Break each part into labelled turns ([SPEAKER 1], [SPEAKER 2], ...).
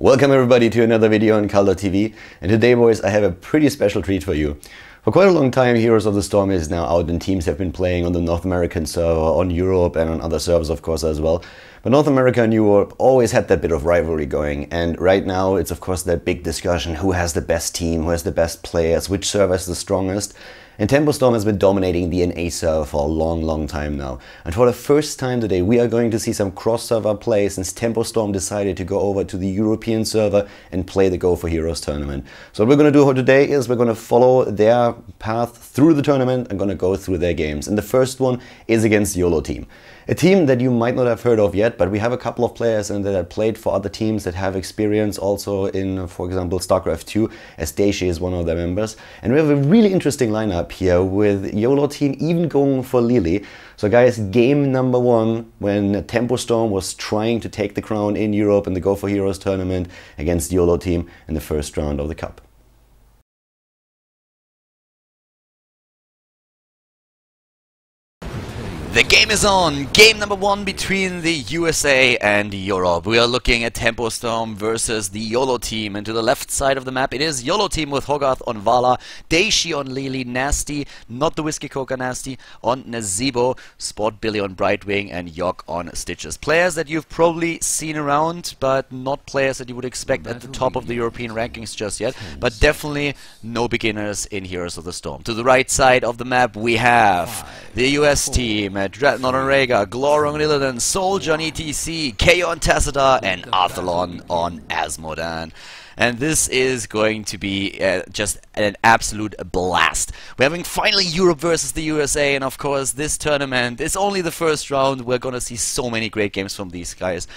[SPEAKER 1] Welcome everybody to another video on Khaldor TV, and today boys I have a pretty special treat for you. For quite a long time Heroes of the Storm is now out and teams have been playing on the North American server, on Europe and on other servers of course as well. But North America and Europe always had that bit of rivalry going, and right now it's of course that big discussion: who has the best team, who has the best players, which server is the strongest. And TempoStorm has been dominating the NA server for a long time now. And for the first time today we are going to see some cross-server play, since TempoStorm decided to go over to the European server and play the Go4Heroes tournament. So what we're going to do today is we're going to follow their path through the tournament and going to go through their games. And the first one is against YOLO team. A team that you might not have heard of yet, but we have a couple of players in there that played for other teams that have experience also in, for example, StarCraft 2, as Daisy is one of their members. And we have a really interesting lineup here with YOLO team even going for Lily. So guys, game number one when TempoStorm was trying to take the crown in Europe in the Go4Heroes tournament against YOLO team in the first round of the Cup.
[SPEAKER 2] The game is on! Game number one between the USA and Europe. We are looking at TempoStorm versus the YOLO team. And to the left side of the map it is YOLO team with Hogarth on Vala, Daishi on Lily, Nasty, not the Whiskey Coca Nasty, on Nazebo, Sport Billy on Brightwing, and Yok on Stitches. Players that you've probably seen around, but not players that you would expect at the top of the European rankings just yet. But definitely no beginners in Heroes of the Storm. To the right side of the map we have the US team. Dreadnought on Rhaegar, Glor on Illidan, Soldier on ETC, KO on Tassadar, and Arthalon on Asmodan. And this is going to be just an absolute blast. We're having finally Europe versus the USA, and of course this tournament is only the first round. We're gonna see so many great games from these guys.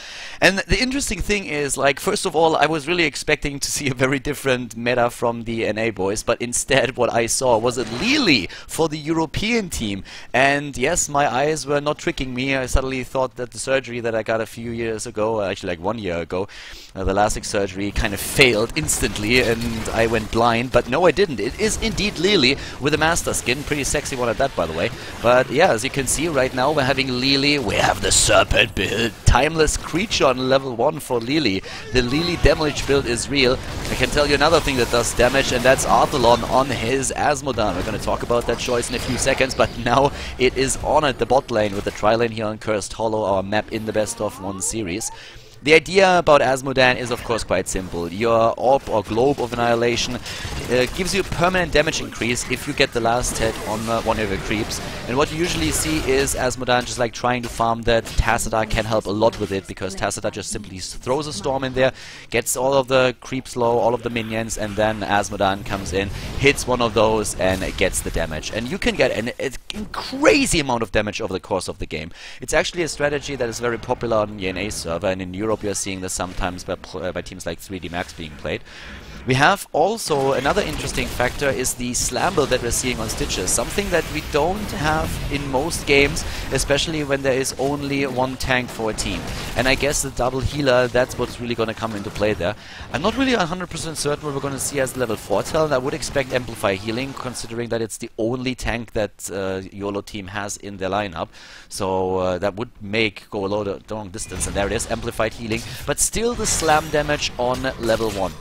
[SPEAKER 2] And the interesting thing is, like, first of all, I was really expecting to see a very different meta from the NA boys, but instead what I saw was a Lily for the European team. And yes, my eyes were not tricking me. I suddenly thought that the surgery that I got a few years ago, actually like 1 year ago, the LASIK surgery, kind of failed instantly and I went blind, but no I didn't. It is indeed Lily with a master skin, pretty sexy one at that by the way. But yeah, as you can see right now we're having Lily, we have the Serpent build, Timeless Creature on level 1 for Lily. The Lily damage build is real. I can tell you another thing that does damage, and that's Arthalon on his Asmodan. We're going to talk about that choice in a few seconds, but now it is on at the bot lane with the tri-lane here on Cursed Hollow, our map in the best of 1 series. The idea about Asmodan is of course quite simple. Your Orb or Globe of Annihilation gives you a permanent damage increase if you get the last hit on one of your creeps. And what you usually see is Asmodan just like trying to farm that. Tassadar can help a lot with it, because Tassadar just simply throws a storm in there, gets all of the creeps low, all of the minions, and then Asmodan comes in, hits one of those and gets the damage. And you can get a crazy amount of damage over the course of the game. It's actually a strategy that is very popular on the NA server, and in Europe you're seeing this sometimes by teams like 3D Max being played. We have also another interesting factor is the slam build that we're seeing on Stitches, something that we don't have in most games, especially when there is only one tank for a team. And I guess the double healer, that's what's really going to come into play there. I'm not really 100% certain what we're going to see as level 4 talent. I would expect Amplify Healing, considering that it's the only tank that YOLO team has in their lineup. So that would make go a long distance, and there it is, Amplified Healing. But still the slam damage on level 1.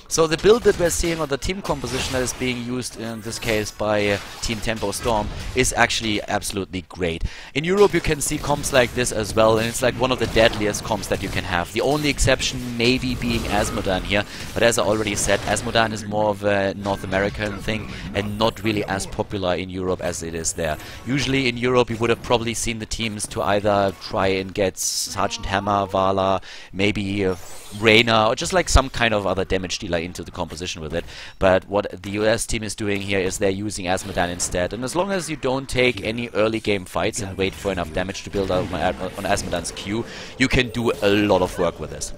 [SPEAKER 2] So the build that we're seeing, or the team composition that is being used in this case by Team TempoStorm, is actually absolutely great. In Europe you can see comps like this as well, and it's like one of the deadliest comps that you can have. The only exception maybe being Asmodan here, but as I already said, Asmodan is more of a North American thing and not really as popular in Europe as it is there. Usually in Europe you would have probably seen the teams to either try and get Sergeant Hammer, Vala, maybe Reyna, or just like some kind of other damage dealer into the composition with it. But what the US team is doing here is they're using Asmodan instead, and as long as you don't take any early game fights and wait for enough damage to build up on Asmodan's Q, you can do a lot of work with this.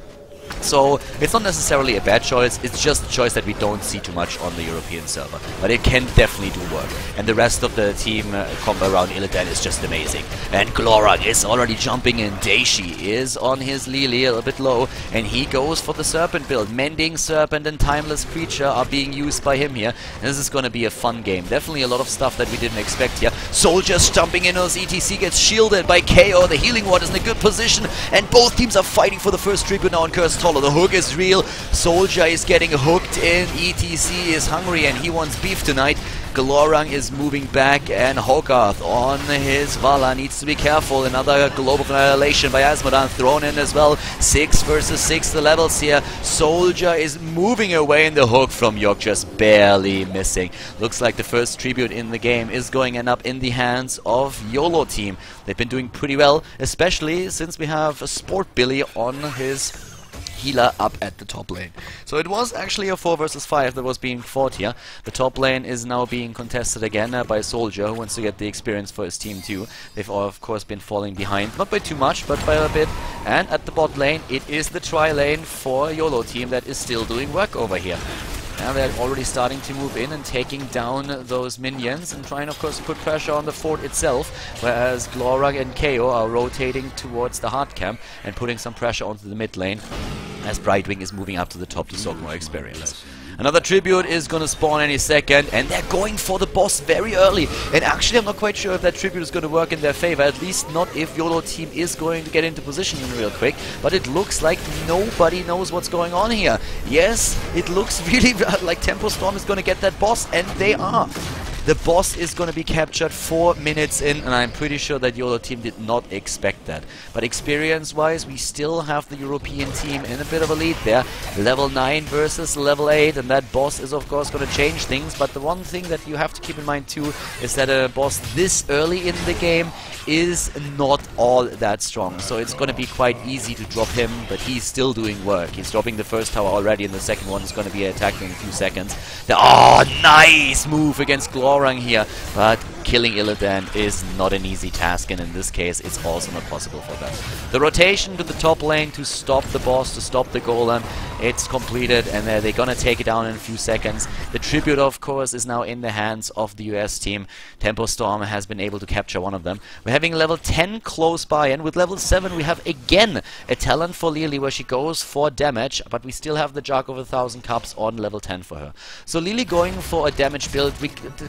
[SPEAKER 2] So it's not necessarily a bad choice, it's just a choice that we don't see too much on the European server. But it can definitely do work. And the rest of the team combo around Illidan is just amazing. And Glorag is already jumping in. Daishi is on his Lily, a little bit low, and he goes for the Serpent build. Mending Serpent and Timeless Creature are being used by him here. And this is going to be a fun game. Definitely a lot of stuff that we didn't expect here. Soldiers jumping in as ETC gets shielded by KO. The Healing Ward is in a good position, and both teams are fighting for the first tribute now on Cursed solo. The hook is real. Soldier is getting hooked in. ETC is hungry and he wants beef tonight. Glorang is moving back, and Hogarth on his Vala needs to be careful. Another Globe of Annihilation by Asmodan thrown in as well. 6 versus 6 the levels here. Soldier is moving away, and the hook from York just barely missing. Looks like the first tribute in the game is going to end up in the hands of YOLO team. They've been doing pretty well, especially since we have Sport Billy on his healer up at the top lane. So it was actually a 4 versus 5 that was being fought here. The top lane is now being contested again by Soldier, who wants to get the experience for his team too. They've of course been falling behind, not by too much, but by a bit. And at the bot lane, it is the tri lane for YOLO team that is still doing work over here. Now they're already starting to move in and taking down those minions and trying, of course, to put pressure on the fort itself, whereas Glorag and KO are rotating towards the hard camp and putting some pressure onto the mid lane as Brightwing is moving up to the top to soak more experience. Another tribute is going to spawn any second, and they're going for the boss very early. And actually, I'm not quite sure if that tribute is going to work in their favor, at least not if YOLO team is going to get into position real quick. But it looks like nobody knows what's going on here. Yes, it looks really like TempoStorm is going to get that boss, and they are. The boss is going to be captured 4 minutes in, and I'm pretty sure that YOLO team did not expect that. But experience-wise, we still have the European team in a bit of a lead there. Level 9 versus level 8, and that boss is of course going to change things. But the one thing that you have to keep in mind too is that a boss this early in the game is not all that strong. So it's going to be quite easy to drop him, but he's still doing work. He's dropping the first tower already, and the second one is going to be attacked in a few seconds. Oh, nice move against Glorang here, but killing Illidan is not an easy task, and in this case it's also not possible for them. The rotation to the top lane to stop the boss, to stop the golem, it's completed, and they're gonna take it down in a few seconds. The tribute, of course, is now in the hands of the US team. TempoStorm has been able to capture one of them. We're having level 10 close by, and with level 7 we have again a talent for Lily where she goes for damage, but we still have the Jug of 1,000 Cups on level 10 for her. So Lily going for a damage build,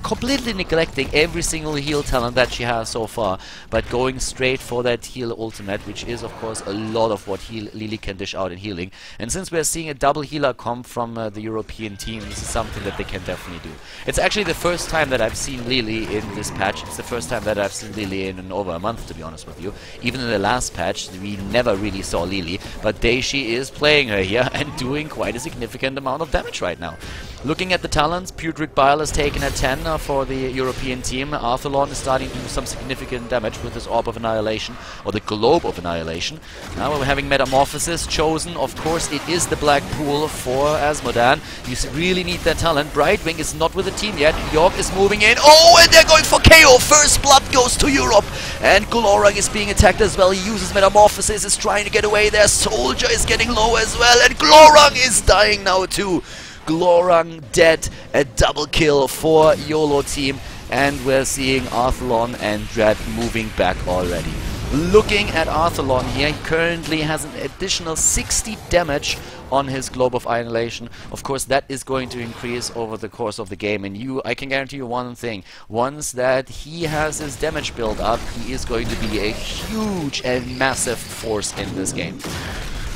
[SPEAKER 2] completely neglecting every single heal talent that she has so far, but going straight for that heal ultimate, which is of course a lot of what Lily can dish out in healing. And since we're seeing a double healer comp from the European team, this is something that they can definitely do. It's actually the first time that I've seen Lily in this patch. It's the first time that I've seen Lily in over a month, to be honest with you. Even in the last patch, we never really saw Lily, but Daishi is playing her here and doing quite a significant amount of damage right now. Looking at the talents, Putrid Bile is taken at 10 for the European team. Arthalon is starting to do some significant damage with his Orb of Annihilation, or the Globe of Annihilation. Now we're having Metamorphosis chosen. Of course, it is the Black Pool for Asmodan. You really need that talent. Brightwing is not with the team yet. York is moving in. Oh, and they're going for KO. First blood goes to Europe. And Glorang is being attacked as well. He uses Metamorphosis, is trying to get away there. Soldier is getting low as well. And Glorang is dying now too. Glorang dead, a double kill for YOLO team, and we're seeing Arthalon and Dread moving back already. Looking at Arthalon here, he currently has an additional 60 damage on his Globe of Annihilation. Of course, that is going to increase over the course of the game, and I can guarantee you one thing: once that he has his damage build up, he is going to be a huge and massive force in this game.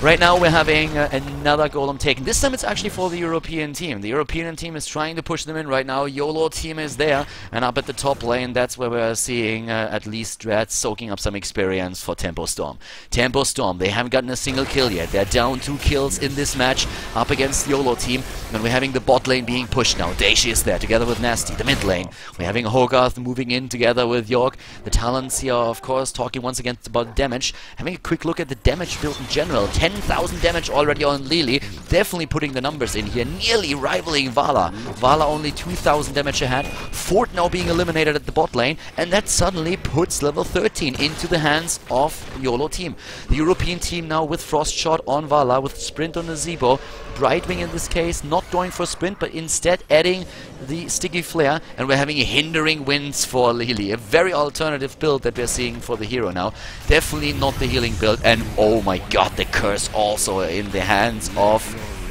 [SPEAKER 2] Right now we're having another golem taken. This time it's actually for the European team. The European team is trying to push them in right now. YOLO team is there, and up at the top lane, that's where we're seeing at least Dread soaking up some experience for TempoStorm. TempoStorm, they haven't gotten a single kill yet. They're down 2 kills in this match up against the YOLO team, and we're having the bot lane being pushed now. Daishi is there together with Nasty. The mid lane, we're having Hogarth moving in together with York. The talents here, of course, talking once again about damage. Having a quick look at the damage build in general. 10,000 damage already on Lily, definitely putting the numbers in here, nearly rivaling Vala. Vala only 2,000 damage ahead, Fort now being eliminated at the bot lane, and that suddenly puts level 13 into the hands of YOLO team. The European team now with Frost Shot on Vala, with Sprint on the Zebo. Brightwing in this case not going for Sprint, but instead adding the Sticky Flare, and we're having Hindering Winds for Lily. A very alternative build that we're seeing for the hero now. Definitely not the healing build, and oh my god, the curse also in the hands of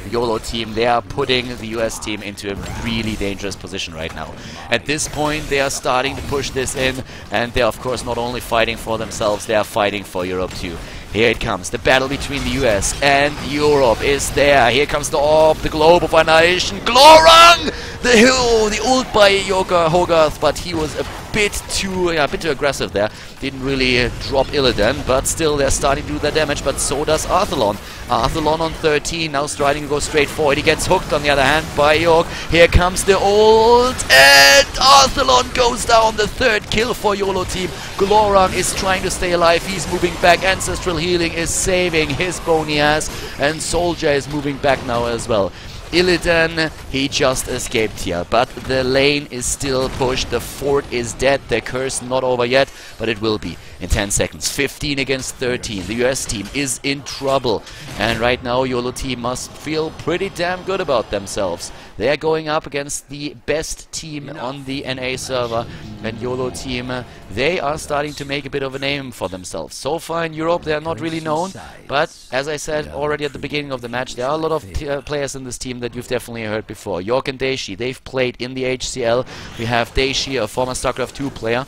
[SPEAKER 2] the YOLO team. They are putting the US team into a really dangerous position right now. At this point, they are starting to push this in, and they're of course not only fighting for themselves, they are fighting for Europe too. Here it comes. The battle between the US and Europe is there. Here comes the orb, the globe of annihilation. Glorang! The ult by Hogarth, but he was a bit too aggressive there. Didn't really drop Illidan, but still they're starting to do their damage, but so does Arthelon. Arthelon on 13, now starting to go straight forward. He gets hooked on the other hand by York. Here comes the ult, and Arthelon goes down. The third kill for YOLO team. Glorang is trying to stay alive. He's moving back. Ancestral Healing is saving his bony ass, and Soldier is moving back now as well. Illidan, he just escaped here, but the lane is still pushed. The fort is dead. The curse not over yet, but it will be in 10 seconds. 15 against 13. The US team is in trouble, and right now YOLO team must feel pretty damn good about themselves. They're going up against the best team on the NA server, and YOLO team, they are starting to make a bit of a name for themselves. So far in Europe, they are not really known, but as I said already at the beginning of the match, there are a lot of players in this team that you've definitely heard before. York and Daishi, they've played in the HCL. We have Daishi, a former StarCraft 2 player,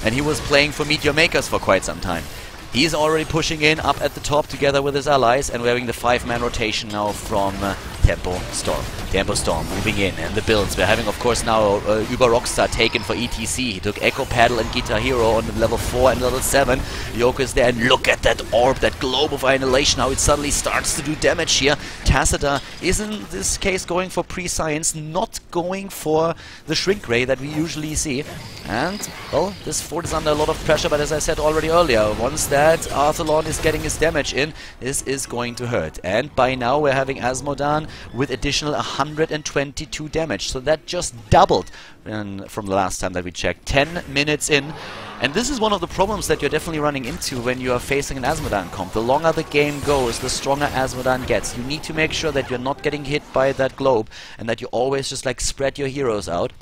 [SPEAKER 2] and he was playing for Meteor Makers for quite some time. He's already pushing in up at the top together with his allies, and we're having the 5-man rotation now from TempoStorm. TempoStorm moving in, and the builds. We're having, of course, now Uber Rockstar taken for ETC. He took Echo Paddle and Guitar Hero on level 4 and level 7. Yoko is there, and look at that orb, that globe of annihilation, how it suddenly starts to do damage here. Tacita is in this case going for pre-science, not going for the shrink ray that we usually see. And, well, this fort is under a lot of pressure, but as I said already earlier, once that Arthelon is getting his damage in, this is going to hurt. And by now we're having Asmodan with additional 122 damage, so that just doubled from the last time that we checked. 10 minutes in, and this is one of the problems that you're definitely running into when you are facing an Asmodan comp. The longer the game goes, the stronger Asmodan gets. You need to make sure that you're not getting hit by that globe, and that you always just like spread your heroes out.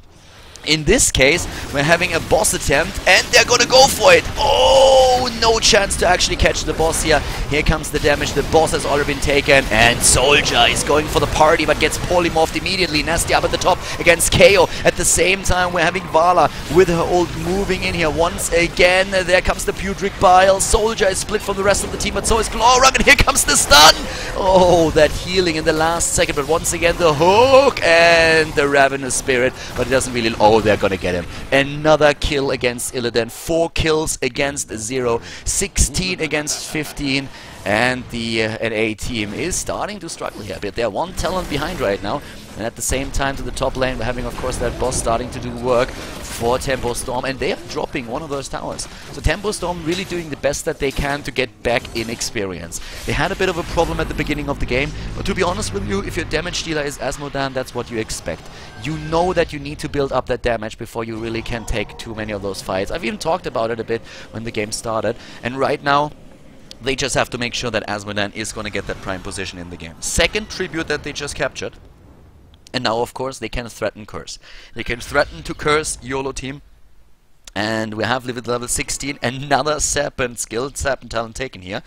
[SPEAKER 2] In this case, we're having a boss attempt, and they're gonna go for it. Oh, no chance to actually catch the boss here. Here comes the damage. The boss has already been taken, and Soldier is going for the party, but gets polymorphed immediately. Nasty up at the top against KO. At the same time, we're having Vala with her ult moving in here once again. There comes the Pudric Bile. Soldier is split from the rest of the team, but so is Glorang, and here comes the stun. Oh, that healing in the last second, but once again the hook and the Ravenous Spirit, but it doesn't really... Oh, they're gonna get him. Another kill against Illidan. 4 kills against 0. 16 against 15. And the NA team is starting to struggle here a bit. They're one talent behind right now. And at the same time, to the top lane, we're having, of course, that boss starting to do work for TempoStorm. And they are dropping one of those towers. So TempoStorm really doing the best that they can to get back in experience. They had a bit of a problem at the beginning of the game. But to be honest with you, if your damage dealer is Asmodan, that's what you expect. You know that you need to build up that damage before you really can take too many of those fights. I've even talked about it a bit when the game started. And right now, they just have to make sure that Asmodan is going to get that prime position in the game. Second tribute that they just captured. And now, of course, they can threaten curse. They can threaten to curse YOLO team. And we have level 16, another Serpent skill, Serpent talent taken here.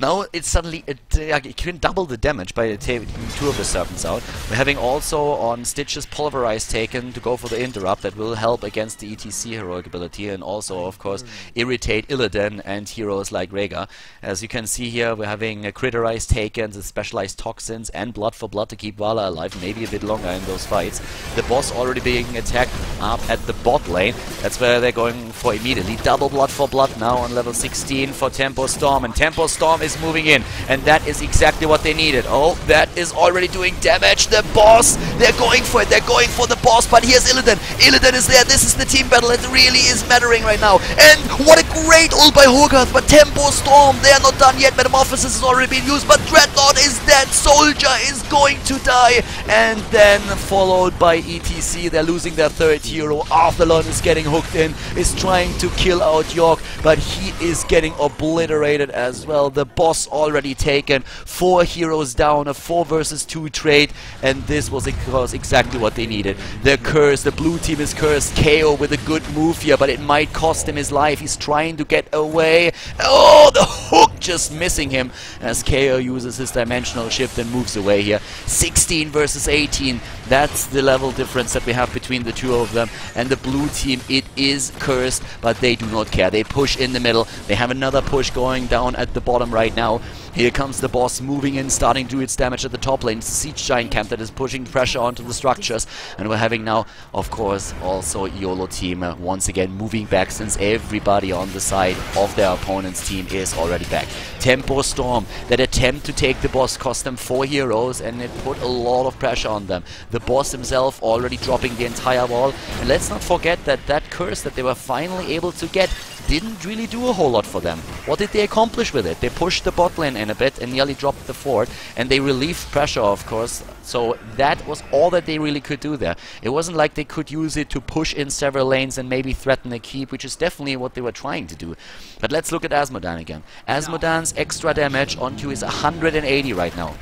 [SPEAKER 2] Now it's suddenly, you can double the damage by taking 2 of the Serpents out. We're having also on Stitch's Pulverize taken to go for the Interrupt that will help against the ETC heroic ability, and also, of course, irritate Illidan and heroes like Rhaegar. As you can see here, we're having Critterize taken, the Specialized Toxins, and Blood for Blood to keep Vala alive, maybe a bit longer in those fights. The boss already being attacked up at the bot lane. That's where they're going for immediately. Double Blood for Blood now on level 16 for TempoStorm, and TempoStorm is moving in, and that is exactly what they needed. Oh, that is already doing damage. The boss, they're going for it. They're going for the boss, but here's Illidan. Illidan is there. This is the team battle. It really is mattering right now. And what a great ult by Hogarth, but TempoStorm, they are not done yet. Metamorphosis has already been used, but Dreadnought is dead. Soldier is going to die, and then followed by ETC. They're losing their 3rd hero. Arthelon is getting hooked in, is trying to kill out York, but he is getting obliterated as well. The boss already taken. 4 heroes down, a 4 versus 2 trade, and this was exactly what they needed. They're cursed. The blue team is cursed. KO with a good move here, but it might cost him his life. He's trying to get away. Oh, the hook just missing him as KO uses his dimensional shift and moves away here. 16 versus 18. That's the level difference that we have between the two of them. And the blue team, it is cursed, but they do not care. They push in the middle. They have another push going down at the bottom right now. Here comes the boss moving in, starting to do its damage at the top lane. It's the Siege Giant camp that is pushing pressure onto the structures. And we're having now, of course, also YOLO team once again moving back, since everybody on the side of their opponent's team is already back. TempoStorm, that attempt to take the boss, cost them 4 heroes, and it put a lot of pressure on them. The boss himself already dropping the entire wall. And let's not forget that that curse that they were finally able to get didn't really do a whole lot for them. What did they accomplish with it? They pushed the bot lane in a bit and nearly dropped the fort, and they relieved pressure, of course. So that was all that they really could do there. It wasn't like they could use it to push in several lanes and maybe threaten a keep, which is definitely what they were trying to do. But let's look at Asmodan again. Asmodan's extra damage onto is 180 right now.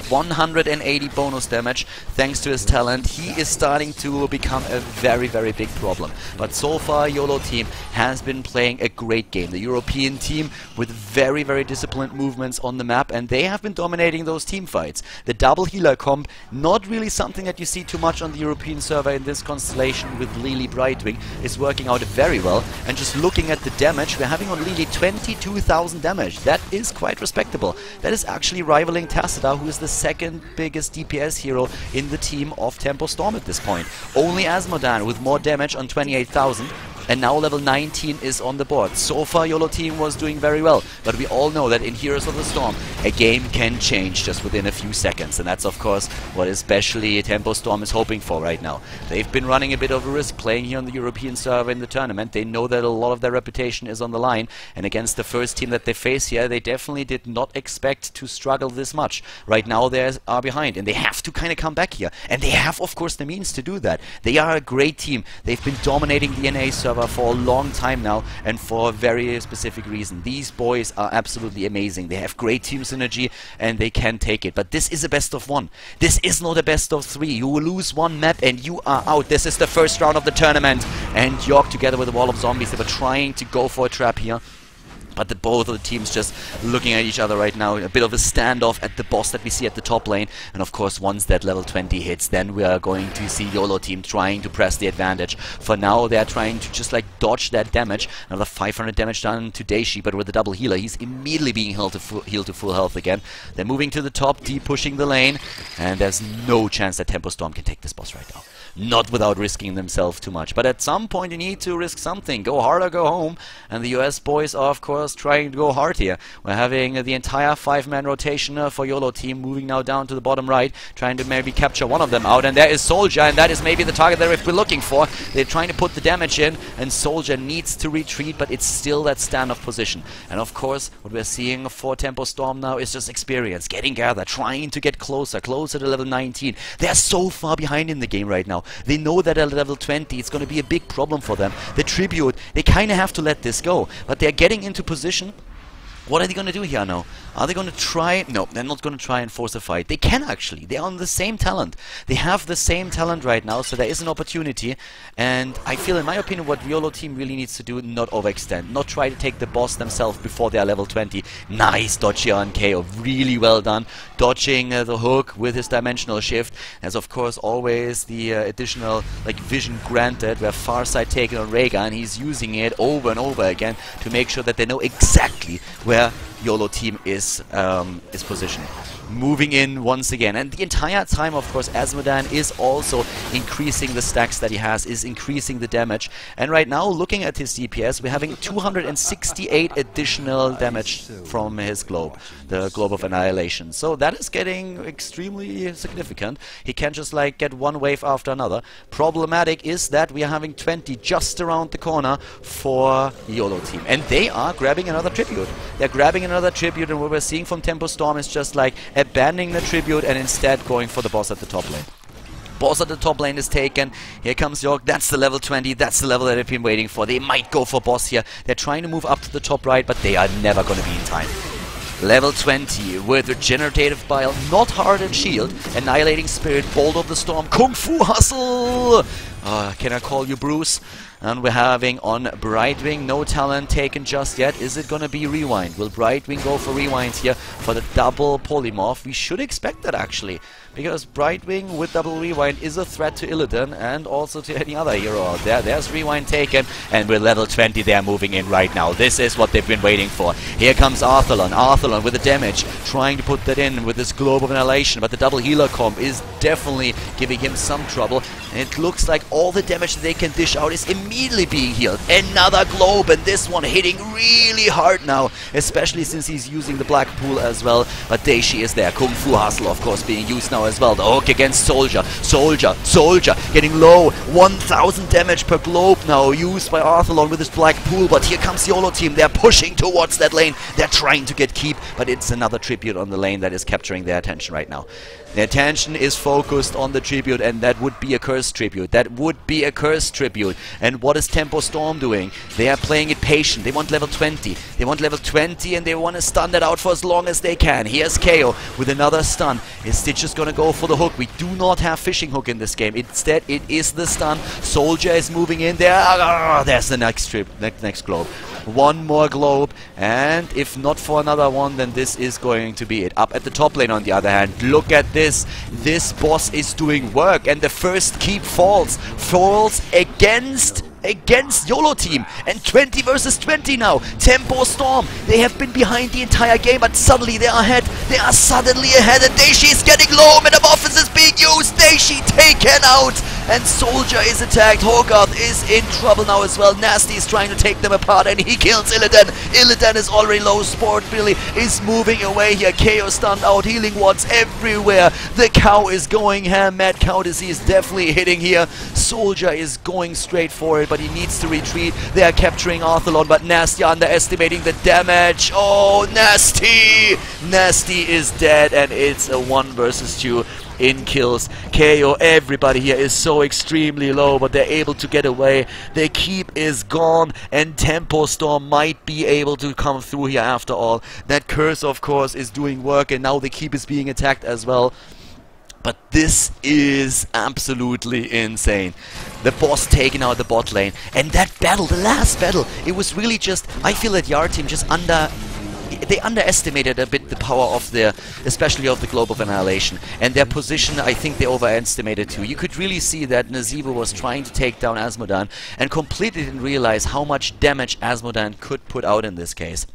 [SPEAKER 2] 180 bonus damage thanks to his talent. He is starting to become a very, very big problem. But so far, YOLO team has been playing a great game. The European team with very, very disciplined movements on the map, and they have been dominating those team fights. The double healer comp, not really something that you see too much on the European server in this constellation with Lily Brightwing, is working out very well. And just looking at the damage, we're having on Lily 22,000 damage. That is quite respectable. That is actually rivaling Tassadar, who is the second biggest DPS hero in the team of TempoStorm at this point. Only Asmodan with more damage on 28,000. And now level 19 is on the board. So far, YOLO team was doing very well, but we all know that in Heroes of the Storm, a game can change just within a few seconds, and that's of course what especially TempoStorm is hoping for right now. They've been running a bit of a risk playing here on the European server in the tournament. They know that a lot of their reputation is on the line, and against the first team that they face here, they definitely did not expect to struggle this much. Right now they are behind, and they have to kind of come back here, and they have of course the means to do that. They are a great team. They've been dominating the NA server for a long time now, and for a very specific reason. These boys are absolutely amazing. They have great team synergy and they can take it. But this is a best of 1. This is not a best of 3. You will lose one map and you are out. This is the first round of the tournament, and York together with a wall of zombies, they were trying to go for a trap here. But both of the teams just looking at each other right now. A bit of a standoff at the boss that we see at the top lane. And of course, once that level 20 hits, then we are going to see YOLO team trying to press the advantage. For now, they're trying to just like dodge that damage. Another 500 damage done to Daishi, but with the double healer, he's immediately being healed to full health again. They're moving to the top, deep pushing the lane. And there's no chance that TempoStorm can take this boss right now. Not without risking themselves too much. But at some point you need to risk something. Go hard or go home. And the US boys are of course trying to go hard here. We're having the entire 5-man rotation for YOLO team moving now down to the bottom right, trying to maybe capture one of them out. And there is Soldier, and that is maybe the target that we've been looking for. They're trying to put the damage in, and Soldier needs to retreat, but it's still that standoff position. And of course, what we're seeing for TempoStorm now is just experience, getting gathered, trying to get closer to level 19. They're so far behind in the game right now. They know that at level 20 it's going to be a big problem for them. The tribute, they kind of have to let this go, but they're getting into position. What are they going to do here now? Are they going to try? No, they're not going to try and force a fight. They can actually. They're on the same talent. They have the same talent right now, so there is an opportunity. And I feel, in my opinion, what YOLO team really needs to do, not overextend. Not try to take the boss themselves before they are level 20. Nice dodge here on KO. Really well done. Dodging the hook with his dimensional shift. There's, of course, always the additional like vision granted, where Farsight taken on Rhaegar, and he's using it over and over again to make sure that they know exactly where YOLO team is positioned. Moving in once again, and the entire time of course Asmodan is also increasing the stacks that he has, is increasing the damage, and right now looking at his DPS, we're having 268 additional damage from his globe, the Globe of Annihilation. So that is getting extremely significant. He can just like get one wave after another. Problematic is that we are having 20 just around the corner for YOLO team, and they are grabbing another tribute. They're grabbing another tribute, and what we're seeing from TempoStorm is just like abandoning the tribute and instead going for the boss at the top lane. Boss at the top lane is taken. Here comes York. That's the level 20. That's the level that they've been waiting for. They might go for boss here. They're trying to move up to the top right, but they are never going to be in time. Level 20 with Regenerative Bile, not Heart and Shield, Annihilating Spirit, Bolt of the Storm, Kung Fu Hustle! Can I call you Bruce? And we're having on Brightwing, no talent taken just yet. Is it gonna be Rewind? Will Brightwing go for Rewind here for the double polymorph? We should expect that actually, because Brightwing with double Rewind is a threat to Illidan and also to any other hero out there. There's Rewind taken, and we're level 20 there moving in right now. This is what they've been waiting for. Here comes Arthalon. Arthalon with the damage, trying to put that in with this Globe of Annihilation, but the double healer comp is definitely giving him some trouble. And it looks like all the damage that they can dish out is immediately being healed. Another Globe, and this one hitting really hard now, especially since he's using the Black Pool as well. But Daishi is there. Kung Fu Hustle, of course, being used now as well. The hook against Soldier. Soldier getting low. 1000 damage per Globe now used by Arthalon with his Black Pool. But here comes YOLO team. They're pushing towards that lane. They're trying to get keep, but it's another tribute on the lane that is capturing their attention right now. Their attention is focused on the tribute, and that would be a cursed tribute. That would be a cursed tribute. And what is TempoStorm doing? They are playing it patient. They want level 20. They want level 20, and they want to stun that out for as long as they can. Here's KO with another stun. Is Stitch just going to go for the hook? We do not have Fishing Hook in this game. Instead, it is the stun. Soldier is moving in there. There's the next Globe. One more Globe, and if not for another one, then this is going to be it. Up at the top lane, on the other hand, look at this. This boss is doing work, and the first keep falls against YOLO team, and 20 versus 20 now. TempoStorm, they have been behind the entire game, but suddenly they are ahead. They are suddenly ahead, and Daishi is getting low. Metamorphosis is being used. Daishi taken out, and Soldier is attacked. Hogarth is in trouble now as well. Nasty is trying to take them apart, and he kills Illidan. Illidan is already low. Sport Billy is moving away here. KO stunned out. Healing wards everywhere. The cow is going ham. Mad Cow Disease definitely hitting here. Soldier is going straight for it, but he needs to retreat. They are capturing Arthalon, but Nasty underestimating the damage. Oh, Nasty! Nasty is dead, and it's a 1 versus 2 in kills. KO, everybody here is so extremely low, but they're able to get away. Their keep is gone, and TempoStorm might be able to come through here after all. That curse, of course, is doing work, and now the keep is being attacked as well. But this is absolutely insane. The boss taking out the bot lane. And that battle, the last battle, it was really just... I feel that YAR team just they underestimated a bit the power of especially of the Globe of Annihilation. And their position, I think they overestimated too. You could really see that Nazeebo was trying to take down Asmodan and completely didn't realize how much damage Asmodan could put out in this case.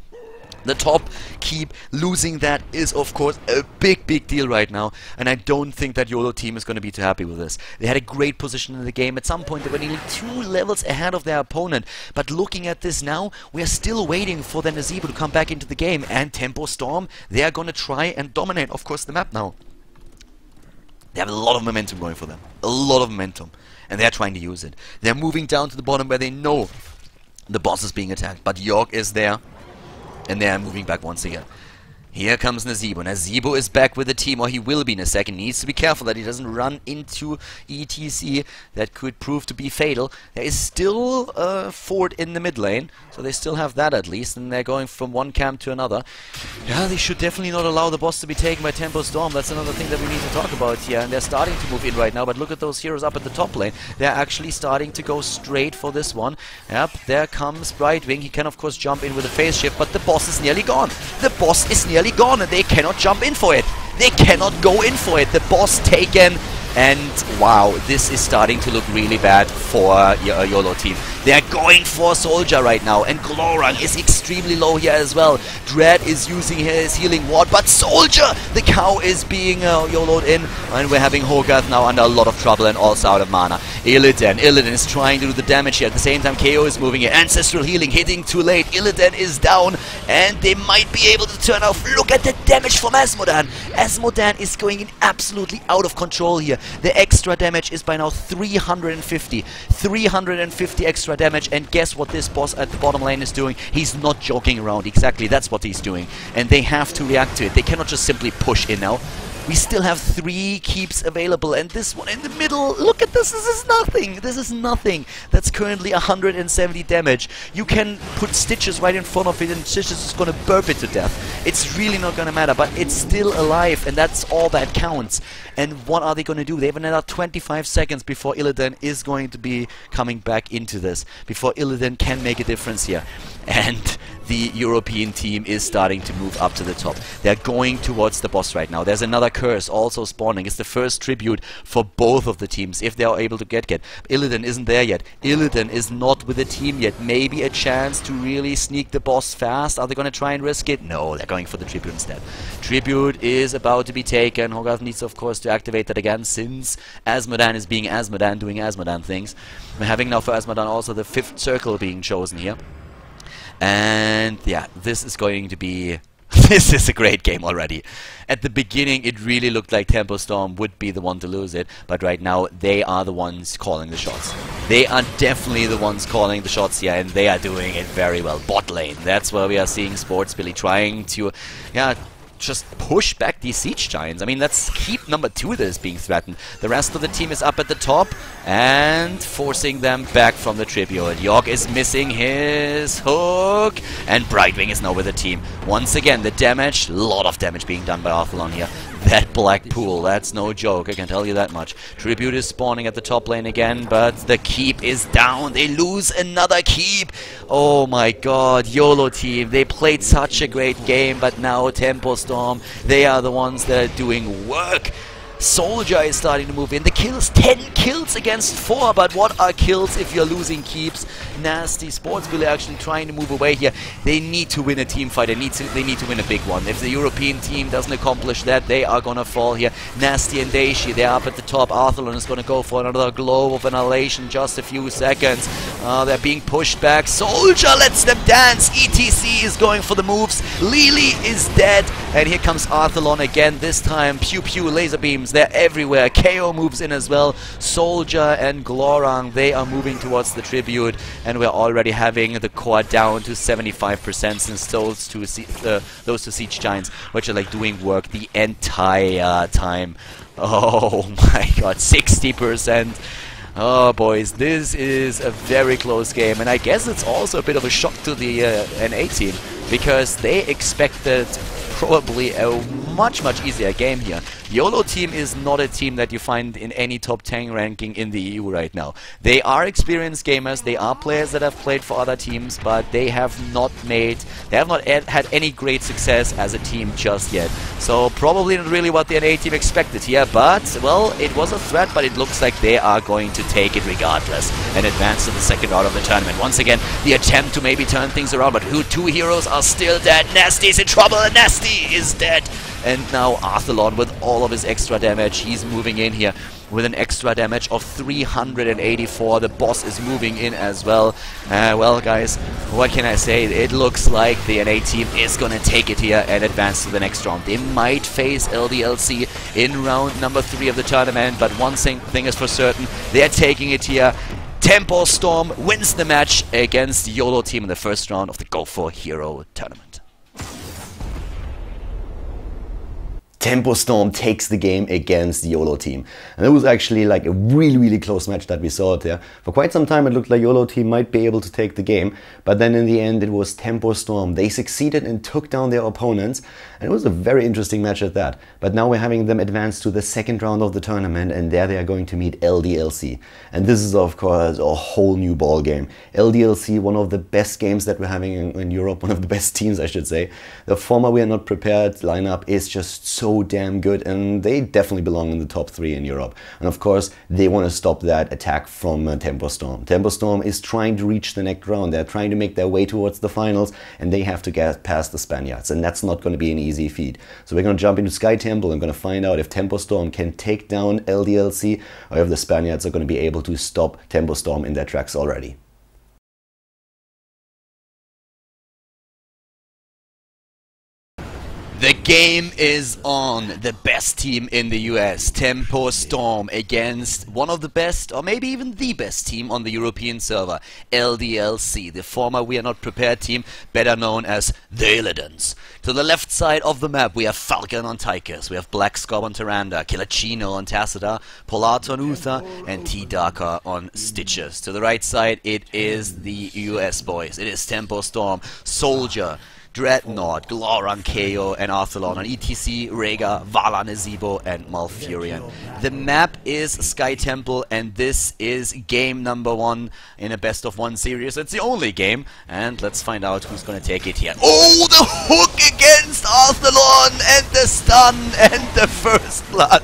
[SPEAKER 2] The top keep, losing that is of course a big deal right now, and I don't think that YOLO team is going to be too happy with this. They had a great position in the game. At some point they were nearly 2 levels ahead of their opponent, but looking at this now, we are still waiting for the Nazeebo to come back into the game, and TempoStorm, they are going to try and dominate, of course, the map now. They have a lot of momentum going for them, a lot of momentum, and they are trying to use it. They're moving down to the bottom where they know the boss is being attacked, but York is there. And they are moving back once again. Here comes Nazeebo. Nazeebo is back with the team, or he will be in a second. He needs to be careful that he doesn't run into ETC. That could prove to be fatal. There is still a fort in the mid lane, so they still have that at least, and they're going from one camp to another. Yeah, they should definitely not allow the boss to be taken by TempoStorm. That's another thing that we need to talk about here, and they're starting to move in right now, but look at those heroes up at the top lane. They're actually starting to go straight for this one. Yep, there comes Brightwing. He can of course jump in with a phase shift, but the boss is nearly gone. The boss is nearly gone, and they cannot jump in for it. They cannot go in for it. The boss taken, and wow, this is starting to look really bad for YOLO team. They're going for Soldier right now, and Glorang is extremely low here as well. Dread is using his healing ward, but Soldier, the cow, is being YOLO'd in, and we're having Hogarth now under a lot of trouble and also out of mana. Illidan is trying to do the damage here. At the same time, KO is moving in. Ancestral healing hitting too late. Illidan is down, and they might be able to turn off. Look at the damage from Asmodan. Asmodan is going in absolutely out of control here. The extra damage is by now 350. 350 extra damage, and guess what this boss at the bottom lane is doing? He's not joking around. Exactly, that's what he's doing. And they have to react to it. They cannot just simply push in now. We still have 3 keeps available, and this one in the middle, look at this, this is nothing, this is nothing. That's currently 170 damage. You can put Stitches right in front of it and Stitches is gonna burp it to death. It's really not gonna matter, but it's still alive, and that's all that counts. And what are they gonna do? They have another 25 seconds before Illidan is going to be coming back into this, before Illidan can make a difference here. And the European team is starting to move up to the top. They're going towards the boss right now. There's another curse also spawning. It's the first tribute for both of the teams, if they are able to get it. Illidan isn't there yet. Illidan is not with the team yet. Maybe a chance to really sneak the boss fast. Are they going to try and risk it? No, they're going for the tribute instead. Tribute is about to be taken. Hogarth needs, of course, to activate that again, since Asmodan is being Asmodan, doing Asmodan things. We're having now for Asmodan also the 5th circle being chosen here. And yeah, this is going to be... this is a great game already. At the beginning, it really looked like TempoStorm would be the one to lose it, but right now, they are the ones calling the shots. They are definitely the ones calling the shots here, and they are doing it very well. Bot lane, that's where we are seeing Sportsbilly trying to, yeah, just push back these siege giants. I mean, that's keep number 2 that is being threatened. The rest of the team is up at the top and forcing them back from the tribute. York is missing his hook, and Brightwing is now with the team. Once again, the damage, a lot of damage being done by Arthalon here. That black pool, that's no joke, I can tell you that much. Tribute is spawning at the top lane again, but the keep is down. They lose another keep. Oh my god, YOLO team, they played such a great game, but now TempoStorm, they are the ones that are doing work. Soldier is starting to move in. The kills, 10 kills against 4, but what are kills if you're losing keeps? Nasty. Sportsbilly actually trying to move away here. They need to win a team fight. They need to win a big one. If the European team doesn't accomplish that, they are gonna fall here. Nasty and Daishi, they're up at the top. Arthalon is gonna go for another Globe of Annihilation, just a few seconds. They're being pushed back. Soldier lets them dance. ETC is going for the moves. Lily is dead. And here comes Arthalon again. This time, pew pew laser beams. They're everywhere. KO moves in as well. Soldier and Glorang, they are moving towards the tribute, and we're already having the core down to 75% since those two siege giants, which are like doing work the entire time. Oh my god, 60%. Oh boys, this is a very close game, and I guess it's also a bit of a shock to the NA team, because they expected probably a much easier game here. YOLO team is not a team that you find in any top 10 ranking in the EU right now. They are experienced gamers, they are players that have played for other teams, but they have not had any great success as a team just yet. So probably not really what the NA team expected here, but well, it was a threat, but it looks like they are going to take it regardless and advance to the second round of the tournament. Once again, the attempt to maybe turn things around, but 2 heroes are still dead. Nasty's in trouble, and Nasty is dead. And now Arthalon with all of his extra damage, he's moving in here with an extra damage of 384. The boss is moving in as well. Well guys, what can I say? It looks like the NA team is gonna take it here and advance to the next round. They might face LDLC in round number 3 of the tournament, but one thing is for certain, they're taking it here. TempoStorm wins the match against the YOLO team in the first round of the Go4Hero tournament.
[SPEAKER 1] TempoStorm takes the game against the YOLO team. And it was actually like a really close match that we saw there. For quite some time it looked like YOLO team might be able to take the game, but then in the end it was TempoStorm. They succeeded and took down their opponents, and it was a very interesting match at that. But now we're having them advance to the second round of the tournament, and there they are going to meet LDLC. And this is of course a whole new ball game. LDLC, one of the best games that we're having in Europe, one of the best teams I should say. The former We Are Not Prepared lineup is just so damn good, and they definitely belong in the top 3 in Europe. And of course, they want to stop that attack from TempoStorm. TempoStorm is trying to reach the next round. They're trying to make their way towards the finals, and they have to get past the Spaniards, and that's not going to be an easy feat. So we're going to jump into Sky Temple and going to find out if TempoStorm can take down LDLC, or if the Spaniards are going to be able to stop TempoStorm in their tracks already.
[SPEAKER 2] The Game is on. The best team in the US, TempoStorm, against one of the best, or maybe even the best team on the European server, LDLC, the former We Are Not Prepared team, better known as the Illidan's. To the left side of the map, we have Falcon on Tychus, we have Black Scob on Tyrande, Kilachino on Tacita, Polato on Uther, and T-Darker on Stitches. To the right side, it is the US boys. It is TempoStorm, Soldier, Dreadnought, Gloran, KO, and Arthalon on ETC, Rhaegar, Vala, Nazeebo, and Malfurion. The map is Sky Temple, and this is game number 1 in a best of 1 series. It's the only game, and let's find out who's gonna take it here. Oh, the hook against Arthalon, and the stun, and the first blood.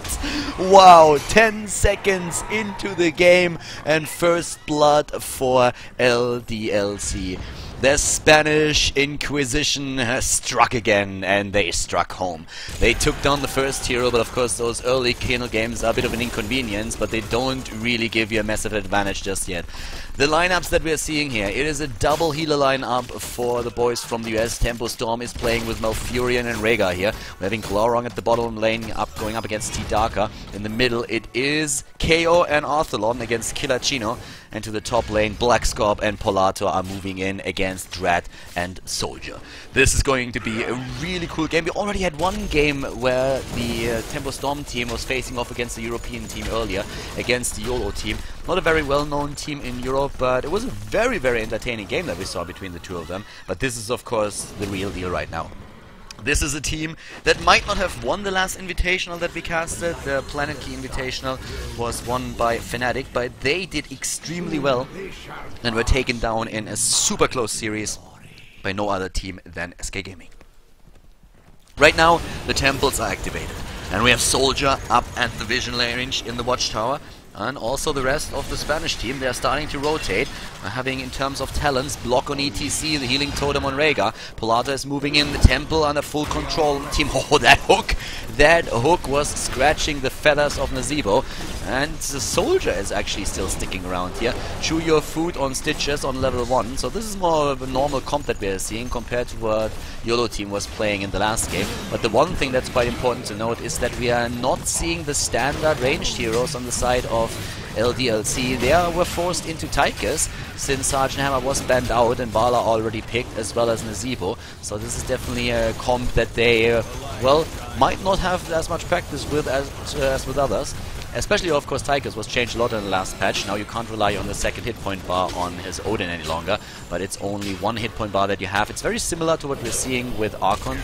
[SPEAKER 2] Wow, 10 seconds into the game, and first blood for LDLC. The Spanish Inquisition has struck again, and they struck home. They took down the first hero, but of course those early kernel games are a bit of an inconvenience, but they don't really give you a massive advantage just yet. The lineups that we are seeing here, it is a double healer lineup for the boys from the US. TempoStorm is playing with Malfurion and Rhaegar here. We're having Glorong at the bottom lane going up against T-Darker. In the middle it is KO and Arthalon against Kilachino. And to the top lane, Black Scob and Polato are moving in against Dread and Soldier. This is going to be a really cool game. We already had one game where the TempoStorm team was facing off against the European team earlier, against the YOLO team. Not a very well-known team in Europe, but it was a very, very entertaining game that we saw between the two of them. But this is, of course, the real deal right now. This is a team that might not have won the last Invitational that we casted. The Planet Key Invitational was won by Fnatic, but they did extremely well and were taken down in a super close series by no other team than SK Gaming. Right now, the temples are activated, and we have Soldier up at the vision range in the Watchtower. And also the rest of the Spanish team, they are starting to rotate. We're having, in terms of talents, Block on ETC, the Healing Totem on Rhaegar. Polato is moving in, the Temple under full control. Team, oh, that hook! That hook was scratching the feathers of Nazeebo. And the Soldier is actually still sticking around here. Chew Your Food on Stitches on level 1. So this is more of a normal comp that we're seeing compared to what YOLO team was playing in the last game. But the one thing that's quite important to note is that we are not seeing the standard ranged heroes on the side of LDLC. They were forced into Tychus since Sergeant Hammer was banned out and Vala already picked, as well as Nazeebo. So this is definitely a comp that they, well, might not have as much practice with as with others. Especially, of course, Tychus was changed a lot in the last patch. Now you can't rely on the second hit point bar on his Odin any longer, but it's only one hit point bar that you have. It's very similar to what we're seeing with Archon,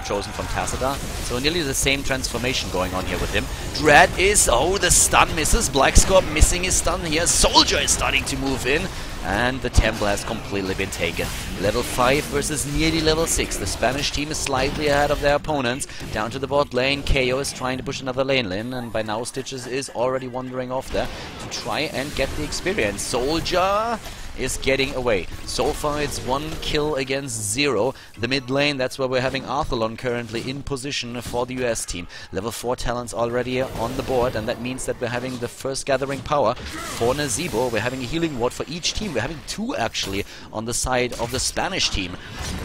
[SPEAKER 2] chosen from Tacita. So nearly the same transformation going on here with him. Dread is, oh, the stun misses. Black Scob missing his stun here. Soldier is starting to move in. And the temple has completely been taken. Level 5 versus nearly level 6. The Spanish team is slightly ahead of their opponents. Down to the bot lane, KO is trying to push another lane in, and by now Stitches is already wandering off there to try and get the experience. Soldier is getting away. So far it's 1 kill against 0. The mid lane, that's where we're having Arthalon currently in position for the US team. Level 4 talents already on the board, and that means that we're having the first gathering power for Nazeebo. We're having a healing ward for each team. We're having 2 actually on the side of the Spanish team.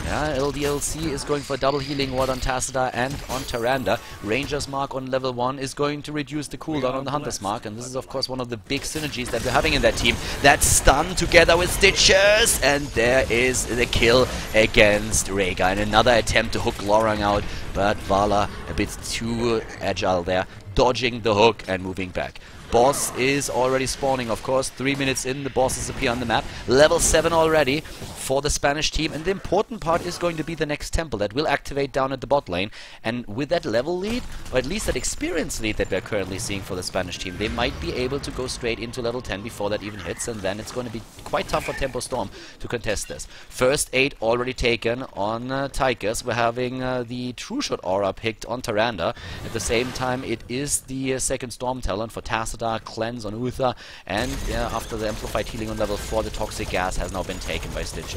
[SPEAKER 2] Yeah, LDLC is going for a double healing ward on Tacita and on Tyrande. Ranger's Mark on level 1 is going to reduce the cooldown on the Hunter's Mark, and this is of course one of the big synergies that we're having in that team. That stun together with Stitches, and there is the kill against Rhaegar. And another attempt to hook Glorang out, but Vala a bit too agile there, dodging the hook and moving back. Boss is already spawning, of course. 3 minutes in, the bosses appear on the map. Level 7 already for the Spanish team, and the important part is going to be the next temple that will activate down at the bot lane. And with that level lead, or at least that experience lead that we're currently seeing for the Spanish team, they might be able to go straight into level 10 before that even hits, and then it's going to be quite tough for TempoStorm to contest this. First 8 already taken on Tychus. We're having the True Shot aura picked on Tyrande. At the same time, it is the second Storm talent for Tacita, Cleanse on Uther, and after the Amplified Healing on level 4, the Toxic Gas has now been taken by Stitches.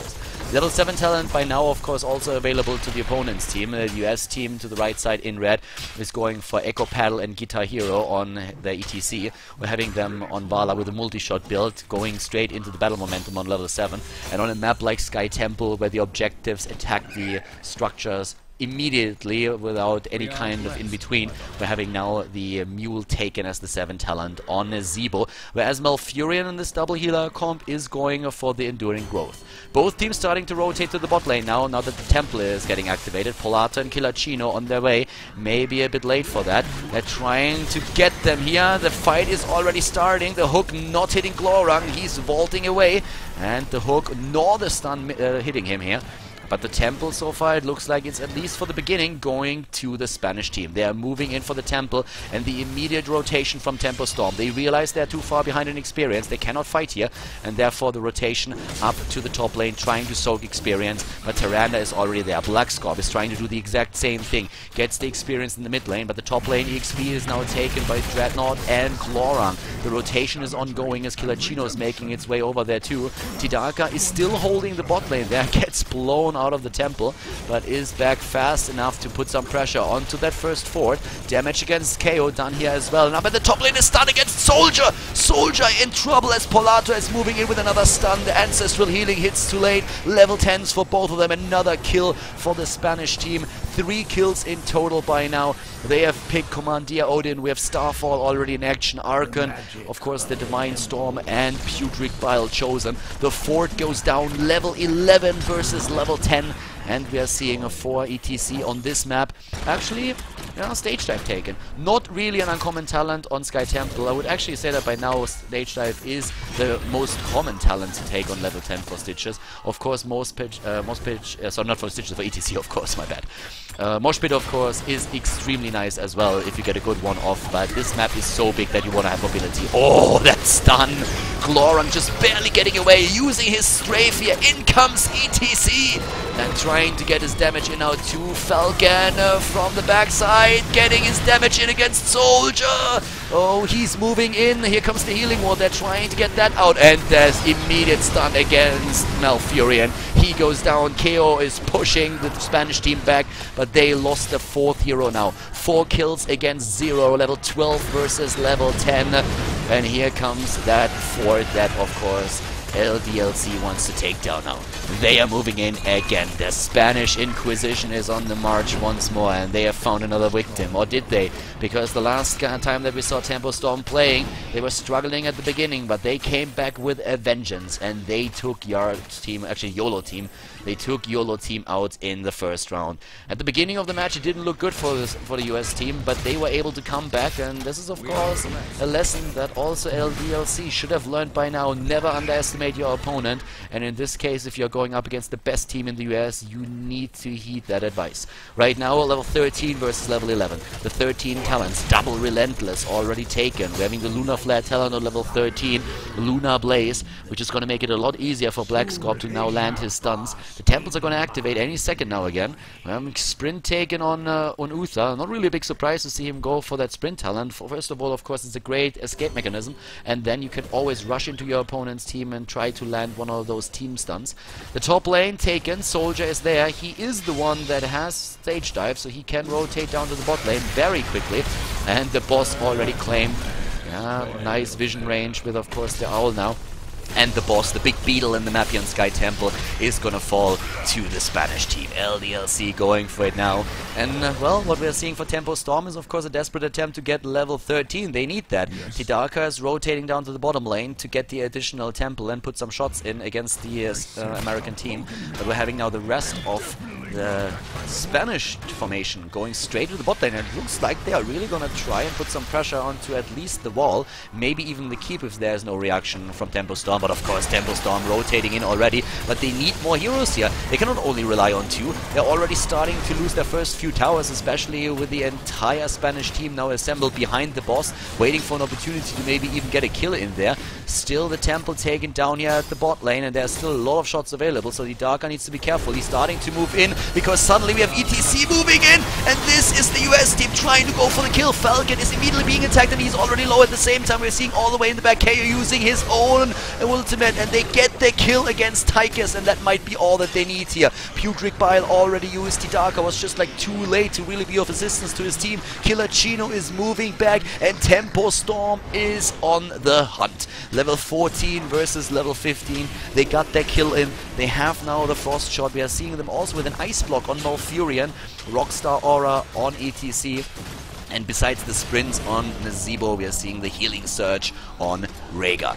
[SPEAKER 2] Level 7 talent by now, of course, also available to the opponent's team. The US team to the right side in red is going for Echo Paddle and Guitar Hero on the ETC. We're having them on Vala with a multi-shot build, going straight into the battle momentum on level 7. And on a map like Sky Temple, where the objectives attack the structures immediately without any kind of in-between. We're having now the Mule taken as the 7 talent on Zeebo, whereas Malfurion in this double healer comp is going for the enduring growth. Both teams starting to rotate to the bot lane now that the Temple is getting activated. Polata and Kilachino on their way, maybe a bit late for that. They're trying to get them here. The fight is already starting. The hook not hitting Glorang, he's vaulting away, and the hook nor the stun hitting him here. But the Temple, so far, it looks like it's, at least for the beginning, going to the Spanish team. They are moving in for the Temple, and the immediate rotation from TempoStorm. They realize they're too far behind in experience. They cannot fight here, and therefore the rotation up to the top lane, trying to soak experience. But Tyrande is already there. Blackscorp is trying to do the exact same thing. Gets the experience in the mid lane, but the top lane EXP is now taken by Dreadnought and Glorang. The rotation is ongoing as Kilachino is making its way over there too. Tidaka is still holding the bot lane there, gets blown out of the Temple, but is back fast enough to put some pressure onto that first fort. Damage against KO done here as well. Now, but the top lane is stunned against Soldier. Soldier in trouble as Polato is moving in with another stun. The Ancestral healing hits too late. Level 10s for both of them. Another kill for the Spanish team. 3 kills in total by now. They have picked Commandeer Odin. We have Starfall already in action. Archon, of course, the Divine Storm and Putrid Bile chosen. The fort goes down. Level 11 versus level 10. And we are seeing a 4 ETC on this map. Actually, yeah, Stage Dive taken. Not really an uncommon talent on Sky Temple. I would actually say that by now Stage Dive is the most common talent to take on level 10 for Stitches. Of course, so not for Stitches, for ETC, of course, my bad. Mosh Pit, of course, is extremely nice as well if you get a good one off, but this map is so big that you want to have mobility. Oh, that stun! Glorang just barely getting away, using his strafe here. In comes ETC! And trying to get his damage in now to Falcon from the backside, getting his damage in against Soldier! Oh, he's moving in. Here comes the healing wall. They're trying to get that out, and there's immediate stun against Malfurion. He goes down. KO is pushing the Spanish team back, but they lost the 4th hero now. 4 kills against 0, level 12 versus level 10. And here comes that fort that, of course, LDLC wants to take down now. They are moving in again. The Spanish Inquisition is on the march once more, and they have found another victim. Or did they? Because the last time that we saw TempoStorm playing, they were struggling at the beginning, but they came back with a vengeance, and they took Yard's team, actually YOLO team, they took YOLO team out in the first round. At the beginning of the match, it didn't look good for the US team, but they were able to come back, and this is, of course, a lesson that also LDLC should have learned by now. Never underestimate your opponent, and in this case, if you're going up against the best team in the US, you need to heed that advice. Right now, level 13 versus level 11. The 13 talents, double Relentless, already taken. We're having the Lunar Flare talent on level 13, Lunar Blaze, which is going to make it a lot easier for Blackscorp to now land his stuns. The Temples are going to activate any second now again. Sprint taken on Uther. Not really a big surprise to see him go for that sprint talent. First of all, of course, it's a great escape mechanism, and then you can always rush into your opponent's team and try to land one of those team stuns. The top lane taken. Soldier is there. He is the one that has Stage Dive, so he can rotate down to the bot lane very quickly. And the boss already claimed. Yeah, nice vision range with, of course, the Owl now. And the boss, the big beetle in the Mapian Sky Temple, is gonna fall to the Spanish team. LDLC going for it now. And, well, what we're seeing for TempoStorm is, of course, a desperate attempt to get level 13. They need that. Yes. Tidaka is rotating down to the bottom lane to get the additional temple and put some shots in against the American team. But we're having now the rest of the Spanish formation going straight to the bot lane. And it looks like they are really gonna try and put some pressure onto at least the wall. Maybe even the keep if there's no reaction from TempoStorm. But of course, TempoStorm rotating in already. But they need more heroes here. They cannot only rely on 2. They're already starting to lose their first few towers, especially with the entire Spanish team now assembled behind the boss, waiting for an opportunity to maybe even get a kill in there. Still the Temple taken down here at the bot lane, and there's still a lot of shots available, so the Darker needs to be careful. He's starting to move in, because suddenly we have ETC moving in, and this is the US team trying to go for the kill. Falcon is immediately being attacked, and he's already low. At the same time, we're seeing all the way in the back KO using his own ultimate, and they get the kill against Tychus, and that might be all that they need here. Putrid Bile already used. Tidaka was just like too late to really be of assistance to his team. Kilachino is moving back, and TempoStorm is on the hunt. Level 14 versus level 15. They got their kill in. They have now the Frost Shot. We are seeing them also with an Ice Block on Malfurion, Rockstar Aura on ETC. And besides the sprints on Nazeebo, we are seeing the healing surge on Rhaegar.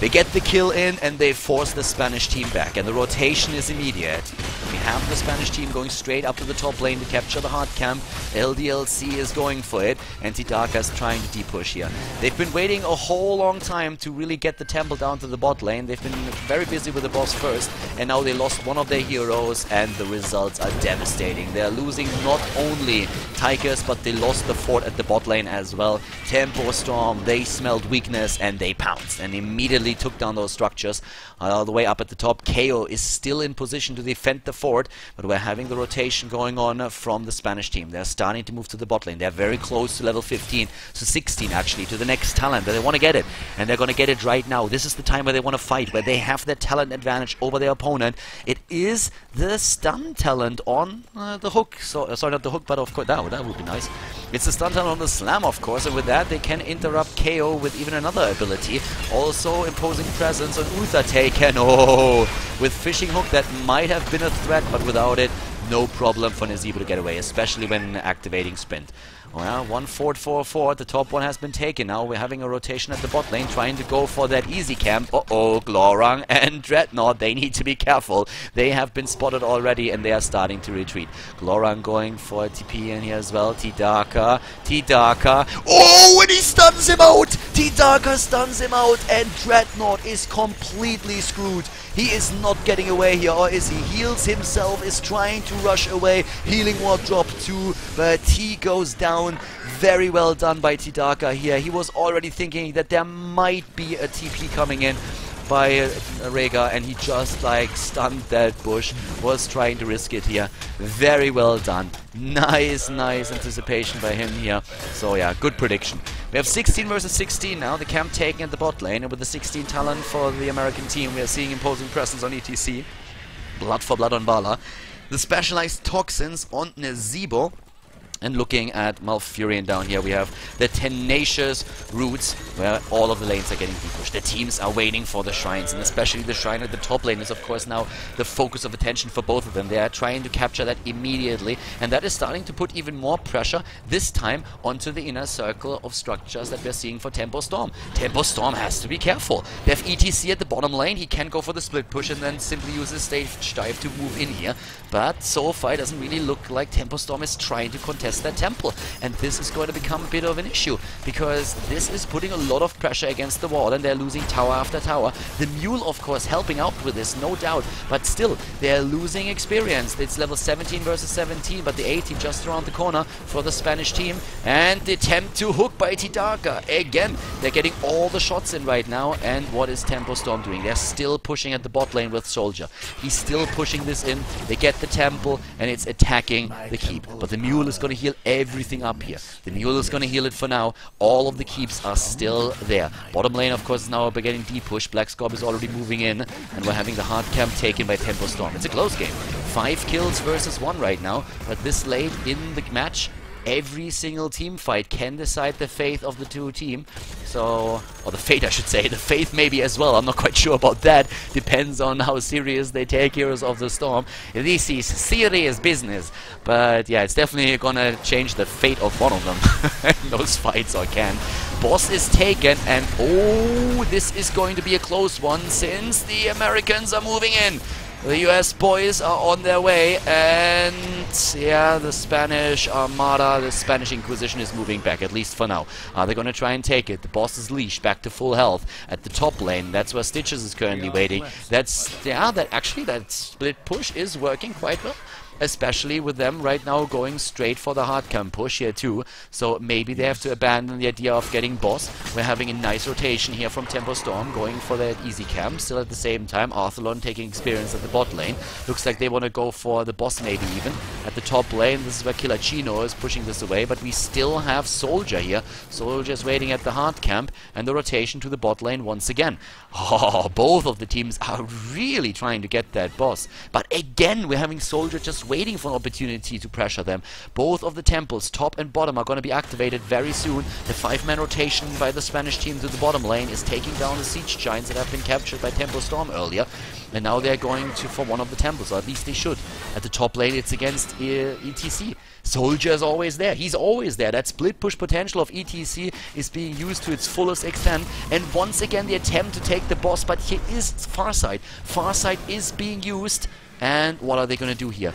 [SPEAKER 2] They get the kill in and they force the Spanish team back, and the rotation is immediate. We have the Spanish team going straight up to the top lane to capture the hard camp. LDLC is going for it, and Tidaka is trying to deep-push here. They've been waiting a whole long time to really get the temple down to the bot lane. They've been very busy with the boss first, and now they lost one of their heroes, and the results are devastating. They're losing not only Tigers, but they lost the fort at the bot lane as well. TempoStorm, they smelled weakness, and they pounced, and immediately took down those structures all the way up at the top. KO is still in position to defend the fort, but we're having the rotation going on from the Spanish team. They're starting to move to the bot lane. They're very close to level 15, to 16 actually, to the next talent, but they want to get it, and they're going to get it right now. This is the time where they want to fight, where they have their talent advantage over their opponent. It is the stun talent on the hook. Sorry, not the hook, but of course, that would be nice. It's the stun talent on the slam, of course, and with that they can interrupt KO with even another ability. Also imposing presence on Uther taken. Oh, with fishing hook that might have been a threat, but without it, no problem for Nazeebo to get away, especially when activating sprint. Well, 1 fort, 4 fort, the top one has been taken. Now we're having a rotation at the bot lane, trying to go for that easy camp. Uh-oh, Glorang and Dreadnought, they need to be careful. They have been spotted already, and they are starting to retreat. Glorang going for a TP in here as well. Tidaka, oh, and he stuns him out! Tidaka stuns him out, and Dreadnought is completely screwed. He is not getting away here, or is he? Heals himself, is trying to rush away. Healing ward drop 2, but he goes down. Very well done by Tidaka here. He was already thinking that there might be a TP coming in by Rhaegar, and he just like stunned that bush, was trying to risk it here. Very well done. Nice anticipation by him here. So yeah, good prediction. We have 16 versus 16 now, the camp taken at the bot lane, and with the 16 talent for the American team, we are seeing imposing presence on ETC. Blood for blood on Vala. The specialized toxins on Nazeebo. And looking at Malfurion down here, we have the tenacious roots where all of the lanes are getting depushed. The teams are waiting for the shrines, and especially the shrine at the top lane is of course now the focus of attention for both of them. They are trying to capture that immediately, and that is starting to put even more pressure, this time onto the inner circle of structures that we're seeing for TempoStorm. TempoStorm has to be careful. They have ETC at the bottom lane. He can go for the split push and then simply use his stage dive to move in here, but so far it doesn't really look like TempoStorm is trying to contest that temple, and this is going to become a bit of an issue, because this is putting a lot of pressure against the wall, and they're losing tower after tower. The mule of course helping out with this, no doubt, but still they're losing experience. It's level 17 versus 17, but the 18 just around the corner for the Spanish team, and the attempt to hook by Tidaka. Again, they're getting all the shots in right now, and what is TempoStorm doing? They're still pushing at the bot lane with Soldier. He's still pushing this in. They get the temple, and it's attacking the keep, but the mule is going to heal everything up here. The mule is going to heal it for now. All of the keeps are still there. Bottom lane, of course, is now getting deep push. Black Scorp is already moving in, and we're having the hard camp taken by TempoStorm. It's a close game. 5 kills versus 1 right now, but this late in the match, every single team fight can decide the fate of the two team. So, or the fate I should say, the faith maybe as well, I'm not quite sure about that. Depends on how serious they take Heroes of the Storm. This is serious business. But yeah, it's definitely gonna change the fate of one of them in those fights, or can. Boss is taken, and oh, this is going to be a close one since the Americans are moving in. The US boys are on their way, and yeah, the Spanish Armada, the Spanish Inquisition is moving back, at least for now. They're going to try and take it. The boss is leashed back to full health at the top lane. That's where Stitches is currently waiting. That's, yeah, that split push is working quite well. Especially with them right now going straight for the hard camp push here too. So maybe they have to abandon the idea of getting boss. We're having a nice rotation here from TempoStorm going for that easy camp. Still at the same time, Arthalon taking experience at the bot lane. Looks like they want to go for the boss maybe even. at the top lane. This is where Killer Chino is pushing this away, but we still have Soldier here. Soldier is waiting at the hard camp, and the rotation to the bot lane once again. Oh, both of the teams are really trying to get that boss. But again, we're having Soldier just waiting for an opportunity to pressure them. Both of the temples, top and bottom, are going to be activated very soon. The 5-man rotation by the Spanish team to the bottom lane is taking down the siege giants that have been captured by TempoStorm earlier. And now they're going for one of the temples, or at least they should. At the top lane, it's against ETC. Soldier is always there. He's always there. That split push potential of ETC is being used to its fullest extent. And once again, the attempt to take the boss, but here is Farsight. Farsight is being used. And what are they going to do here?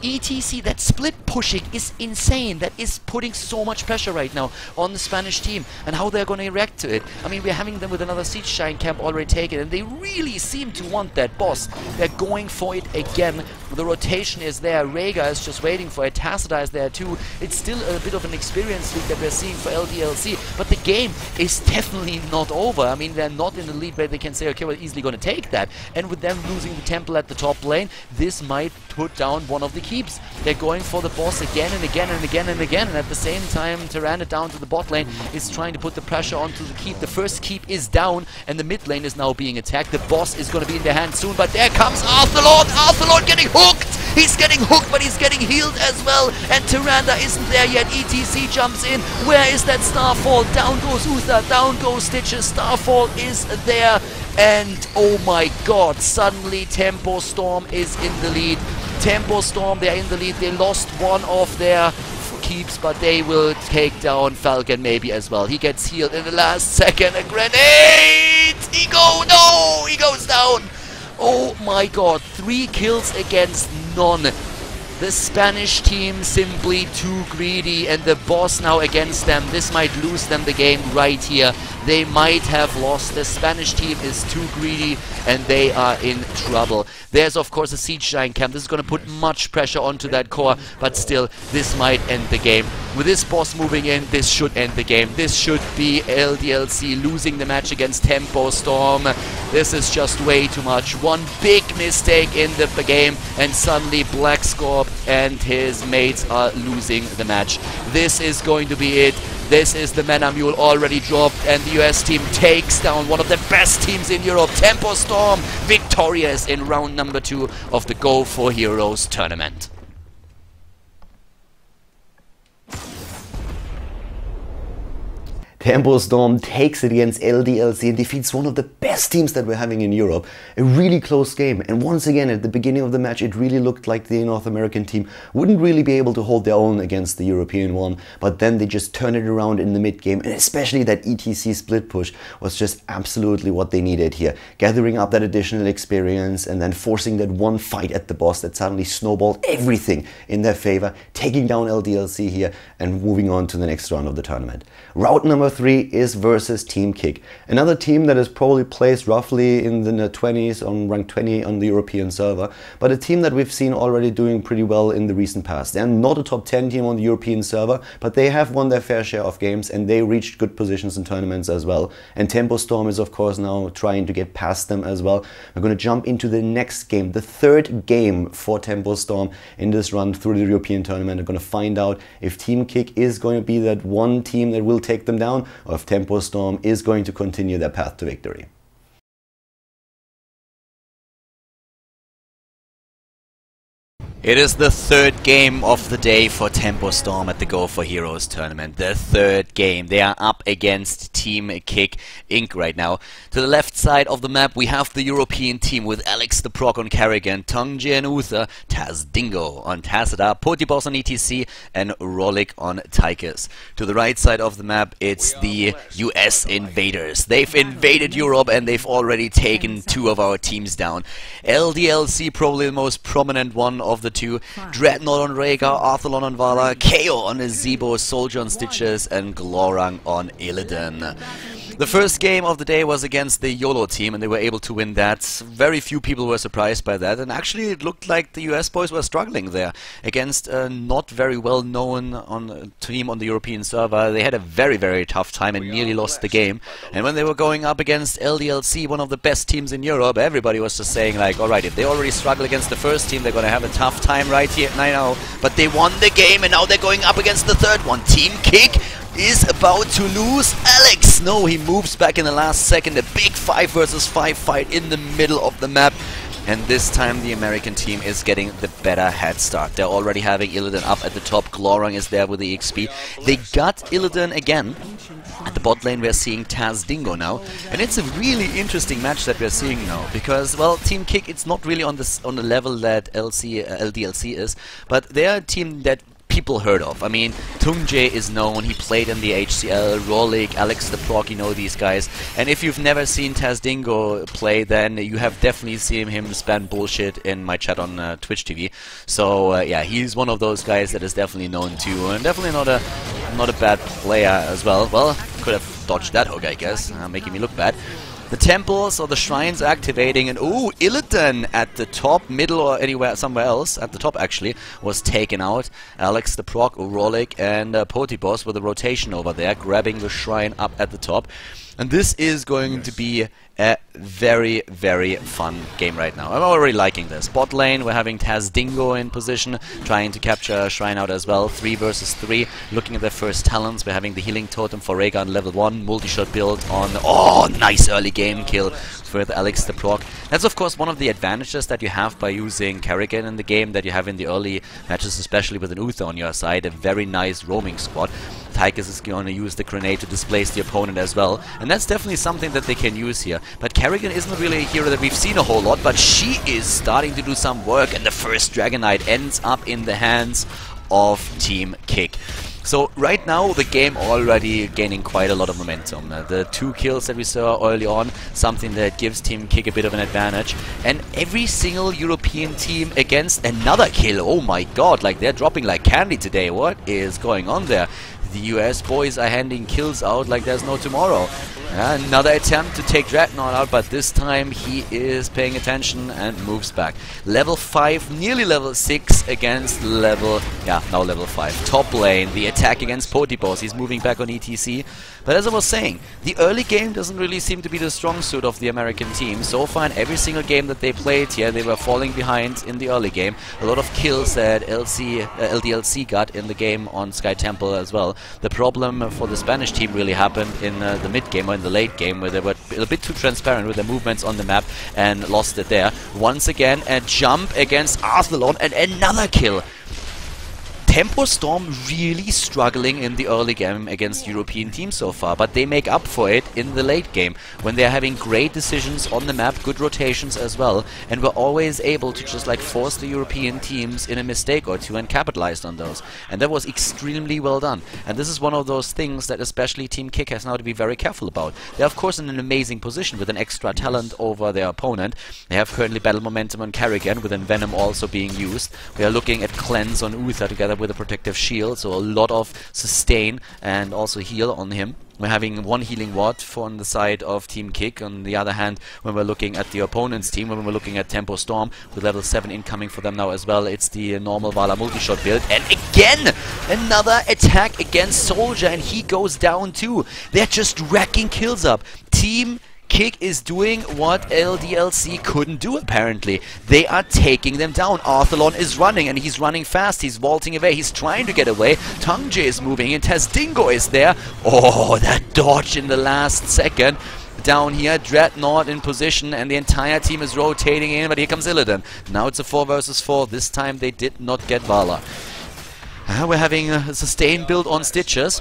[SPEAKER 2] ETC, that split pushing is insane. That is putting so much pressure right now on the Spanish team, and how they're going to react to it. I mean, we're having them with another siege giant camp already taken, and they really seem to want that boss. They're going for it again. The rotation is there. Rhaegar is just waiting for it. Tacita is there too. It's still a bit of an experience league that we're seeing for LDLC, but the game is definitely not over. I mean, they're not in the lead where they can say, okay, we're easily going to take that. And with them losing the temple at the top lane, this might put down one of the keeps. They're going for the boss again and again and again and again, and at the same time, Tyrannid down to the bot lane is trying to put the pressure onto the keep. The first keep is down, and the mid lane is now being attacked. The boss is going to be in their hands soon, but there comes Arthalon! Arthalon getting hooked! He's getting hooked, but he's getting healed as well, and Tyrannid isn't there yet. ETC jumps in. Where is that Starfall? Down goes Uther, down goes Stitches. Starfall is there, and oh my god, suddenly TempoStorm is in the lead. TempoStorm, they're in the lead. They lost one of their keeps, but they will take down Falcon maybe as well. He gets healed in the last second. A grenade! He goes down. Oh my god, 3 kills against none. The Spanish team simply too greedy, and the boss now against them. This might lose them the game right here. They might have lost. The Spanish team is too greedy, and they are in trouble. There's of course a siege giant camp. This is going to put much pressure onto that core, but still, this might end the game. With this boss moving in, this should end the game. This should be LDLC losing the match against TempoStorm. This is just way too much. One big mistake in the game, and suddenly Black Scorp and his mates are losing the match. This is going to be it. This is the Mana Mule already dropped, and the US team takes down one of the best teams in Europe. TempoStorm victorious in round number 2 of the Go4Heroes tournament.
[SPEAKER 1] TempoStorm takes it against LDLC and defeats one of the best teams that we're having in Europe. A really close game, and once again at the beginning of the match it really looked like the North American team wouldn't really be able to hold their own against the European one, but then they just turned it around in the mid game, and especially that ETC split push was just absolutely what they needed here. Gathering up that additional experience and then forcing that one fight at the boss that suddenly snowballed everything in their favor, taking down LDLC here and moving on to the next round of the tournament. Route number 3 is versus Team Kick, another team that is probably placed roughly in the 20s, on rank 20 on the European server, but a team that we've seen already doing pretty well in the recent past. They're not a top 10 team on the European server, but they have won their fair share of games and they reached good positions in tournaments as well. And TempoStorm is of course now trying to get past them as well. We're going to jump into the next game, the 3rd game for TempoStorm in this run through the European tournament. We're going to find out if Team Kick is going to be that one team that will take them down, or if TempoStorm is going to continue their path to victory.
[SPEAKER 2] It is the 3rd game of the day for TempoStorm at the Go4Heroes tournament. The 3rd game. They are up against Team Kick Inc. right now. To the left side of the map we have the European team with Alex the Proc on Carrigan, Tongji and Uther, Taz Dingo on Tacita, Potibos on ETC, and Rolik on Tychus. To the right side of the map it's the US invaders. They've invaded Europe and they've already taken 2 of our teams down. LDLC probably the most prominent one of the 2. Dreadnought on Rhaegar, Arthalon on Vala, KO on Azebo, Soldier on Stitches, and Glorang on Illidan. The first game of the day was against the YOLO team, and they were able to win that. Very few people were surprised by that, and actually it looked like the US boys were struggling there against a not very well known team on the European server. They had a very, very tough time and nearly lost the game. And when they were going up against LDLC, one of the best teams in Europe, everybody was just saying like, alright, if they already struggle against the first team, they're going to have a tough time right here. I know, but they won the game, and now they're going up against the third one. Team Kick is about to lose. Alex, no, he moves back in the last second. A big 5 versus 5 fight in the middle of the map. And this time the American team is getting the better head start. They're already having Illidan up at the top. Glorang is there with the XP. They got Illidan again. At the bot lane we're seeing TempoStorm now. And it's a really interesting match that we're seeing now. Because, well, Team Kick, it's not really on the level that LDLC is. But they're a team that people heard of. I mean, Tungjae is known, he played in the HCL, Rolik, Alex the Proc, you know these guys. And if you've never seen TempoStorm play, then you have definitely seen him spam bullshit in my chat on Twitch TV. So yeah, he's one of those guys that is definitely known too, and definitely not a bad player as well. Well, could have dodged that hook, I guess, making me look bad. The temples or the shrines activating, and ooh, Illidan at the top, middle or anywhere, somewhere else, at the top actually, was taken out. Alex the Proc, Rolik and Potibos with a rotation over there, grabbing the shrine up at the top. And this is going to be a very, very fun game right now. I'm already liking this. Bot lane, we're having TempoStorm in position, trying to capture Shrine out as well. 3 versus 3. Looking at their first talents, we're having the healing totem for Rhaegar on level 1. Multi-shot build on... Oh, nice early game kill with Alex the Proc. That's of course one of the advantages that you have by using Kerrigan in the game, that you have in the early matches, especially with an Uther on your side. A very nice roaming squad. Tychus is going to use the grenade to displace the opponent as well, and that's definitely something that they can use here. But Kerrigan isn't really a hero that we've seen a whole lot, but she is starting to do some work, and the first Dragon Knight ends up in the hands of Team Kick. So right now the game already gaining quite a lot of momentum. The 2 kills that we saw early on, something that gives Team Kick a bit of an advantage. And every single European team against another kill. Oh my god, like they're dropping like candy today. What is going on there? The US boys are handing kills out like there's no tomorrow. Another attempt to take Dreadnought out, but this time he is paying attention and moves back. Level 5, nearly level 6 against level... yeah, now level 5. Top lane, the attack against Potibos. He's moving back on ETC. But as I was saying, the early game doesn't really seem to be the strong suit of the American team. So far in every single game that they played here, they were falling behind in the early game. A lot of kills that LDLC got in the game on Sky Temple as well. The problem for the Spanish team really happened in the mid game or in the late game, where they were a bit too transparent with their movements on the map and lost it there. Once again, a jump against Arthelon and another kill. TempoStorm really struggling in the early game against European teams so far, but they make up for it in the late game when they're having great decisions on the map, good rotations as well, and we're always able to just like force the European teams in a mistake or two and capitalized on those. And that was extremely well done. And this is one of those things that especially Team Kick has now to be very careful about. They're of course in an amazing position with an extra talent over their opponent. They have currently battle momentum on Kerrigan, with Venom also being used. We are looking at Cleanse on Uther together with a protective shield, so a lot of sustain and also heal on him. We're having 1 healing ward on the side of Team Kick. On the other hand, when we're looking at the opponent's team, when we're looking at TempoStorm, with level 7 incoming for them now as well, it's the normal Vala multi-shot build. And again, another attack against Soldier, and he goes down too. They're just racking kills up. Team Kick is doing what LDLC couldn't do apparently. They are taking them down. Arthelon is running, and he's running fast. He's vaulting away. He's trying to get away. Tungjae is moving, and TempoStorm is there. Oh, that dodge in the last second. Down here, Dreadnought in position, and the entire team is rotating in, but here comes Illidan. Now it's a 4 versus 4. This time they did not get Vala. We're having a sustain build on Stitches,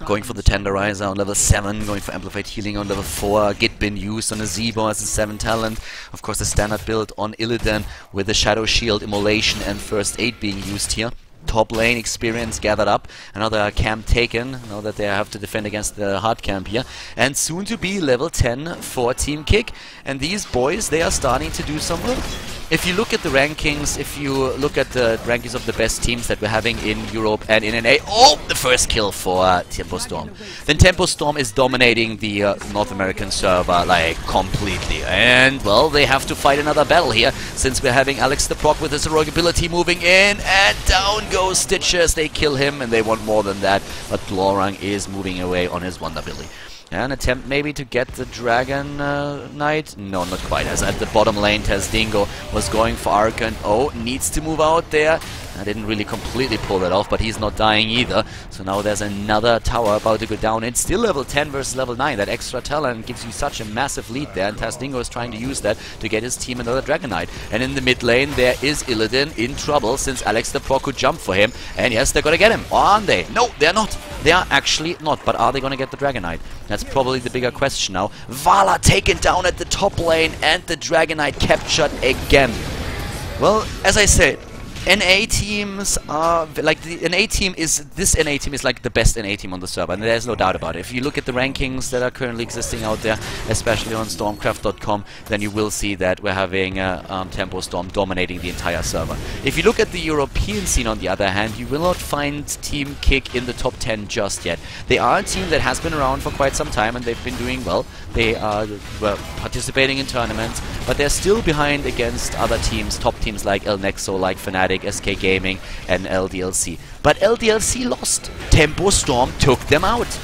[SPEAKER 2] going for the Tenderizer on level 7, going for Amplified Healing on level 4, Git been used on a Zebo as a 7 talent, of course the standard build on Illidan with the Shadow Shield, Immolation and First Aid being used here. Top lane experience gathered up, another camp taken, now that they have to defend against the hard camp here, and soon to be level 10 for Team Kick, and these boys, they are starting to do some work. if you look at the rankings, if you look at the rankings of the best teams that we're having in Europe and in NA, oh, the first kill for TempoStorm. Then TempoStorm is dominating the North American server, like, completely. And, well, they have to fight another battle here, since we're having Alex the Proc with his heroic ability moving in, and down goes Stitches. They kill him, and they want more than that, but Glorang is moving away on his Wonder Billy. An attempt maybe to get the Dragon Knight? No, not quite. As at the bottom lane, Dingo was going for Archon. Oh, needs to move out there. I didn't really completely pull that off, but he's not dying either. So now there's another tower about to go down. It's still level 10 versus level 9. That extra talent gives you such a massive lead there, and Dingo is trying to use that to get his team another Dragon Knight. And in the mid lane, there is Illidan in trouble, since Alex the Pro could jump for him. And yes, they're gonna get him. Or aren't they? No, they're not. They are actually not. But are they gonna get the Dragon Knight? That's probably the bigger question now. Vala taken down at the top lane, and the Dragon Knight captured again. Well, as I said, NA teams are like the NA team is like the best NA team on the server, and there's no doubt about it. If you look at the rankings that are currently existing out there, especially on Stormcraft.com, then you will see that we're having TempoStorm dominating the entire server. If you look at the European scene, on the other hand, you will not find Team Kick in the top 10 just yet. They are a team that has been around for quite some time, and they've been doing well. They are participating in tournaments, but they're still behind against other teams, top teams like Nexo, like Fnatic, SK Gaming, and LDLC. But LDLC lost. TempoStorm took them out.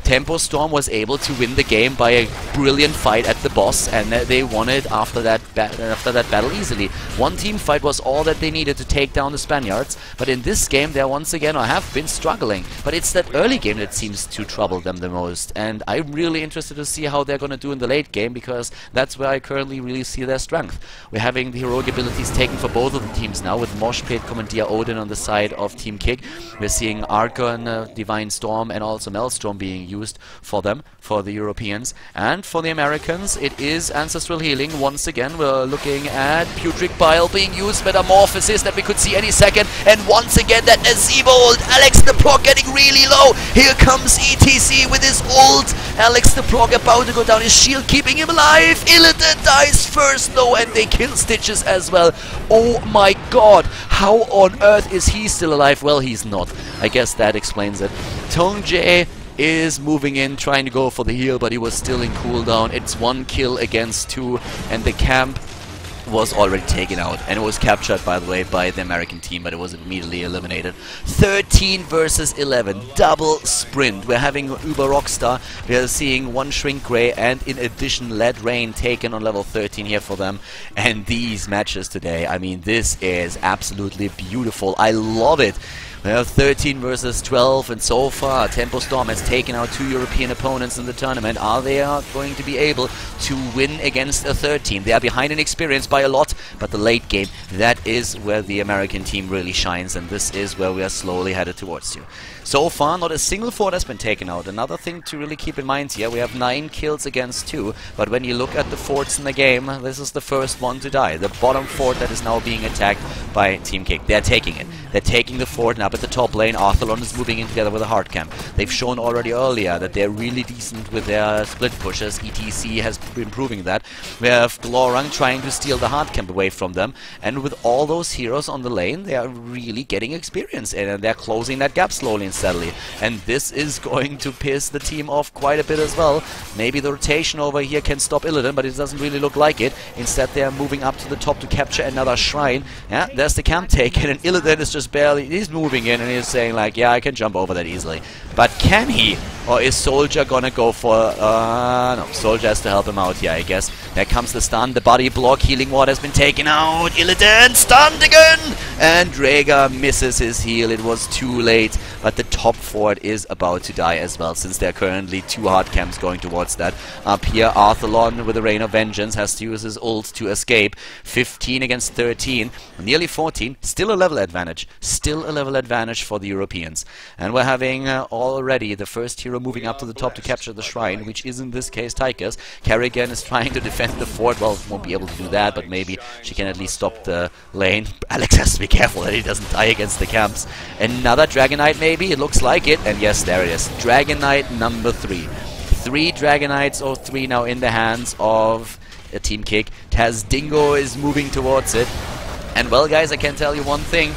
[SPEAKER 2] TempoStorm was able to win the game by a brilliant fight at the boss, and they won it after that battle easily. One team fight was all that they needed to take down the Spaniards, but in this game they once again have been struggling. But it's that early game that seems to trouble them the most, and I'm really interested to see how they're going to do in the late game, because that's where I currently really see their strength. We're having the heroic abilities taken for both of the teams now, with Moshpit, Commandeer Odin on the side of Team Kick. We're seeing Archon, Divine Storm, and also Maelstrom being used for them, for the Europeans. And for the Americans, it is Ancestral Healing. Once again, we're looking at Putrid Bile being used, Metamorphosis that we could see any second, and once again that Azebo ult, Alex the Proc getting really low. Here comes ETC with his ult. Alex the Proc about to go down, his shield keeping him alive. Illidan dies first though, and they kill Stitches as well. Oh my god, how on earth is he still alive? Well, he's not. I guess that explains it. Tongjae is moving in, trying to go for the heal, but he was still in cooldown. It's 1 kill against 2, and the camp was already taken out, and it was captured, by the way, by the American team, but it was immediately eliminated. 13 versus 11, double sprint. We're having Uber Rockstar, we're seeing 1 Shrink Grey, and in addition Lead Rain taken on level 13 here for them. And these matches today, I mean, this is absolutely beautiful. I love it. We have 13 versus 12, and so far TempoStorm has taken out 2 European opponents in the tournament. Are they going to be able to win against a third team? They are behind in experience by a lot, but the late game, that is where the American team really shines, and this is where we are slowly headed towards to. So far, not a single fort has been taken out. Another thing to really keep in mind here, we have 9 kills against 2, but when you look at the forts in the game, this is the first one to die. The bottom fort that is now being attacked by Team Kick. They're taking it. They're taking the fort, and up at the top lane, Arthalon is moving in together with a hard camp. They've shown already earlier that they're really decent with their split pushes. ETC has been proving that. We have Glorang trying to steal the hard camp away from them, and with all those heroes on the lane, they are really getting experience in, and they're closing that gap slowly and steadily. And this is going to piss the team off quite a bit as well. Maybe the rotation over here can stop Illidan, but it doesn't really look like it. Instead, they are moving up to the top to capture another shrine. Yeah, there's the camp taken, and Illidan is just barely... He's moving in, and he's saying like, yeah, I can jump over that easily. But can he? Or is Soldier gonna go for... no, Soldier has to help him out here, I guess. There comes the stun, the body block, Healing Ward has been taken out. Illidan stunned again! And Draeger misses his heal. It was too late, but the top fort is about to die as well, since there are currently 2 hard camps going towards that. Up here, Arthalon with the Rain of Vengeance has to use his ult to escape. 15 against 13, nearly 14, still a level advantage. Still a level advantage for the Europeans. And we're having already the first hero moving up to the top to capture the shrine, which is in this case Tychus. Kerrigan is trying to defend the fort. Well, won't be able to do that, but maybe she can at least stop the lane. Alex has to be careful that he doesn't die against the camps. Another Dragon Knight maybe, it looks like it, and yes, there it is. Dragon Knight number 3. 3 Dragon Knights, or 3 now in the hands of a team kick. Taz Dingo is moving towards it. And well, guys, I can tell you one thing.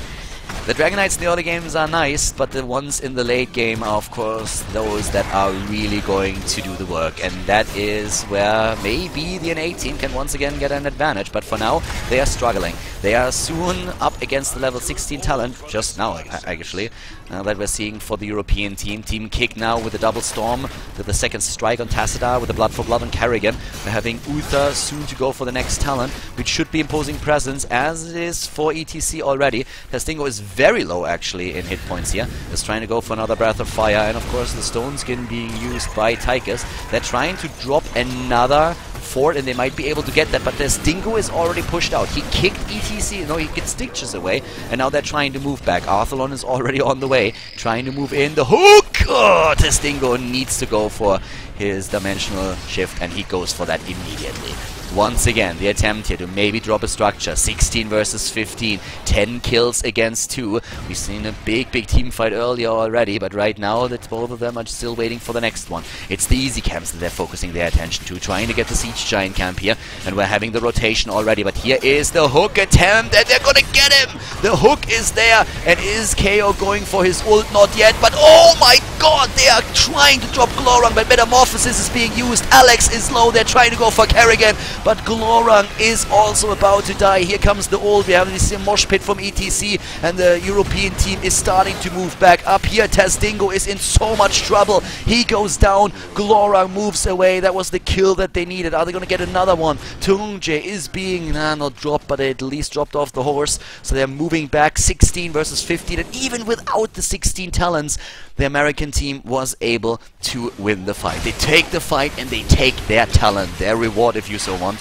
[SPEAKER 2] The Dragon Knights in the early games are nice, but the ones in the late game are, of course, those that are really going to do the work. And that is where maybe the NA team can once again get an advantage. But for now, they are struggling. They are soon up against the level 16 talent, just now, actually, that we're seeing for the European team. Team Kick now with the double storm, with the second strike on Tassadar, with the blood for blood on Kerrigan. We're having Uther soon to go for the next talent, which should be imposing presence, as it is for ETC already. Tastingo is very low, actually, in hit points here. Is trying to go for another Breath of Fire, and of course the Stone Skin being used by Tychus. They're trying to drop another fort, and they might be able to get that, but the Dingo is already pushed out. He kicked ETC, no, he kicked Stitches away, and now they're trying to move back. Arthalon is already on the way, trying to move in. The hook! Oh, Testingo needs to go for his dimensional shift, and he goes for that immediately. Once again, the attempt here to maybe drop a structure. 16 versus 15. 10 kills against 2. We've seen a big team fight earlier already, but right now that both of them are still waiting for the next one. It's the easy camps that they're focusing their attention to, trying to get the Siege Giant camp here, and we're having the rotation already, but here is the hook attempt, and they're gonna get him! The hook is there, and is KO going for his ult? Not yet, but oh my god, they are trying to drop Glorung, but Metamorphosis is being used. Alex is low, they're trying to go for Kerrigan, but Glorung is also about to die. Here comes the ult. We have this mosh pit from ETC, and the European team is starting to move back up here. Tasdingo is in so much trouble. He goes down. Glorung moves away. That was the kill that they needed. Are they going to get another one? Tungje is being not dropped, but at least dropped off the horse. So they're moving back 16 versus 15, and even without the 16 talents, the American team was able to win the fight. They take the fight and they take their talent, their reward, if you so want.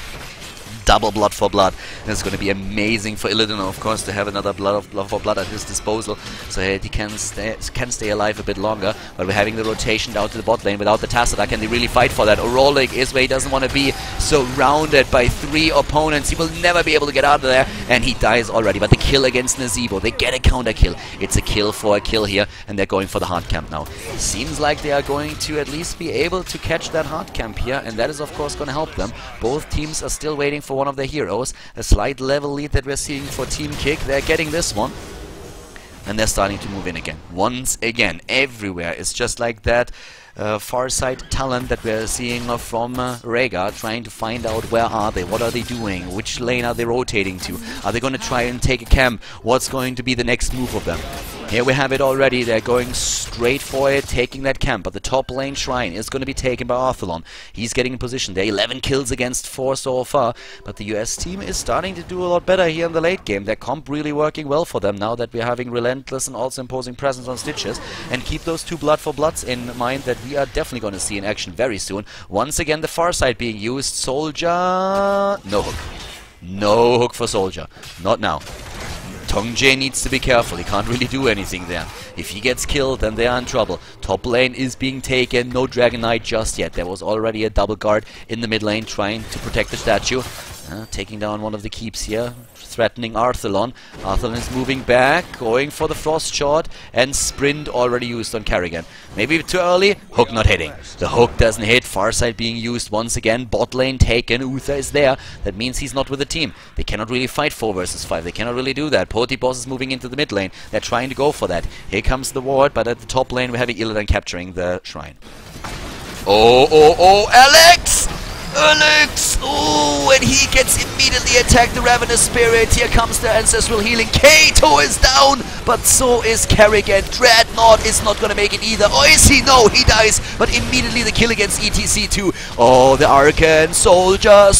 [SPEAKER 2] Double blood for blood. And it's going to be amazing for Illidan, of course, to have another blood for blood at his disposal, so that he can stay alive a bit longer. But we're having the rotation down to the bot lane without the Tassadar. Can they really fight for that? Orolik is where he doesn't want to be, surrounded by 3 opponents. He will never be able to get out of there, and he dies already. But the kill against Nazeebo, they get a counter kill. It's a kill for a kill here, and they're going for the hard camp now. Seems like they are going to at least be able to catch that hard camp here, and that is of course going to help them. Both teams are still waiting for one of their heroes. A slight level lead that we're seeing for Team Kick. They're getting this one, and they're starting to move in again. Once again, everywhere. It's just like that far side talent that we're seeing from Rhaegar, trying to find out where are they, what are they doing, which lane are they rotating to, are they going to try and take a camp, what's going to be the next move of them. Here we have it already. They're going straight for it, taking that camp, but the top lane Shrine is going to be taken by Arthalon. He's getting in position. They're 11 kills against 4 so far, but the US team is starting to do a lot better here in the late game. Their comp really working well for them now that we're having Relentless and also imposing presence on Stitches, and keep those 2 blood for bloods in mind that we are definitely going to see in action very soon. Once again, the far side being used. Soldier, no hook. No hook for Soldier. Not now. Tongjae needs to be careful. He can't really do anything there. If he gets killed, then they are in trouble. Top lane is being taken. No Dragon Knight just yet. There was already a double guard in the mid lane trying to protect the statue. Taking down one of the keeps here, threatening Arthalon. Arthalon is moving back, going for the frost shot, and sprint already used on Kerrigan. Maybe too early. Hook not hitting. The hook doesn't hit. Farside being used once again. Bot lane taken. Uther is there. That means he's not with the team. They cannot really fight 4 versus 5. They cannot really do that. Potiboss is moving into the mid lane. They're trying to go for that. Here comes the ward, but at the top lane we're having Illidan capturing the shrine. Oh, Alex! Alex! Oh, and he gets immediately attacked, the Ravenous Spirit. Here comes the Ancestral Healing. Kato is down, but so is Kerrigan. Dreadnought is not going to make it either. Oh, is he? No, he dies, but immediately the kill against ETC too. Oh, the Arcan. Soldier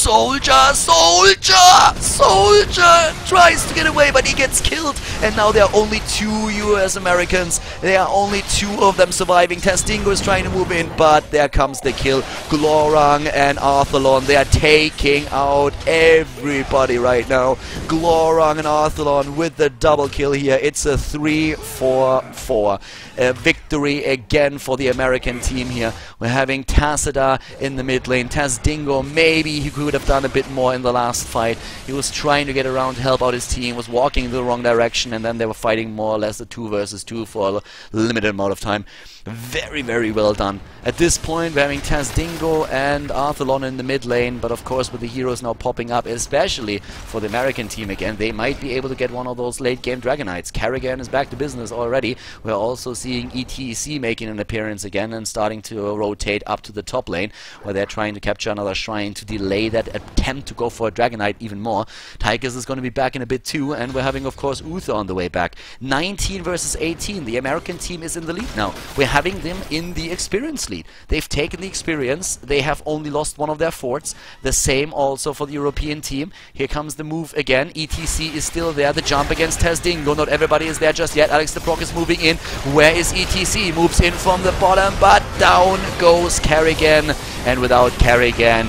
[SPEAKER 2] tries to get away, but he gets killed. And now there are only 2 US Americans. There are only 2 of them surviving. Tastingo is trying to move in, but there comes the kill. Glorung and Arthalon, they are taking out everybody right now. Glorung and Arthalon with the double kill here. It's a 3-4-4. A victory again for the American team here. We're having Tacida in the mid lane. Tazdingo, maybe he could have done a bit more in the last fight. He was trying to get around to help out his team, was walking in the wrong direction, and then they were fighting more or less a 2 versus 2 for a limited amount of time. Very, very well done. At this point, we're having Tazdingo and Arthelon in the mid lane, but of course with the heroes now popping up, especially for the American team again, they might be able to get one of those late game Dragonites. Karrigan is back to business already. We're also seeing ETC making an appearance again and starting to rotate up to the top lane, where they're trying to capture another shrine to delay that attempt to go for a Dragonite even more. Tychus is going to be back in a bit too, and we're having of course Uther on the way back. 19 versus 18. The American team is in the lead now. We're having them in the experience lead. They've taken the experience. They have only lost one of their forts. The same also for the European team. Here comes the move again. ETC is still there. The jump against Tazdingo. Not everybody is there just yet. Alex the Proc is moving in. Where is ETC? Moves in from the bottom, but down goes Karrigan. And without Karrigan,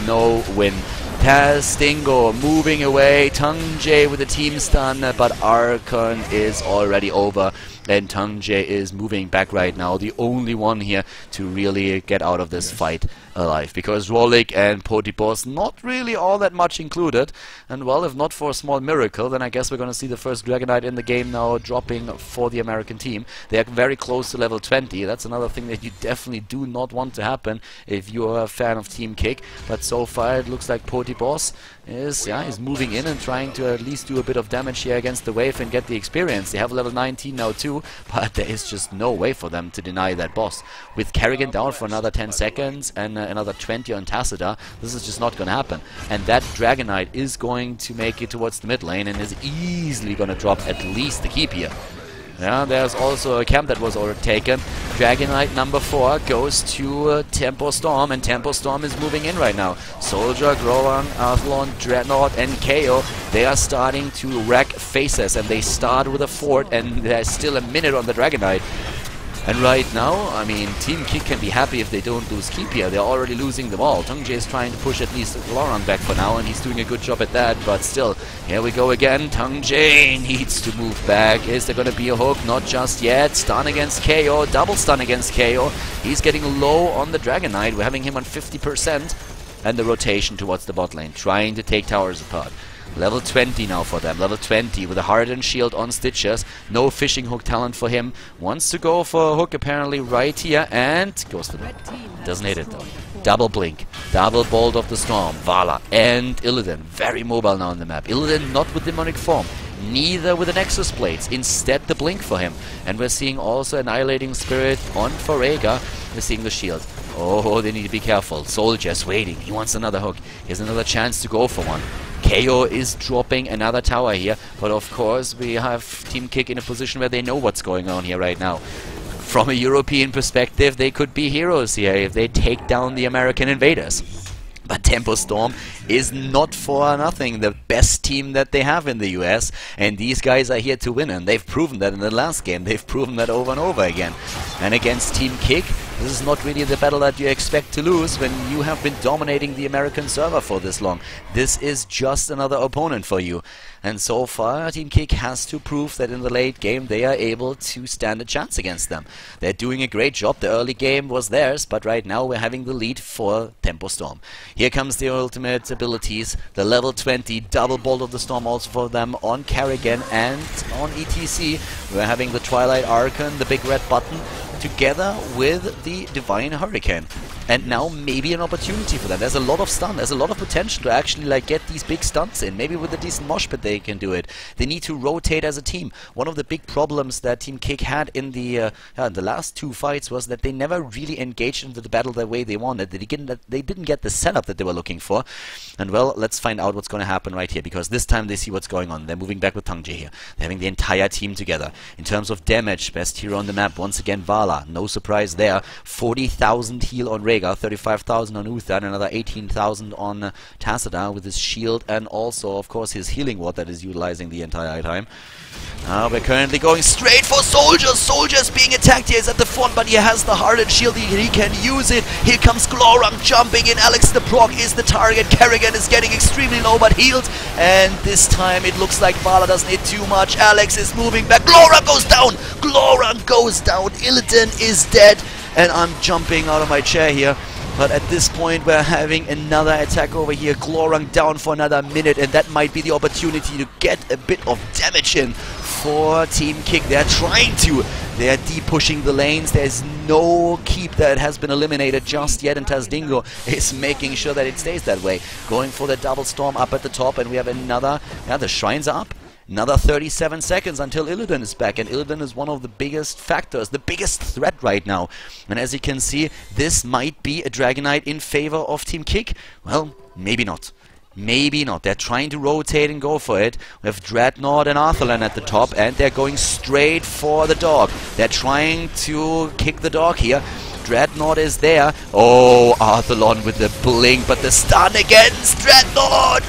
[SPEAKER 2] no win. Tazdingo moving away. Tungjae with the team stun, but Archon is already over. And Tungjae is moving back right now, the only one here to really get out of this fight alive. Because Rolik and Potipos not really all that much included. And well, if not for a small miracle, then I guess we're going to see the first Dragonite in the game now dropping for the American team. They are very close to level 20. That's another thing that you definitely do not want to happen if you are a fan of Team Kick. But so far it looks like Potipos is moving in and trying to at least do a bit of damage here against the wave and get the experience. They have level 19 now too, but there is just no way for them to deny that boss. With Karrigan down for another 10 seconds and another 20 on Tacida, this is just not going to happen. And that Dragonite is going to make it towards the mid lane and is easily going to drop at least the keep here. Yeah, there's also a camp that was already taken. Dragonite number 4 goes to TempoStorm, and TempoStorm is moving in right now. Soldier, Growang, Athlon, Dreadnought, and KO, they are starting to wreck faces, and they start with a fort, and there's still a minute on the Dragonite. And right now, I mean, Team Kick can be happy if they don't lose keep here. They're already losing them all. Tungjae is trying to push at least Laurent back for now, and he's doing a good job at that. But still, here we go again. Tungjae needs to move back. Is there going to be a hook? Not just yet. Stun against KO. Double stun against KO. He's getting low on the Dragonite. We're having him on 50%. And the rotation towards the bot lane, trying to take towers apart. Level 20 now for them. Level 20 with a hardened shield on Stitches. No fishing hook talent for him. Wants to go for a hook apparently right here and goes to the... Doesn't hit it though. Double blink. Double bolt of the storm. Vala and Illidan. Very mobile now on the map. Illidan not with demonic form. Neither with the Nexus plates. Instead the blink for him. And we're seeing also Annihilating Spirit on Farega. We're seeing the shield. Oh, they need to be careful. Soldier's waiting. He wants another hook. Here's another chance to go for one. KO is dropping another tower here, but of course we have Team Kick in a position where they know what's going on here right now. From a European perspective, they could be heroes here if they take down the American invaders. But TempoStorm is not for nothing the best team that they have in the US, and these guys are here to win, and they've proven that in the last game. They've proven that over and over again. And against Team Kick, this is not really the battle that you expect to lose when you have been dominating the American server for this long. This is just another opponent for you. And so far, Team Kick has to prove that in the late game they are able to stand a chance against them. They're doing a great job. The early game was theirs, but right now we're having the lead for TempoStorm. Here comes the ultimate abilities. The level 20 double bolt of the storm also for them on Karrigan and on ETC. We're having the Twilight Archon, the big red button, together with the Divine Hurricane. And now maybe an opportunity for them. There's a lot of stun. There's a lot of potential to actually like get these big stunts in. Maybe with a decent mosh pit they can do it. They need to rotate as a team. One of the big problems that Team Kick had in the last 2 fights was that they never really engaged into the battle the way they wanted. They didn't get the setup that they were looking for. And well, let's find out what's going to happen right here, because this time they see what's going on. They're moving back with Tungjae here. They're having the entire team together. In terms of damage, best hero on the map, once again Vala. No surprise there. 40,000 heal on Rhaegar, 35,000 on Uther, and another 18,000 on Tacida with his shield and also, of course, his healing ward that is utilizing the entire time. Now we're currently going straight for Soldiers. Soldiers being attacked here. He's at the front, but he has the hardened shield. He can use it. Here comes Glorung jumping in. Alex the Proc is the target. Karrigan is getting extremely low, but healed. And this time it looks like Vala doesn't hit too much. Alex is moving back. Glorung goes down. Glorung goes down. Illidan is dead. and I'm jumping out of my chair here. But at this point, we're having another attack over here. Glorang down for another minute, and that might be the opportunity to get a bit of damage in for Team Kick. They're trying to. They're deep-pushing the lanes. There's no keep that has been eliminated just yet, and Tazdingo is making sure that it stays that way. Going for the double storm up at the top, and we have another... Yeah, the shrines are up. Another 37 seconds until Illidan is back, and Illidan is one of the biggest factors, the biggest threat right now. And as you can see, this might be a Dragonite in favor of Team Kick. Well, maybe not. Maybe not. They're trying to rotate and go for it. We have Dreadnought and Arthurlan at the top, and they're going straight for the dog. They're trying to kick the dog here. Dreadnought is there. Oh, Arthurlan with the blink, but the stun against Dreadnought!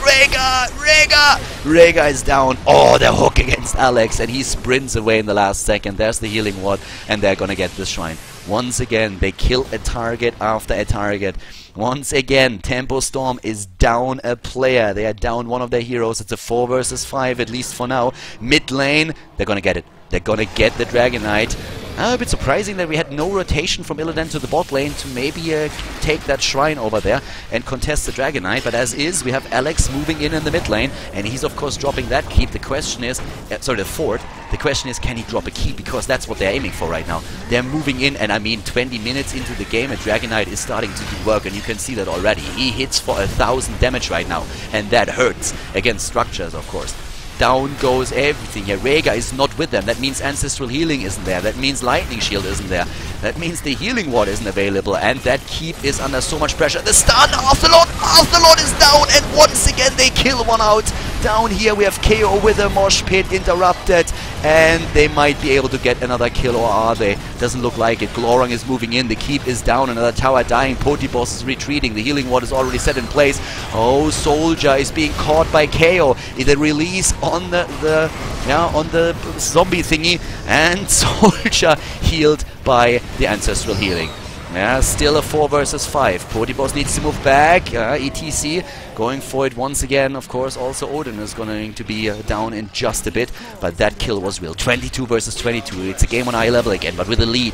[SPEAKER 2] Rhaegar is down. Oh, the hook against Alex, and he sprints away in the last second. There's the healing ward, and they're gonna get this shrine. Once again, they kill a target after a target. Once again, TempoStorm is down a player. They are down one of their heroes. It's a 4 versus 5, at least for now. Mid lane, they're gonna get it. They're gonna get the Dragonite. A bit surprising that we had no rotation from Illidan to the bot lane to maybe take that shrine over there and contest the Dragonite, but as is, we have Alex moving in the mid lane, and he's of course dropping that keep. The question is, sorry, the fort. The question is, can he drop a keep? Because that's what they're aiming for right now. They're moving in, and I mean 20 minutes into the game, and Dragonite is starting to do work, and you can see that already. He hits for 1,000 damage right now, and that hurts against structures, of course. Down goes everything here. Rhaegar is not with them. That means Ancestral Healing isn't there. That means Lightning Shield isn't there. That means the Healing Ward isn't available. And that keep is under so much pressure. The stun! Arthurlan is down! And once again they kill one out. Down here we have KO with a mosh pit interrupted. And they might be able to get another kill, or are they? Doesn't look like it. Glorang is moving in. The keep is down. Another tower dying. Potiboss is retreating. The Healing Ward is already set in place. Oh, Soldier is being caught by KO. The release on the zombie thingy, and Soldier healed by the Ancestral Healing. Yeah, still a 4 versus 5. Potiboss needs to move back. ETC going for it once again. Of course, also Odin is going to be down in just a bit, but that kill was real. 22 versus 22. It's a game on eye level again, but with a lead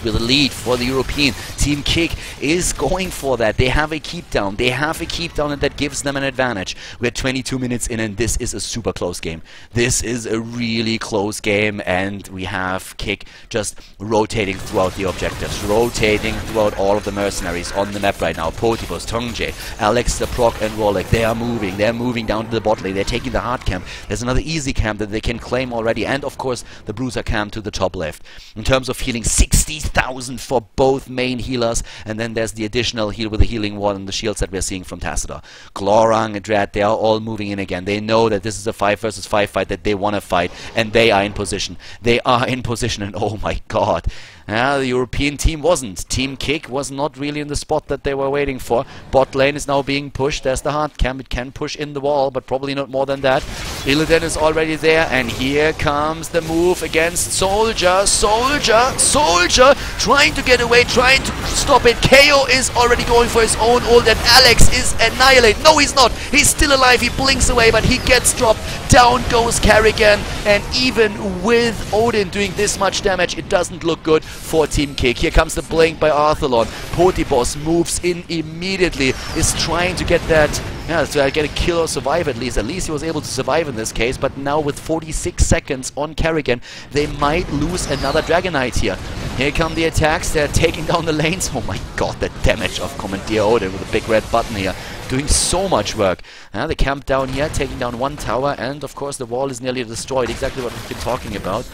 [SPEAKER 2] for the European. Team Kick is going for that. They have a keep down. And that gives them an advantage. We're 22 minutes in, and this is a super close game. This is a really close game, and we have Kick just rotating throughout the objectives, rotating throughout all of the mercenaries on the map right now. Potiboss, Tongjae, Alex, the Proc, and Warlock. They are moving. They're moving down to the bot lane. They're taking the hard camp. There's another easy camp that they can claim already, and of course the bruiser camp to the top left. In terms of healing, 60,000 for both main healers, and then there's the additional heal with the healing wall and the shields that we're seeing from Tassadar. Glorang and Dread, they are all moving in again. They know that this is a 5 versus 5 fight that they want to fight, and they are in position. And oh my god. The European team wasn't. Team Kick was not really in the spot that they were waiting for. Bot lane is now being pushed. There's the hard camp. It can push in the wall, but probably not more than that. Illidan is already there, and here comes the move against Soldier. Soldier trying to get away, trying to stop it. KO is already going for his own ult, and Alex is annihilated. No, he's not. He's still alive. He blinks away, but he gets dropped. Down goes Kerrigan, and even with Odin doing this much damage, it doesn't look good for Team Kick. Here comes the blink by Arthurlan. Potiboss moves in immediately, is trying to get that, to get a kill or survive at least. At least he was able to survive in this case, but now with 46 seconds on Kerrigan, they might lose another Dragonite here. Here come the attacks. They're taking down the lanes. Oh my god, the damage of Commandeer Odin with a big red button here. Doing so much work. The camp down here, taking down one tower, and of course the wall is nearly destroyed. Exactly what we've been talking about.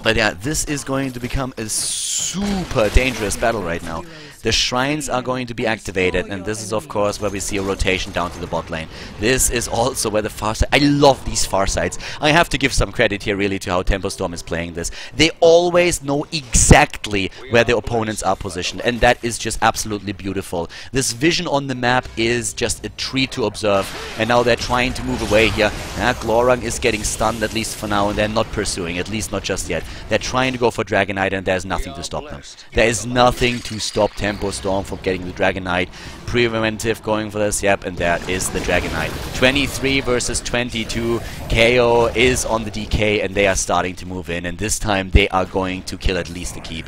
[SPEAKER 2] But yeah, this is going to become a super dangerous battle right now. The shrines are going to be activated, and this is of course where we see a rotation down to the bot lane. This is also where the far side... I love these far sides. I have to give some credit here really to how TempoStorm is playing this. They always know exactly where their opponents are positioned, and that is just absolutely beautiful. This vision on the map is just a treat to observe, and now they're trying to move away here. Glorang is getting stunned, at least for now, and they're not pursuing, at least not just yet. They're trying to go for Dragonite, and there's nothing to stop them. There is nothing to stop TempoStorm from getting the Dragonite. Preventive going for this, yep, and there is the Dragonite. 23 versus 22. KO is on the DK, and they are starting to move in, and this time they are going to kill at least the keep.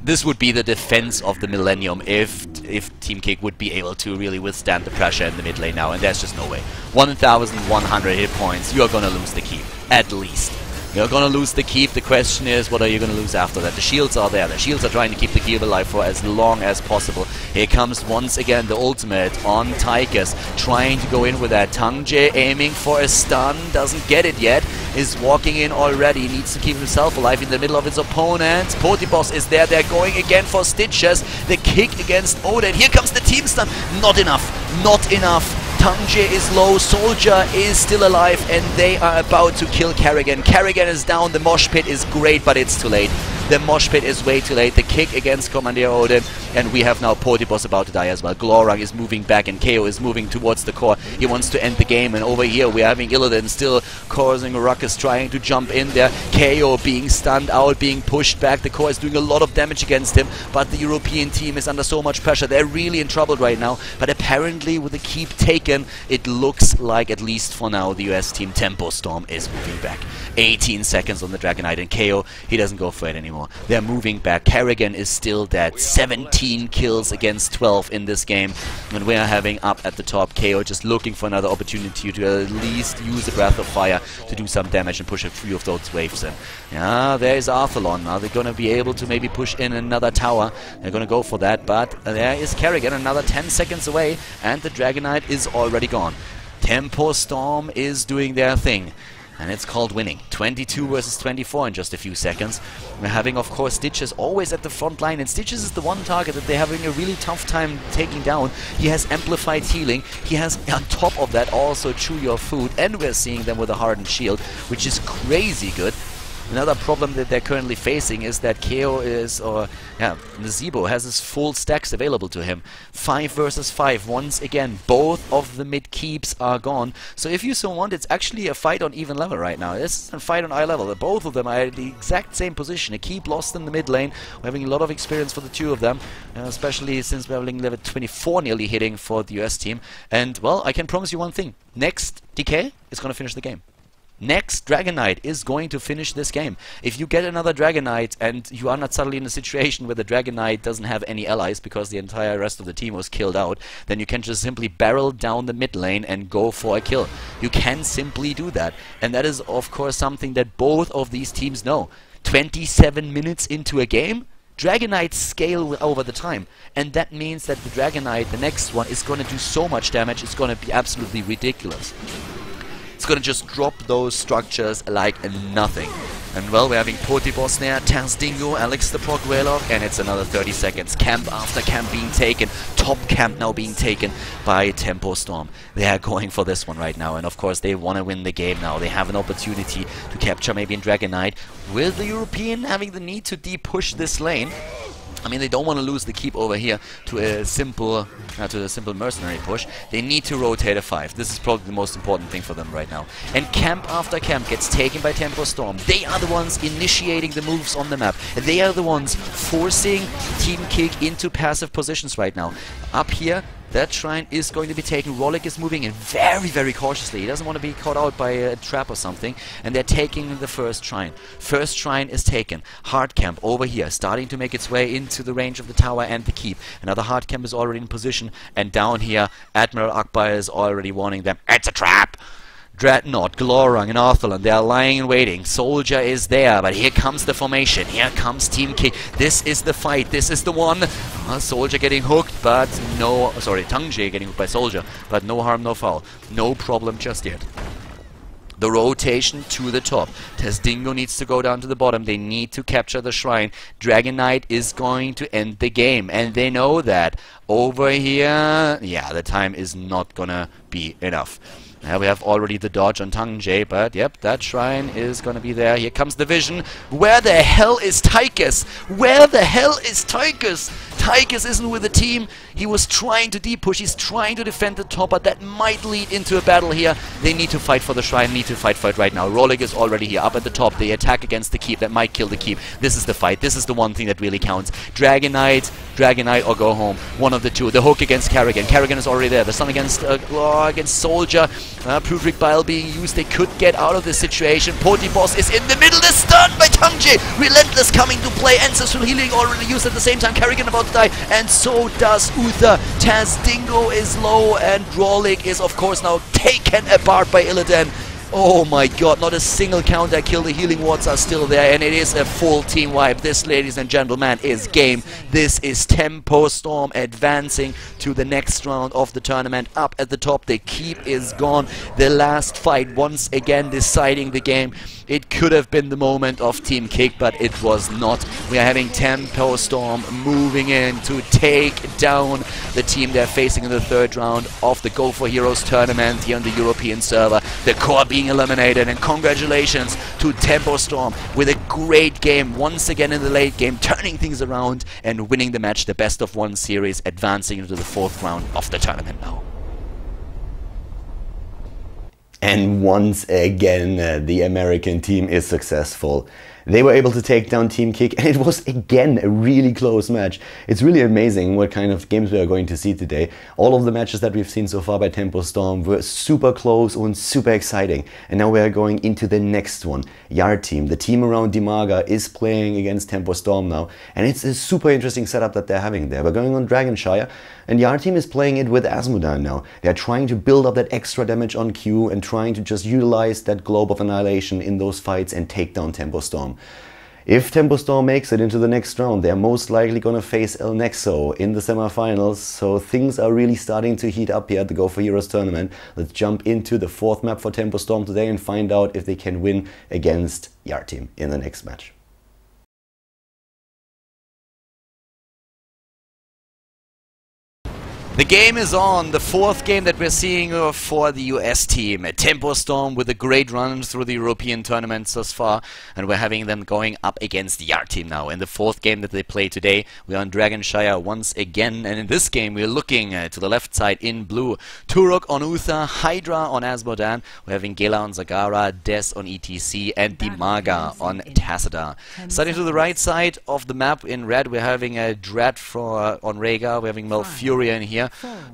[SPEAKER 2] This would be the defense of the Millennium if Team Kick would be able to really withstand the pressure in the mid lane now, and there's just no way. 1,100 hit points, you are gonna lose the keep, at least. You're gonna lose the keep. The question is, what are you gonna lose after that? The shields are there. The shields are trying to keep the keep alive for as long as possible. Here comes once again the ultimate on Tychus, trying to go in with that. Tangje aiming for a stun, doesn't get it yet. Is walking in already, needs to keep himself alive in the middle of his opponent. Potiboss is there. They're going again for Stitches. The kick against Odin. Here comes the team stun. Not enough. Not enough. Tangje is low, Soldier is still alive, and they are about to kill Kerrigan. Kerrigan is down, the mosh pit is great, but it's too late. The mosh pit is way too late. The kick against Commander Odin, and we have now Potiboss about to die as well. Glorang is moving back, and KO is moving towards the core. He wants to end the game, and over here we're having Illidan still causing a ruckus, trying to jump in there. KO being stunned out, being pushed back. The core is doing a lot of damage against him, but the European team is under so much pressure. They're really in trouble right now, but apparently with the keep taken, it looks like, at least for now, the US team TempoStorm is moving back. 18 seconds on the Dragon Knight, and KO, he doesn't go for it anymore. They're moving back. Kerrigan is still dead. 17 kills against 12 in this game, and we are having up at the top KO just looking for another opportunity to at least use the Breath of Fire to do some damage and push a few of those waves in. Yeah, there is Arthalon. Now they're going to be able to maybe push in another tower. They're going to go for that, but there is Kerrigan, another 10 seconds away, and the Dragon Knight is already gone. TempoStorm is doing their thing, and it's called winning. 22 versus 24 in just a few seconds. We're having, of course, Stitches always at the front line, and Stitches is the one target that they're having a really tough time taking down. He has amplified healing. He has, on top of that, also chew your food, and we're seeing them with a hardened shield, which is crazy good. Another problem that they're currently facing is that KO is, Nazebo has his full stacks available to him. 5 versus 5. Once again, both of the mid keeps are gone. So if you so want, it's actually a fight on even level right now. It's a fight on eye level. Both of them are at the exact same position. A keep lost in the mid lane. We're having a lot of experience for the two of them, especially since we're having level 24 nearly hitting for the US team. And, well, I can promise you one thing. Next DK is going to finish the game. Next Dragon Knight is going to finish this game. If you get another Dragon Knight and you are not suddenly in a situation where the Dragon Knight doesn't have any allies because the entire rest of the team was killed out, then you can just simply barrel down the mid lane and go for a kill. You can simply do that. And that is, of course, something that both of these teams know. 27 minutes into a game, Dragon Knights scale over the time, and that means that the Dragon Knight, the next one, is going to do so much damage, it's going to be absolutely ridiculous. It's going to just drop those structures like nothing. And well, we're having Potiboss there, Taz Dingo, Alex the Proc Whalog, and it's another 30 seconds. Camp after camp being taken, top camp now being taken by TempoStorm. They are going for this one right now, and of course they want to win the game now. They have an opportunity to capture maybe in Dragon Knight, with the European having the need to de-push this lane. I mean, they don't want to lose the keep over here to a simple mercenary push. They need to rotate a 5. This is probably the most important thing for them right now. And camp after camp gets taken by TempoStorm. They are the ones initiating the moves on the map. They are the ones forcing Team Kick into passive positions right now. Up here, that shrine is going to be taken. Rollick is moving in very, very cautiously. He doesn't want to be caught out by a trap or something. And they're taking the first shrine. First shrine is taken. Hard camp over here, starting to make its way into the range of the tower and the keep. Another hard camp is already in position. And down here, Admiral Akbar is already warning them. It's a trap! Dreadnought, Glorang, and Arthalon, they are lying and waiting. Soldier is there, but here comes the formation. Here comes Team Kick. This is the fight. This is the one. Soldier getting hooked, but no... Sorry, Tangje getting hooked by Soldier, but no harm, no foul. No problem just yet. The rotation to the top. Dingo needs to go down to the bottom. They need to capture the shrine. Dragon Knight is going to end the game, and they know that. Over here, yeah, the time is not gonna be enough. Now we have already the dodge on Tangje, but yep, that shrine is going to be there. Here comes the vision. Where the hell is Tychus? Where the hell is Tychus? Tigers isn't with the team. He was trying to deep push. He's trying to defend the top, but that might lead into a battle here. They need to fight for the shrine, need to fight for it right now. Rolik is already here, up at the top. They attack against the keep. That might kill the keep. This is the fight. This is the one thing that really counts. Dragon Knight or go home. One of the two. The hook against Karrigan. Karrigan is already there. The stun against Soldier. Prudric Bile being used. They could get out of this situation. Poti Boss is in the middle. The stun by Tangje. Relentless coming to play. Ancestral Healing already used at the same time. Karrigan about to die. And so does Uther. Taz Dingo is low. And Rolik is, of course, now taken apart by Illidan. Oh my god, not a single counter kill. The healing wards are still there, and it is a full team wipe. This, ladies and gentlemen, is game. This is TempoStorm advancing to the next round of the tournament. Up at the top, the keep is gone. The last fight once again deciding the game. It could have been the moment of Team Kick, but it was not. We are having TempoStorm moving in to take down the team they're facing in the third round of the Go4Heroes tournament here on the European server. The core being eliminated, and congratulations to TempoStorm with a great game once again in the late game, turning things around and winning the match, the best of one series, advancing into the fourth round of the tournament now.
[SPEAKER 1] And once again, the American team is successful. They were able to take down Team Kick, and it was again a really close match. It's really amazing what kind of games we are going to see today. All of the matches that we've seen so far by TempoStorm were super close and super exciting. And now we are going into the next one. Yard Team, the team around Dimaga, is playing against TempoStorm now. And it's a super interesting setup that they're having there. We're going on Dragonshire, and Yard Team is playing it with Asmodan now. They're trying to build up that extra damage on Q and trying to just utilize that Globe of Annihilation in those fights and take down TempoStorm. If TempoStorm makes it into the next round, they're most likely going to face El Nexo in the semifinals, so things are really starting to heat up here at the Go4Heroes tournament. Let's jump into the fourth map for TempoStorm today and find out if they can win against Yard Team in the next match.
[SPEAKER 2] The game is on, the fourth game that we're seeing for the US team. TempoStorm with a great run through the European tournaments thus far, and we're having them going up against the Yard Team now. In the fourth game that they play today, we're on Dragonshire once again, and in this game we're looking to the left side in blue. Turok on Uther, Hydra on Asmodan, we're having Gela on Zagara, Des on ETC, and Dimaga on Tassadar. Starting to the right side of the map in red, we're having a Dread on Rhaegar, we're having Malfurion in here,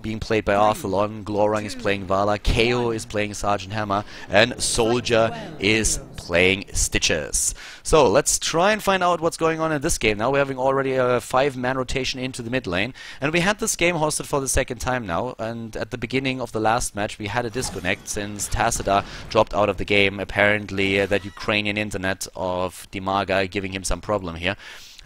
[SPEAKER 2] being played by Arthalon. Glorang is playing Vala, KO is playing Sergeant Hammer, and Soldier is playing Stitches. So let's try and find out what's going on in this game. Now we're having already a 5-man rotation into the mid lane, and we had this game hosted for the second time now, and at the beginning of the last match we had a disconnect since Tassadar dropped out of the game. Apparently that Ukrainian internet of Dimaga giving him some problem here.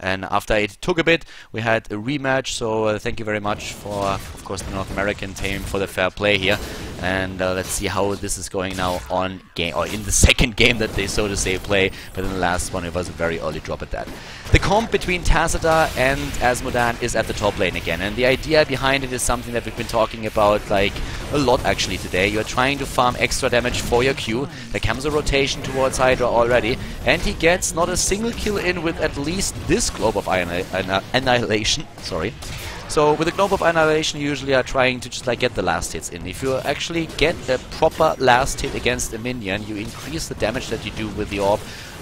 [SPEAKER 2] And after it took a bit, we had a rematch, so thank you very much for, of course, the North American team for the fair play here. And let's see how this is going now on game, or in the second game that they, so to say, play. But in the last one, it was a very early drop at that. The comp between Tassadar and Asmodan is at the top lane again, and the idea behind it is something that we've been talking about like a lot actually today. You're trying to farm extra damage for your Q. There comes a rotation towards Hydra already, and he gets not a single kill in with at least this Globe of Annihilation. Sorry. So with the Globe of Annihilation you usually are trying to just like get the last hits in. If you actually get a proper last hit against a minion, you increase the damage that you do with the orb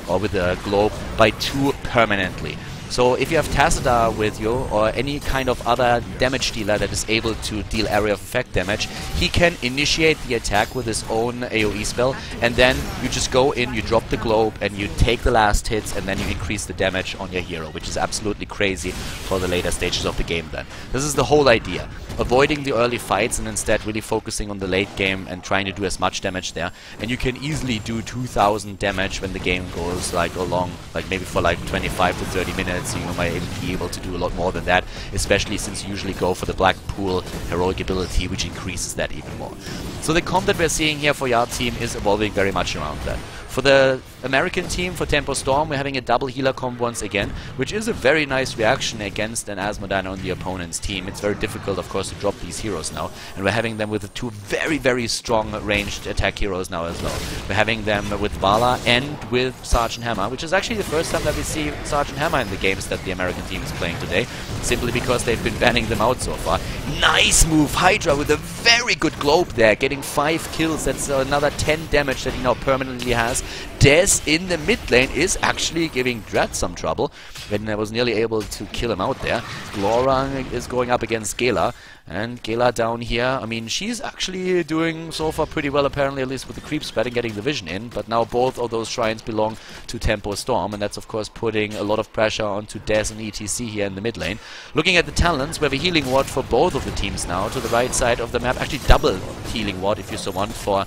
[SPEAKER 2] or with the globe by 2 permanently. So if you have Tassadar with you, or any kind of other damage dealer that is able to deal area of effect damage, he can initiate the attack with his own AoE spell, and then you just go in, you drop the globe, and you take the last hits, and then you increase the damage on your hero, which is absolutely crazy for the later stages of the game then. This is the whole idea. Avoiding the early fights and instead really focusing on the late game and trying to do as much damage there. And you can easily do 2000 damage when the game goes like along, like maybe for like 25 to 30 minutes. You might be able to do a lot more than that, especially since you usually go for the Blackpool heroic ability, which increases that even more. So the comp that we're seeing here for Yard Team is evolving very much around that. For the American team, for TempoStorm, we're having a double healer comp once again, which is a very nice reaction against an Asmodan on the opponent's team. It's very difficult, of course, to drop these heroes now, and we're having them with two very, very strong ranged attack heroes now as well. We're having them with Vala and with Sergeant Hammer, which is actually the first time that we see Sergeant Hammer in the games that the American team is playing today, simply because they've been banning them out so far. Nice move! Hydra with a very good globe there, getting 5 kills. That's another 10 damage that he now permanently has. Des in the mid lane is actually giving Dread some trouble, when I was nearly able to kill him out there. Glorang is going up against Gela, and Gela down here, I mean, she's actually doing so far pretty well, apparently, at least with the creep spread and getting the vision in, but now both of those shrines belong to TempoStorm, and that's of course putting a lot of pressure onto Des and ETC here in the mid lane. Looking at the talents, we have a healing ward for both of the teams now, to the right side of the map, actually double healing ward if you so want for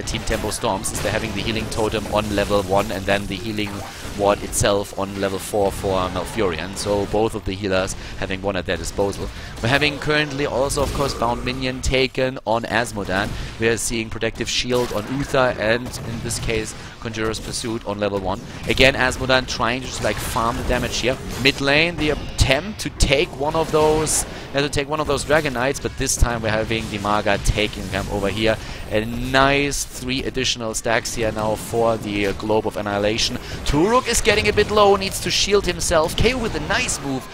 [SPEAKER 2] Team TempoStorm, since they're having the healing totem on level 1 and then the healing ward itself on level 4 for Malfurion, so both of the healers having one at their disposal. We're having currently also, of course, bound minion taken on Asmodan. We're seeing protective shield on Uther and, in this case, Conjurer's Pursuit on level 1. Again, Asmodan trying to just like farm the damage here. Mid lane, the attempt to take one of those Dragon Knights, but this time we're having Dimaga taking them over here. A nice 3 additional stacks here now for the Globe of Annihilation. Turok is getting a bit low, needs to shield himself. KO with a nice move,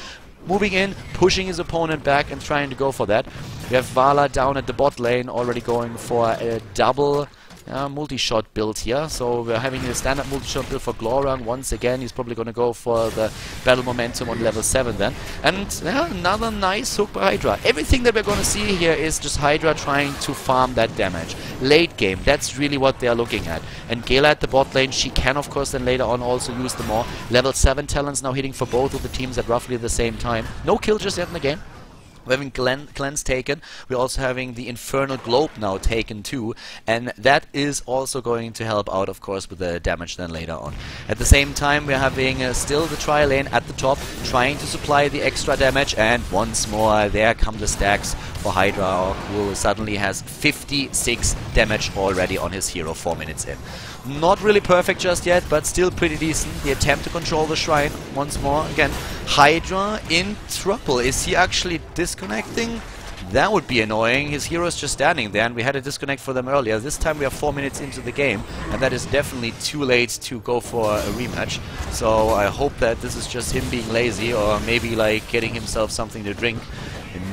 [SPEAKER 2] moving in, pushing his opponent back and trying to go for that. We have Vala down at the bot lane, already going for a double multi-shot build here. So we're having a standard multi-shot build for Glorang once again. He's probably going to go for the battle momentum on level 7 then. And another nice hook by Hydra. Everything that we're going to see here is just Hydra trying to farm that damage. Late game, that's really what they're looking at. And Gela at the bot lane, she can of course then later on also use the more. Level 7 talents now hitting for both of the teams at roughly the same time. No kill just yet in the game. We're having Cleanse taken, we're also having the Infernal Globe now taken too, and that is also going to help out, of course, with the damage then later on. At the same time, we're having still the Tri Lane at the top, trying to supply the extra damage, and once more, there come the stacks for Hydra, who suddenly has 56 damage already on his hero 4 minutes in. Not really perfect just yet, but still pretty decent. The attempt to control the shrine once more. Again, Hydra in trouble. Is he actually disconnecting? That would be annoying. His hero is just standing there, and we had a disconnect for them earlier. This time we are 4 minutes into the game, and that is definitely too late to go for a rematch. So I hope that this is just him being lazy, or maybe like getting himself something to drink.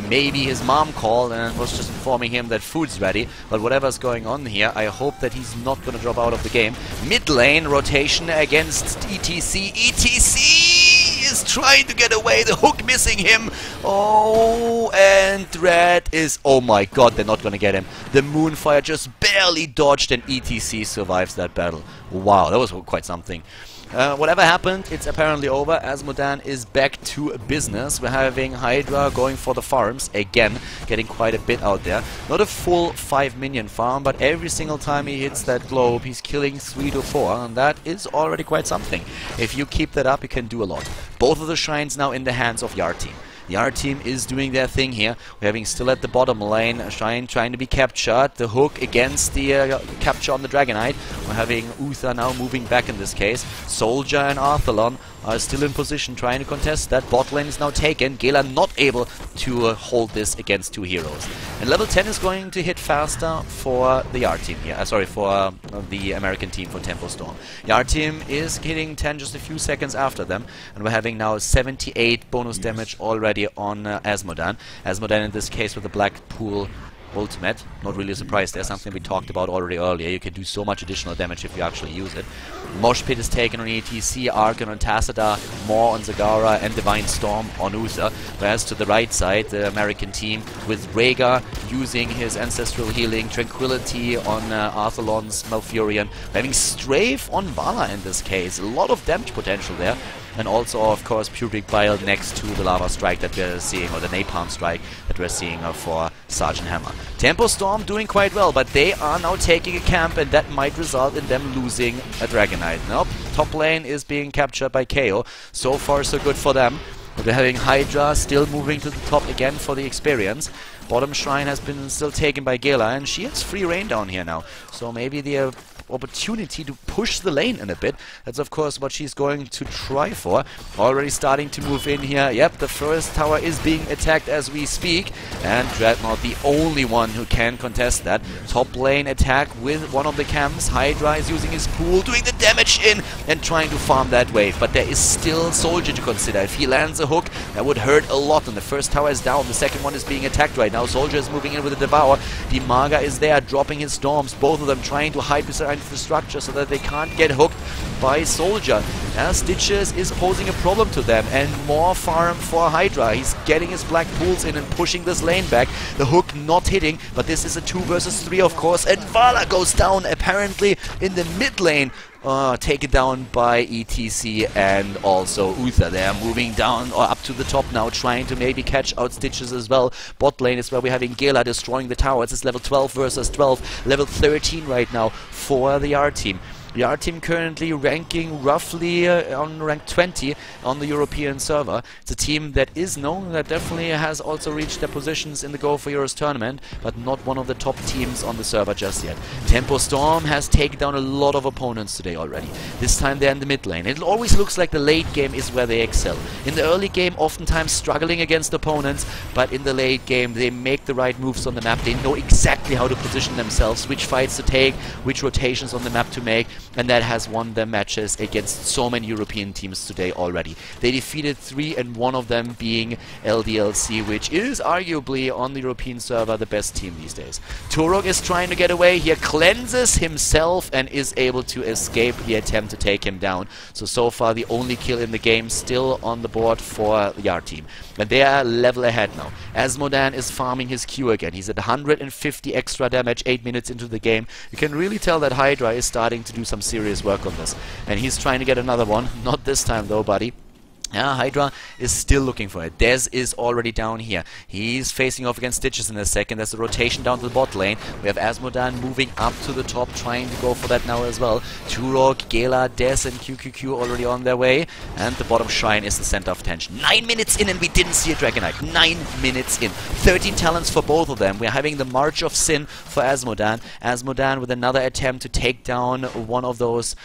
[SPEAKER 2] Maybe his mom called and was just informing him that food's ready, but whatever's going on here, I hope that he's not going to drop out of the game. Mid lane rotation against ETC. ETC is trying to get away, the hook missing him. Oh, and Dread is... oh my god, they're not going to get him. The Moonfire just barely dodged and ETC survives that battle. Wow, that was quite something. Whatever happened, it's apparently over. Asmodan is back to business. We're having Hydra going for the farms again, getting quite a bit out there. Not a full 5 minion farm, but every single time he hits that globe, he's killing 3 to 4, and that is already quite something. If you keep that up, you can do a lot. Both of the shrines now in the hands of Yard Team. The R team is doing their thing here. We're having still at the bottom lane a Shrine trying to be captured. The hook against the capture on the Dragonite. We're having Uther now moving back in this case. Soldier and Arthalon are still in position trying to contest that. Bot lane is now taken. Gela not able to hold this against 2 heroes. And level 10 is going to hit faster for the R team here. Sorry, for the American team for TempoStorm. The R team is hitting 10 just a few seconds after them. And we're having now 78 bonus damage already on Asmodan. Asmodan in this case with the Blackpool ultimate. Not really surprised. There's something we talked about already earlier. You can do so much additional damage if you actually use it. Mosh Pit is taken on ETC, Argon on Tassadar, Maw on Zagara, and Divine Storm on Uther. Whereas to the right side, the American team with Rhaegar using his Ancestral Healing, Tranquility on Arthalon's Malfurion, having Strafe on Vala in this case. A lot of damage potential there. And also, of course, Pubic Bile next to the Lava Strike that we're seeing, or the Napalm Strike that we're seeing for Sergeant Hammer. TempoStorm doing quite well, but they are now taking a camp, and that might result in them losing a Dragonite. Nope, top lane is being captured by KO. So far, so good for them. But they're having Hydra still moving to the top again for the experience. Bottom Shrine has been still taken by Gela, and she has free reign down here now. So maybe the opportunity to push the lane in a bit. That's of course what she's going to try for. Already starting to move in here. Yep, the first tower is being attacked as we speak, and Dreadnought the only one who can contest that. Top lane attack with one of the camps. Hydra is using his pool, doing the damage in and trying to farm that wave, but there is still Soldier to consider. If he lands a hook, that would hurt a lot, and the first tower is down. The second one is being attacked right now. Soldier is moving in with a Devour. Dimaga is there, dropping his storms, both of them trying to hide behind the structure so that they can't get hooked by Soldier. Stitches is posing a problem to them, and more farm for Hydra. He's getting his black pools in and pushing this lane back. The hook not hitting, but this is a 2 versus 3 of course, and Vala goes down apparently in the mid lane. Taken down by ETC and also Uther. They are moving down or up to the top now, trying to maybe catch out Stitches as well. Bot lane is where we're having Gela destroying the tower. It's level 12 versus 12, level 13 right now for the R team. The R team currently ranking roughly on rank 20 on the European server. It's a team that is known, that definitely has also reached their positions in the Go4Heroes tournament, but not one of the top teams on the server just yet. TempoStorm has taken down a lot of opponents today already. This time they're in the mid lane. It always looks like the late game is where they excel. In the early game, oftentimes struggling against opponents, but in the late game they make the right moves on the map. They know exactly how to position themselves, which fights to take, which rotations on the map to make, and that has won their matches against so many European teams today already. They defeated 3, and one of them being LDLC, which is arguably on the European server the best team these days. Turok is trying to get away here, cleanses himself and is able to escape the attempt to take him down. So far the only kill in the game still on the board for the R team. And they are level ahead now. Asmodan is farming his Q again. He's at 150 extra damage 8 minutes into the game. You can really tell that Hydra is starting to do some serious work on this. And he's trying to get another one. Not this time though, buddy. Yeah, Hydra is still looking for it. Dez is already down here. He's facing off against Stitches in a second. There's a rotation down to the bot lane. We have Asmodan moving up to the top, trying to go for that now as well. Turok, Gela, Dez and QQQ already on their way. And the bottom shrine is the center of attention. 9 minutes in and we didn't see a Dragonite. 9 minutes in. 13 talents for both of them. We're having the March of Sin for Asmodan. Asmodan with another attempt to take down one of those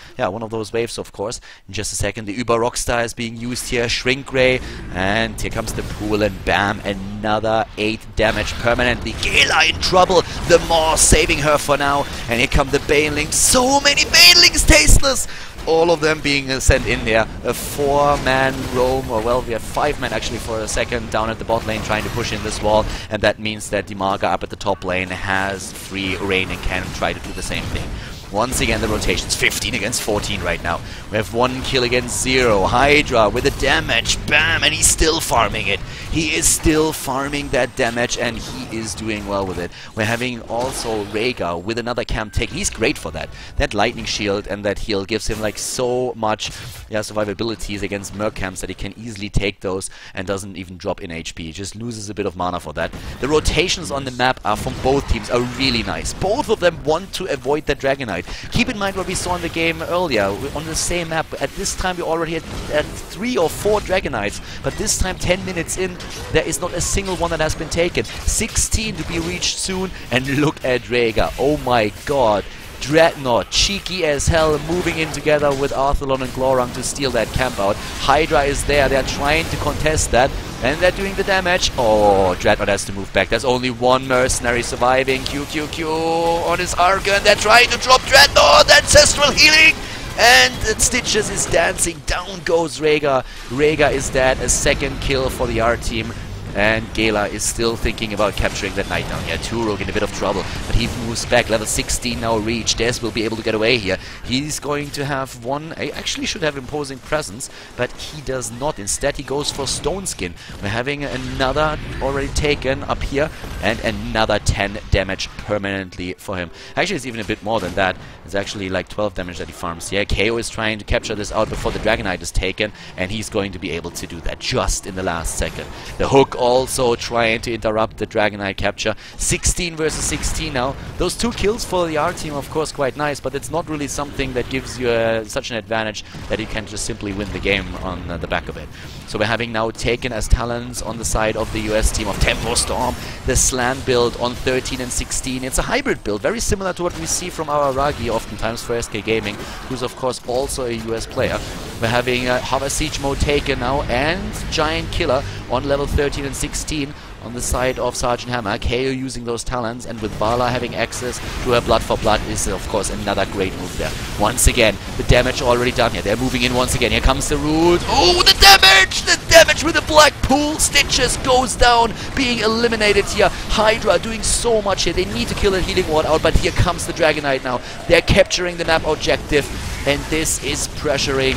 [SPEAKER 2] waves, of course. In just a second, the Uber Rockstar is being used here. Shrink Ray, and here comes the pool, and bam, another 8 damage permanently. Gela in trouble, the Maw saving her for now, and here come the Banelings. So many Banelings, tasteless! All of them being sent in there. A 4-man roam, or well, we have 5 men actually for a second down at the bot lane trying to push in this wall, and that means that Dimaga up at the top lane has free reign and can try to do the same thing. Once again, the rotations, 15 against 14 right now. We have 1 kill against 0. Hydra with the damage, bam, and he's still farming it. He is still farming that damage, and he is doing well with it. We're having also Rhaegar with another camp take. He's great for that. That lightning shield and that heal gives him like so much survivabilities against merc camps that he can easily take those and doesn't even drop in HP. He just loses a bit of mana for that. The rotations on the map are from both teams are really nice. Both of them want to avoid that Dragonite. Keep in mind what we saw in the game earlier on the same map. At this time we already had 3 or 4 Dragonites, but this time 10 minutes in there is not a single one that has been taken. 16 to be reached soon, and look at Rhaegar. Oh my god. Dreadnought, cheeky as hell, moving in together with Arthalon and Glorung to steal that camp out. Hydra is there, they're trying to contest that, and they're doing the damage. Oh, Dreadnought has to move back. There's only 1 mercenary surviving. QQQ on his Argon, they're trying to drop Dreadnought, ancestral healing! And Stitches is dancing, down goes Rhaegar. Rhaegar is dead, a 2nd kill for the R team. And Gela is still thinking about capturing that knight down here. Turok in a bit of trouble, but he moves back. Level 16 now reached. Dez will be able to get away here. He's going to have one... I actually should have imposing presence, but he does not. Instead, he goes for Stone Skin. We're having another already taken up here, and another 10 damage permanently for him. Actually, it's even a bit more than that. It's actually like 12 damage that he farms here. KO is trying to capture this out before the Dragonite is taken, and he's going to be able to do that just in the last second. The hook also trying to interrupt the Dragonite capture. 16 versus 16 now. Those 2 kills for the R team, of course, quite nice, but it's not really something that gives you such an advantage that you can just simply win the game on the back of it. So we're having now taken as talents on the side of the US team of TempoStorm the Slan build on 13 and 16. It's a hybrid build, very similar to what we see from our Aragi oftentimes for SK Gaming, who's of course also a US player. We're having Hover Siege mode taken now and Giant Killer on level 13 and 16 on the side of Sergeant Hammer. KO using those talents, and with Vala having access to her Blood for Blood is of course another great move there. Once again, the damage already done here. They're moving in once again. Here comes the root. Oh, the damage! The damage with the Black Pool. Stitches goes down, being eliminated here. Hydra doing so much here. They need to kill the Healing Ward out, but here comes the Dragonite now. They're capturing the map objective, and this is pressuring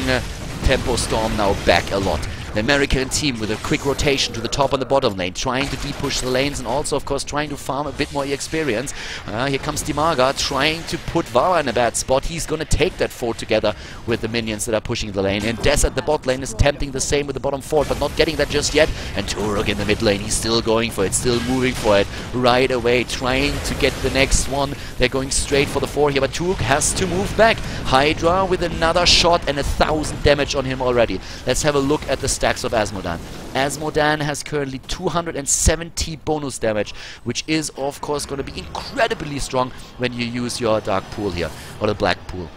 [SPEAKER 2] TempoStorm now back a lot. The American team with a quick rotation to the top and the bottom lane, trying to de-push the lanes and also, of course, trying to farm a bit more experience. Here comes Dimaga trying to put Vara in a bad spot. He's going to take that fort together with the minions that are pushing the lane. And Des at the bot lane is attempting the same with the bottom fort, but not getting that just yet. And Turok in the mid lane, he's still going for it, still moving for it right away, trying to get the next one. They're going straight for the fort here, but Turok has to move back. Hydra with another shot and 1,000 damage on him already. Let's have a look at the stacks of Asmodan. Asmodan has currently 270 bonus damage, which is of course going to be incredibly strong when you use your Dark Pool here, or the Black Pool.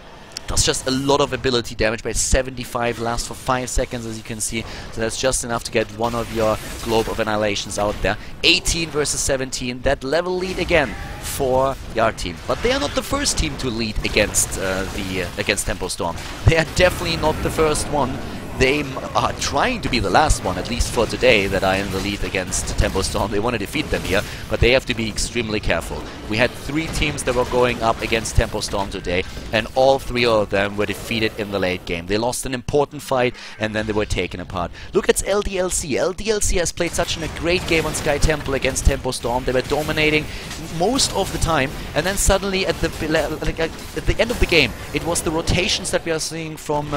[SPEAKER 2] Does just a lot of ability damage by 75, lasts for 5 seconds as you can see, so that's just enough to get one of your Globe of Annihilations out there. 18 versus 17, that level lead again for the R team. But they are not the first team to lead against against TempoStorm. They are definitely not the first one. They are trying to be the last one, at least for today, that are in the lead against TempoStorm. They want to defeat them here, but they have to be extremely careful. We had 3 teams that were going up against TempoStorm today, and all 3 of them were defeated in the late game. They lost an important fight, and then they were taken apart. Look at LDLC. LDLC has played such a great game on Sky Temple against TempoStorm. They were dominating most of the time, and then suddenly at the end of the game, it was the rotations that we are seeing from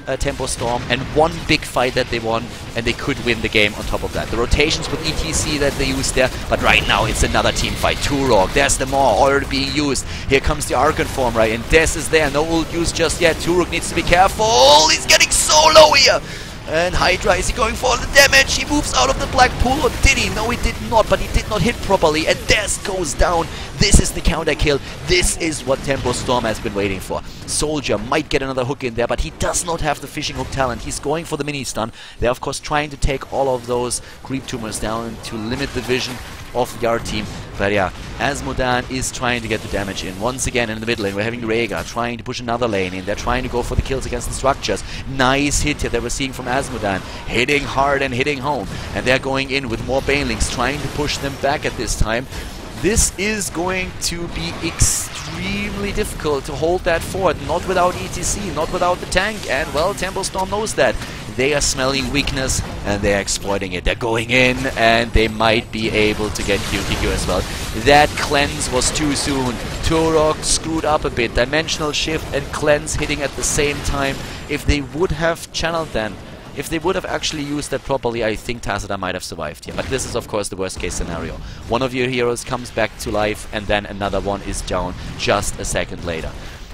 [SPEAKER 2] TempoStorm, and one big fight that they won, and they could win the game on top of that. The rotations with ETC that they used there, but right now it's another team fight. Turok, there's the Maw already being used. Here comes the Archon form, right? And Des is there, no ult use just yet. Turok needs to be careful. He's getting so low here. And Hydra, is he going for the damage? He moves out of the Black Pool, or did he? No, he did not, but he did not hit properly, and Des goes down. This is the counter kill. This is what TempoStorm has been waiting for. Soldier might get another hook in there, but he does not have the fishing hook talent. He's going for the mini stun. They're of course trying to take all of those creep tumors down to limit the vision of the R team. But yeah, Asmodan is trying to get the damage in. Once again in the mid lane, we're having Rhaegar trying to push another lane in. They're trying to go for the kills against the structures. Nice hit here that we're seeing from Asmodan. Hitting hard and hitting home. And they're going in with more Banelings, trying to push them back at this time. This is going to be extremely difficult to hold that fort. Not without ETC, not without the tank. And well, TempoStorm knows that. They are smelling weakness, and they are exploiting it. They're going in, and they might be able to get QTQ as well. That cleanse was too soon. Turok screwed up a bit. Dimensional shift and cleanse hitting at the same time. If they would have channeled then, if they would have actually used that properly, I think Tacita might have survived here. But this is, of course, the worst-case scenario. One of your heroes comes back to life, and then another one is down just a second later.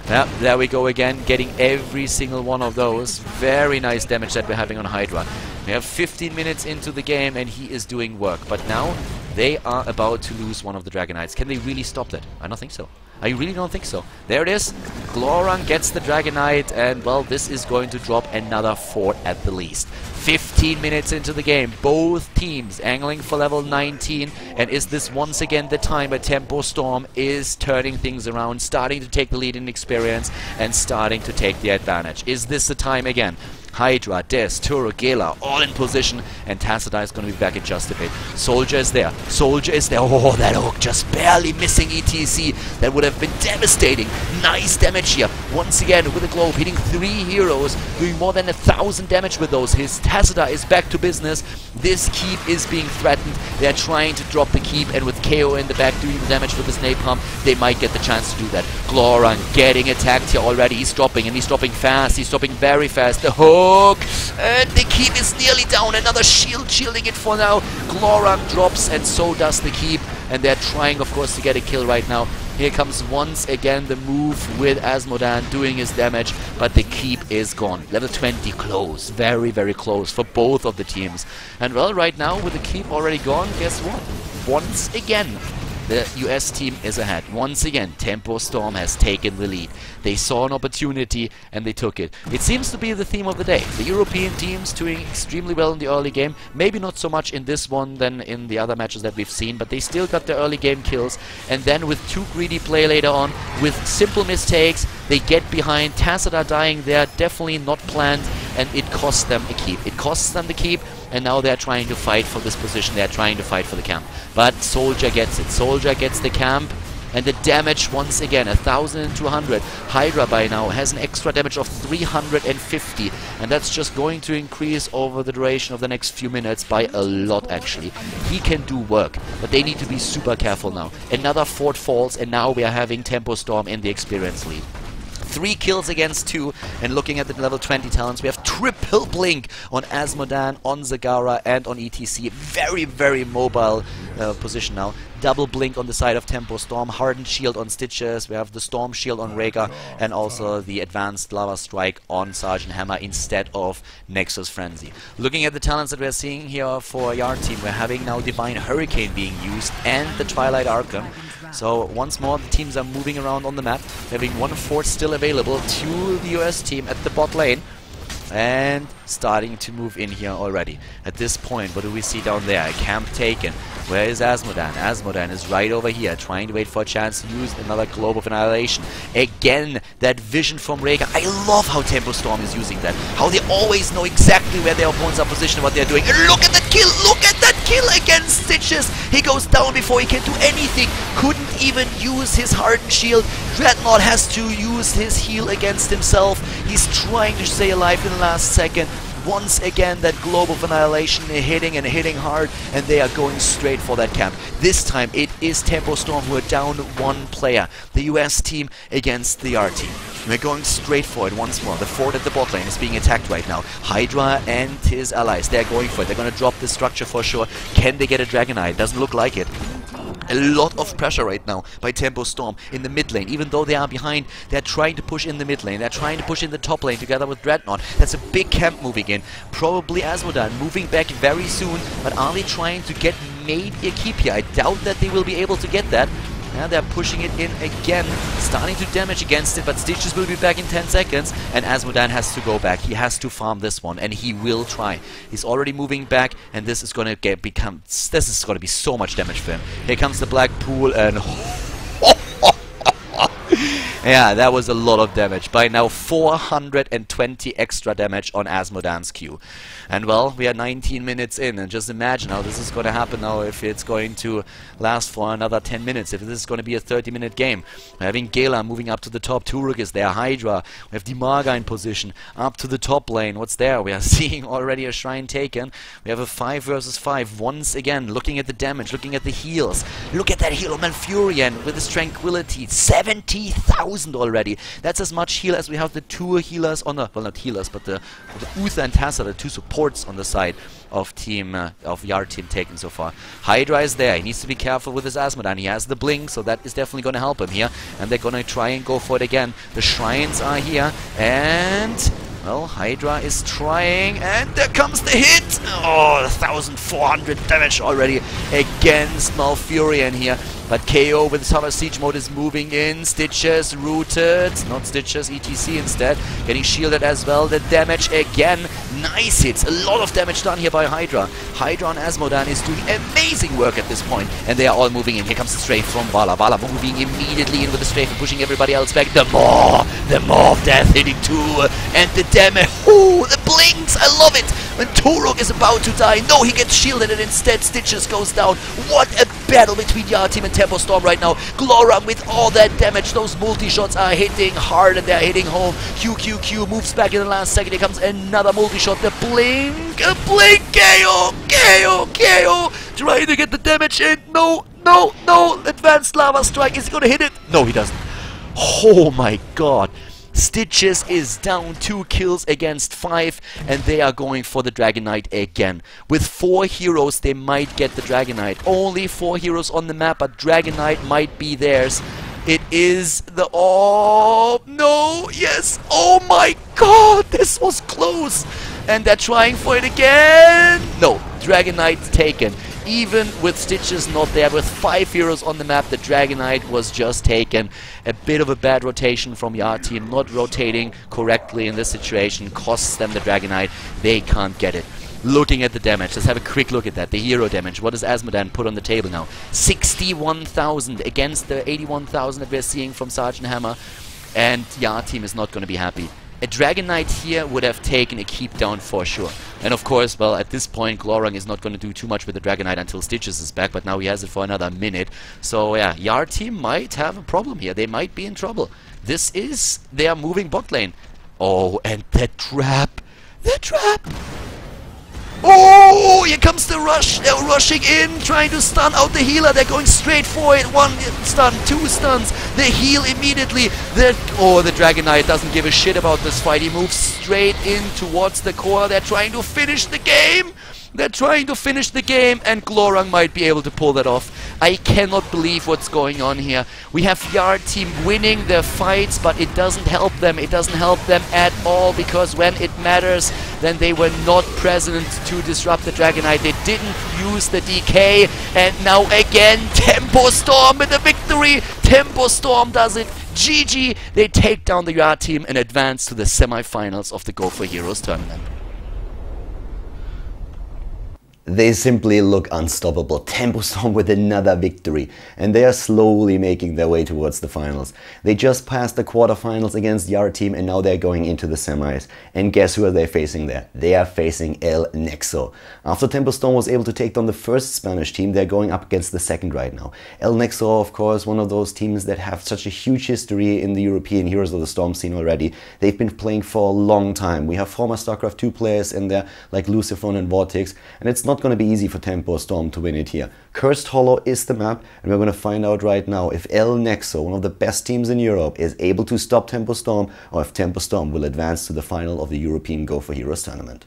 [SPEAKER 2] Yeah, there we go again, getting every single one of those. Very nice damage that we're having on Hydra. We have 15 minutes into the game, and he is doing work. But now, they are about to lose one of the Dragonites. Can they really stop that? I don't think so. I really don't think so. There it is. Glorang gets the Dragonite, and well, this is going to drop another fort at the least. 15 minutes into the game, both teams angling for level 19, and is this once again the time where TempoStorm is turning things around, starting to take the lead in experience, and starting to take the advantage? Is this the time again? Hydra, Des, Turok, Gela, all in position, and Tacita is going to be back in just a bit. Soldier is there. Soldier is there. Oh, that hook just barely missing ETC. That would have been devastating. Nice damage here. Once again with a globe, hitting 3 heroes, doing more than 1,000 damage with those. His Tacita is back to business. This keep is being threatened. They're trying to drop the keep, and with KO in the back doing the damage with his napalm, they might get the chance to do that. Glorang getting attacked here already. He's dropping, and he's dropping fast. He's dropping very fast. The hook hook. And the keep is nearly down. Another shield shielding it for now. Gloram drops and so does the keep. And they're trying, of course, to get a kill right now. Here comes once again the move with Asmodan doing his damage, but the keep is gone. Level 20 close, very, very close for both of the teams. And well, right now with the keep already gone, guess what? Once again, the US team is ahead. Once again, TempoStorm has taken the lead. They saw an opportunity and they took it. It seems to be the theme of the day. The European teams doing extremely well in the early game. Maybe not so much in this one than in the other matches that we've seen, but they still got their early game kills. And then with too greedy play later on, with simple mistakes, they get behind. Tacita dying there, definitely not planned, and it costs them a keep. It costs them the keep. And now they're trying to fight for this position. They're trying to fight for the camp. But Soldier gets it. Soldier gets the camp. And the damage once again, 1,200. Hydra by now has an extra damage of 350. And that's just going to increase over the duration of the next few minutes by a lot, actually. He can do work, but they need to be super careful now. Another fort falls, and now we are having TempoStorm in the experience lead. 3 kills against 2, and looking at the level 20 talents, we have triple blink on Asmodan, on Zagara, and on ETC. Very, very mobile position now. Double blink on the side of TempoStorm, hardened shield on Stitches, we have the storm shield on Rhaegar, and also the advanced lava strike on Sergeant Hammer instead of Nexus Frenzy. Looking at the talents that we're seeing here for Yard Team, we're having now Divine Hurricane being used and the Twilight Arkham. So once more the teams are moving around on the map, having one fort still available to the US team at the bot lane. And starting to move in here already. At this point, what do we see down there? A camp taken. Where is Asmodan? Asmodan is right over here, trying to wait for a chance to use another Globe of Annihilation. Again, that vision from Rhaegar. I love how TempoStorm is using that. How they always know exactly where their opponents are positioned, what they're doing. And look at that kill! Look at that kill against Stitches! He goes down before he can do anything. Couldn't even use his hardened shield. Dreadnought has to use his heal against himself. He's trying to stay alive in the last second. Once again, that Globe of Annihilation hitting and hitting hard, and they are going straight for that camp. This time, it is TempoStorm who are down 1 player. The US team against the R team. We're going straight for it once more. The fort at the bot lane is being attacked right now. Hydra and his allies, they're going for it. They're going to drop this structure for sure. Can they get a Dragon Eye? Doesn't look like it. A lot of pressure right now by TempoStorm in the mid lane. Even though they are behind, they're trying to push in the mid lane. They're trying to push in the top lane together with Dreadnought. That's a big camp moving in. Probably Asmodan moving back very soon. But are they trying to get maybe a keep here? I doubt that they will be able to get that. Now they're pushing it in again, starting to damage against it, but Stitches will be back in 10 seconds, and Asmodan has to go back. He has to farm this one, and he will try. He's already moving back, and this is going to be so much damage for him. Here comes the Black Pool, and yeah, that was a lot of damage. By now, 420 extra damage on Asmodan's Q. And well, we are 19 minutes in, and just imagine how this is going to happen now if it's going to last for another 10 minutes, if this is going to be a 30-minute game. We're having Gala moving up to the top, Turuk is there, Hydra, we have Dimaga in position, up to the top lane. What's there? We are seeing already a shrine taken. We have a 5 versus 5 once again, looking at the damage, looking at the heals. Look at that heal of Malfurion with his Tranquility, 70,000 already. That's as much heal as we have the 2 healers on the, well, not healers, but the Uther and Tassa, the 2 supports on the side of Yard team taken so far. Hydra is there. He needs to be careful with his Asmodan. He has the blink, so that is definitely going to help him here. And they're going to try and go for it again. The shrines are here, and well, Hydra is trying, and there comes the hit! Oh, 1,400 damage already against Malfurion here. But KO with Summer Siege mode is moving in. Stitches rooted. Not Stitches, ETC instead. Getting shielded as well. The damage again. Nice hits. A lot of damage done here by Hydra. Hydra on Asmodan is doing amazing work at this point. And they are all moving in. Here comes the strafe from Vala. Vala moving immediately in with the strafe and pushing everybody else back. The more of death hitting too. And the damage. Ooh, the blinks. I love it. When Turok is about to die. No, he gets shielded and instead Stitches goes down. What a battle between Yard Team and TempoStorm right now. Gloram with all that damage. Those multi-shots are hitting hard and they're hitting home. QQQ moves back in the last second. Here comes another multi-shot. The blink. A blink. KO. Trying to get the damage in. No. Advanced Lava Strike. Is he going to hit it? No, he doesn't. Oh my god. Stitches is down 2 kills against 5, and they are going for the Dragon Knight again. With 4 heroes, they might get the Dragon Knight. Only 4 heroes on the map, but Dragon Knight might be theirs. It is the... Oh, no, yes, oh my god, this was close. And they're trying for it again. No, Dragon Knight's taken. Even with Stitches not there, with 5 heroes on the map, the Dragon Knight was just taken. A bit of a bad rotation from Yar team, not rotating correctly in this situation, costs them the Dragon Knight. They can't get it. Looking at the damage, let's have a quick look at that. The hero damage, what does Asmodan put on the table now? 61,000 against the 81,000 that we're seeing from Sergeant Hammer. And Yar team is not going to be happy. A Dragon Knight here would have taken a keep down for sure. And of course, well, at this point, Glorung is not going to do too much with the Dragon Knight until Stitches is back, but now he has it for another minute. So yeah, Yar team might have a problem here. They might be in trouble. This is their moving bot lane. Oh, and the trap. The trap. Oh, here comes the rush. They're rushing in, trying to stun out the healer. They're going straight for it. 1 stun, 2 stuns. They heal immediately. The Dragon Knight doesn't give a shit about this fight. He moves straight in towards the core. They're trying to finish the game. They're trying to finish the game, and Glorung might be able to pull that off. I cannot believe what's going on here. We have Yar team winning their fights, but it doesn't help them. It doesn't help them at all, because when it matters, then they were not present to disrupt the Dragon Knight. They didn't use the DK, and now again, TempoStorm with the victory. TempoStorm does it. GG. They take down the Yar team and advance to the semifinals of the Go4Heroes tournament.
[SPEAKER 1] They simply look unstoppable. TempoStorm with another victory, and they are slowly making their way towards the finals. They just passed the quarterfinals against Yar team, and now they're going into the semis. And guess who are they facing there? They are facing El Nexo. After TempoStorm was able to take down the first Spanish team, they're going up against the second right now. El Nexo, of course, one of those teams that have such a huge history in the European Heroes of the Storm scene already. They've been playing for a long time. We have former StarCraft 2 players in there like Lucifron and Vortex, and it's not going to be easy for TempoStorm to win it here. Cursed Hollow is the map, and we're going to find out right now if El Nexo, one of the best teams in Europe, is able to stop TempoStorm, or if TempoStorm will advance to the final of the European Go4Heroes tournament.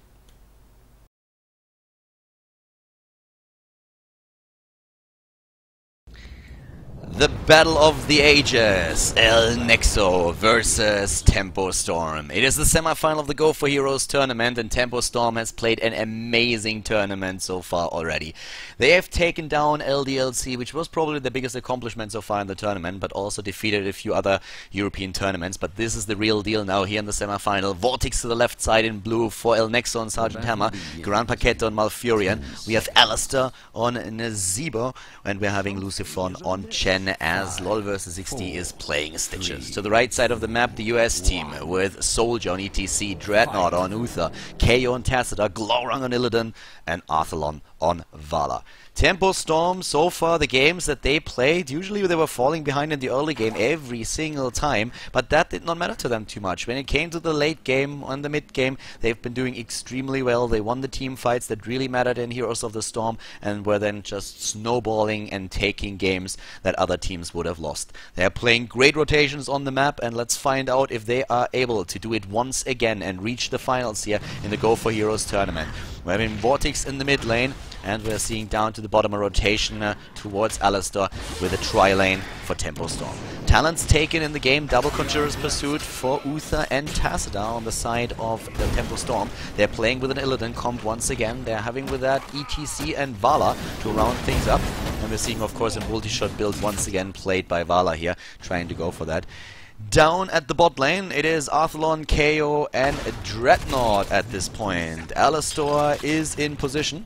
[SPEAKER 2] The Battle of the Ages, El Nexo versus TempoStorm. It is the semi-final of the Go4Heroes tournament, and TempoStorm has played an amazing tournament so far already. They have taken down LDLC, which was probably the biggest accomplishment so far in the tournament, but also defeated a few other European tournaments. But this is the real deal now here in the semi-final. Vortex to the left side in blue for El Nexo and Sergeant Hammer, Gran Paquete on Malfurion. We have Alistair on Nazeebo, and we're having Lucifron on Chen, as LOL vs 60 is playing Stitches. To the right side of the map, the US team with Soldier on ETC, Dreadnought on Uther, KO on Tacita, Glorung on Illidan, and Arthalon on Vala. TempoStorm, so far the games that they played, usually they were falling behind in the early game every single time, but that did not matter to them too much. When it came to the late game and the mid game, they've been doing extremely well. They won the team fights that really mattered in Heroes of the Storm, and were then just snowballing and taking games that other teams would have lost. They are playing great rotations on the map, and let's find out if they are able to do it once again and reach the finals here in the Go4Heroes tournament. We're having Vortex in the mid lane, and we're seeing down to the bottom a rotation towards Alistair with a tri-lane for TempoStorm. Talents taken in the game, double Conjurer's Pursuit for Uther and Tacita on the side of the TempoStorm. They're playing with an Illidan comp once again. They're having with that ETC and Vala to round things up. And we're seeing, of course, a multi-shot build once again played by Vala here, trying to go for that. Down at the bot lane, it is Arthalon, KO, and Dreadnought at this point. Alistair is in position.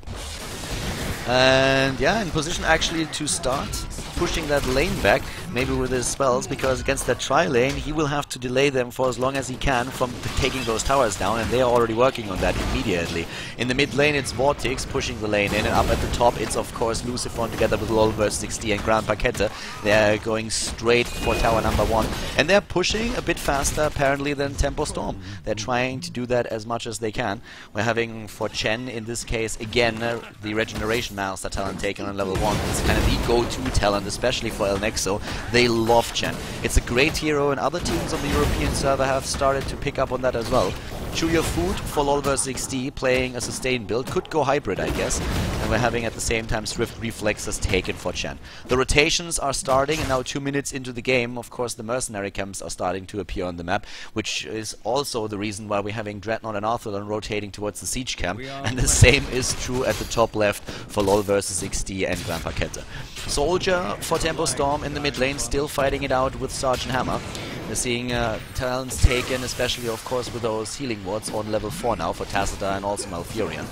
[SPEAKER 2] And yeah, in position actually to start pushing that lane back, maybe with his spells, because against that tri-lane he will have to delay them for as long as he can from taking those towers down, and they are already working on that immediately. In the mid lane it's Vortex pushing the lane in, and up at the top it's of course Lucifron together with LOL vs 60 and Gran Paquete. They're going straight for tower number 1, and they're pushing a bit faster apparently than TempoStorm. They're trying to do that as much as they can. We're having for Chen in this case again the Regeneration Master talent taken on level 1. It's kind of the go-to talent, especially for El Nexo. They love Chen. It's a great hero, and other teams on the European server have started to pick up on that as well. Chew Your Food for LoL vs XD, playing a sustained build, could go hybrid, I guess. And we're having at the same time Swift Reflexes taken for Chen. The rotations are starting, and now 2 minutes into the game, of course, the mercenary camps are starting to appear on the map, which is also the reason why we're having Dreadnought and Arthurlon rotating towards the siege camp. And the same is true at the top left for LoL vs XD and Grandpa Kette. Soldier for TempoStorm in the mid lane, still fighting it out with Sergeant Hammer. We're seeing talents taken, especially of course with those healing wards on level 4 now for Tacita and also Malfurion.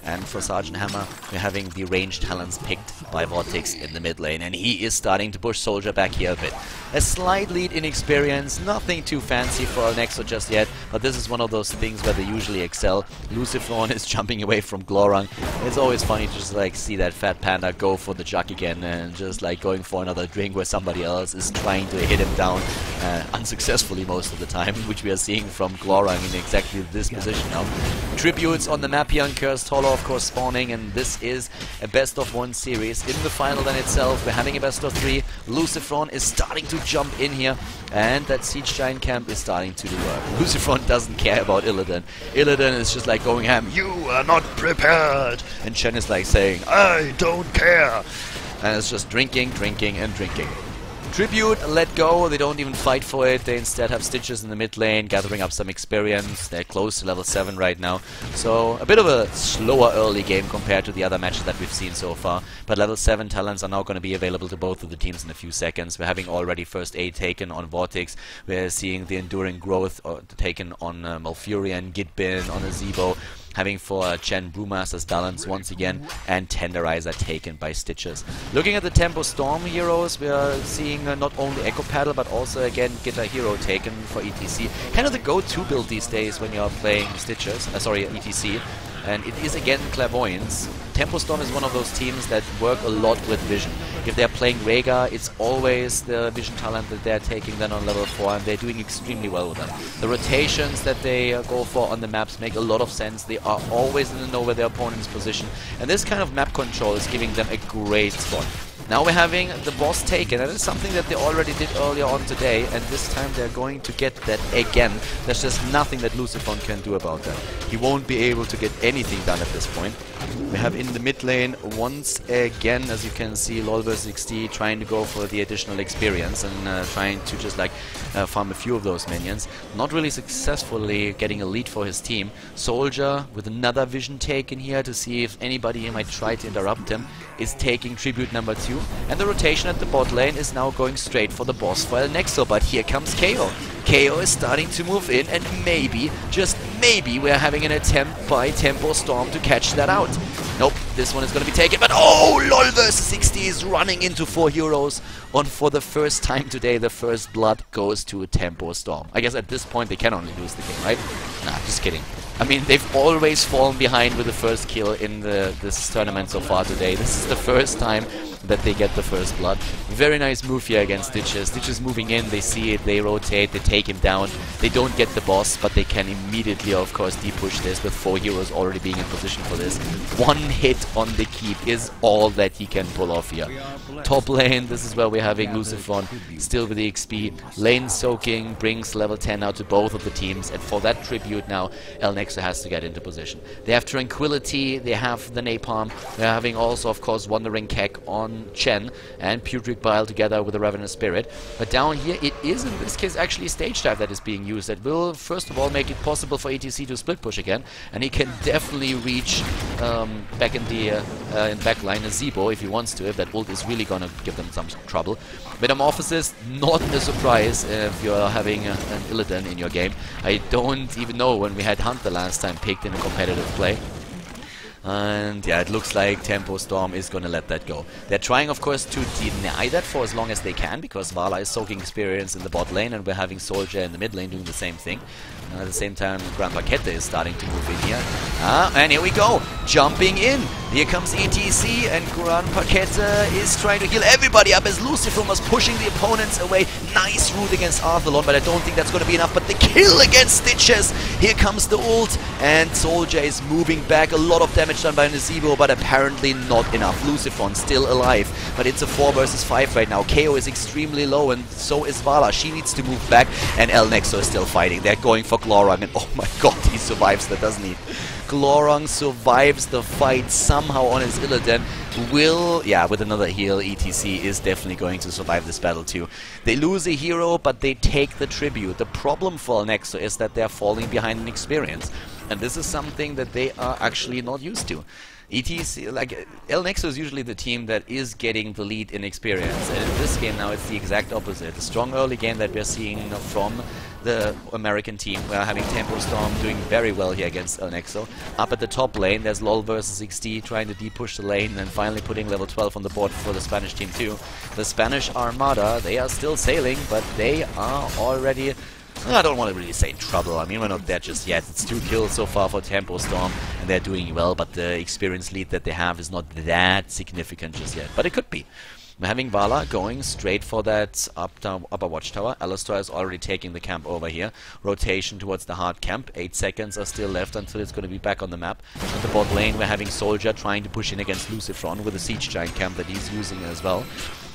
[SPEAKER 2] And for Sergeant Hammer, we're having the ranged talents picked by Vortex in the mid lane, and he is starting to push Soldier back here a bit. A slight lead in experience, nothing too fancy for Nexo just yet, but this is one of those things where they usually excel. Lucifron is jumping away from Glorang. It's always funny to just like see that fat panda go for the jug again and just like going for another drink where somebody else is trying to hit him down unsuccessfully most of the time, which we are seeing from Glorang in exactly this position now. Tributes on the map here on Cursed Hollow, of course, spawning, and this is a best-of-1 series. In the final then itself, we're having a best-of-3. Lucifron is starting to jump in here, and that Siege Giant camp is starting to do work. Lucifron doesn't care about Illidan. Illidan is just like going ham, "You are not prepared!" And Chen is like saying, "I don't care!" And it's just drinking, drinking, and drinking. Tribute, let go, they don't even fight for it, they instead have Stitches in the mid lane, gathering up some experience. They're close to level 7 right now, so a bit of a slower early game compared to the other matches that we've seen so far, but level 7 talents are now going to be available to both of the teams in a few seconds. We're having already first aid taken on Vortex, we're seeing the Enduring Growth taken on Malfurion, Gitbin on Azebo, having for Chen Brewmaster's Balance once again, and Tenderizer taken by Stitches. Looking at the TempoStorm heroes, we are seeing not only Echo Paddle, but also again Guitar Hero taken for ETC. Kind of the go-to build these days when you're playing Stitches, ETC. And it is again Clairvoyance. TempoStorm is one of those teams that work a lot with Vision. If they're playing Rhaegar, it's always the Vision talent that they're taking then on level 4, and they're doing extremely well with them. The rotations that they go for on the maps make a lot of sense. They are always in the know where their opponent's position, and this kind of map control is giving them a great spot. Now we're having the boss taken, and it's something that they already did earlier on today, and this time they're going to get that again. There's just nothing that Lucifron can do about that. He won't be able to get anything done at this point. We have in the mid lane, once again, as you can see, LoL vs XD trying to go for the additional experience and trying to just like farm a few of those minions. Not really successfully getting a lead for his team. Soldier with another vision taken here to see if anybody might try to interrupt him is taking tribute number 2. And the rotation at the bot lane is now going straight for the boss for El Nexo, but here comes KO. KO is starting to move in, and maybe, just maybe, we're having an attempt by TempoStorm to catch that out. Nope, this one is going to be taken, but oh, LoL vs XD is running into 4 heroes, and for the first time today, the first blood goes to TempoStorm. I guess at this point they can only lose the game, right? Nah, just kidding. I mean, they've always fallen behind with the first kill in this tournament so far today. This is the first time that they get the first blood. Very nice move here against Stitches. Stitches moving in, they see it, they rotate, they take him down. They don't get the boss, but they can immediately, of course, de-push this with 4 heroes already being in position for this. One hit on the keep is all that he can pull off here. Top lane, this is where we're having Lucifron still with the XP. Lane soaking brings level 10 out to both of the teams, and for that tribute now, El Nexo has to get into position. They have Tranquility, they have the Napalm, they're having also, of course, Wandering Keck on Chen, and Putrid Bile together with the Ravenous Spirit. But down here, it is in this case actually Stage Dive that is being used. That will, first of all, make it possible for ETC to split push again, and he can definitely reach back in the backline a Zebo if he wants to, if that ult is really gonna give them some trouble. Metamorphosis, not a surprise if you're having an Illidan in your game. I don't even know when we had Hunter last time picked in a competitive play. And yeah, it looks like TempoStorm is gonna let that go. They're trying, of course, to deny that for as long as they can, because Vala is soaking experience in the bot lane, and we're having Soldier in the mid lane doing the same thing. And at the same time, Grandpa Kette is starting to move in here. And here we go! jumping in. Here comes ETC, and Gran Paqueta is trying to heal everybody up as Lucifer was pushing the opponents away. Nice root against Arthalon, but I don't think that's going to be enough. But the kill against Stitches. Here comes the ult, and Soldier is moving back. A lot of damage done by Nasibo, but apparently not enough. Lucifron still alive, but it's a 4 versus 5 right now. KO is extremely low, and so is Vala. She needs to move back, and El Nexo is still fighting. They're going for Glorang, and oh my god, he survives that, doesn't he? Glorang survives the fight somehow on his Illidan. With another heal, ETC is definitely going to survive this battle too. They lose a hero, but they take the tribute. The problem for El Nexo is that they're falling behind in experience, and this is something that they are actually not used to. ETC, like, El Nexo is usually the team that is getting the lead in experience, and in this game now it's the exact opposite. The strong early game that we're seeing from the American team. We're having TempoStorm doing very well here against El Nexo. Up at the top lane, there's LOL versus XD trying to de-push the lane and finally putting level 12 on the board for the Spanish team too. The Spanish Armada, they are still sailing, but they are already... I don't want to really say trouble. I mean, we're not there just yet. It's 2 kills so far for TempoStorm, and they're doing well, but the experience lead that they have is not that significant just yet. But it could be. We're having Vala going straight for that upper watchtower. Alistar is already taking the camp over here. Rotation towards the hard camp. 8 seconds are still left until it's going to be back on the map. At the bot lane, we're having Soldier trying to push in against Lucifron with a Siege Giant camp that he's using as well.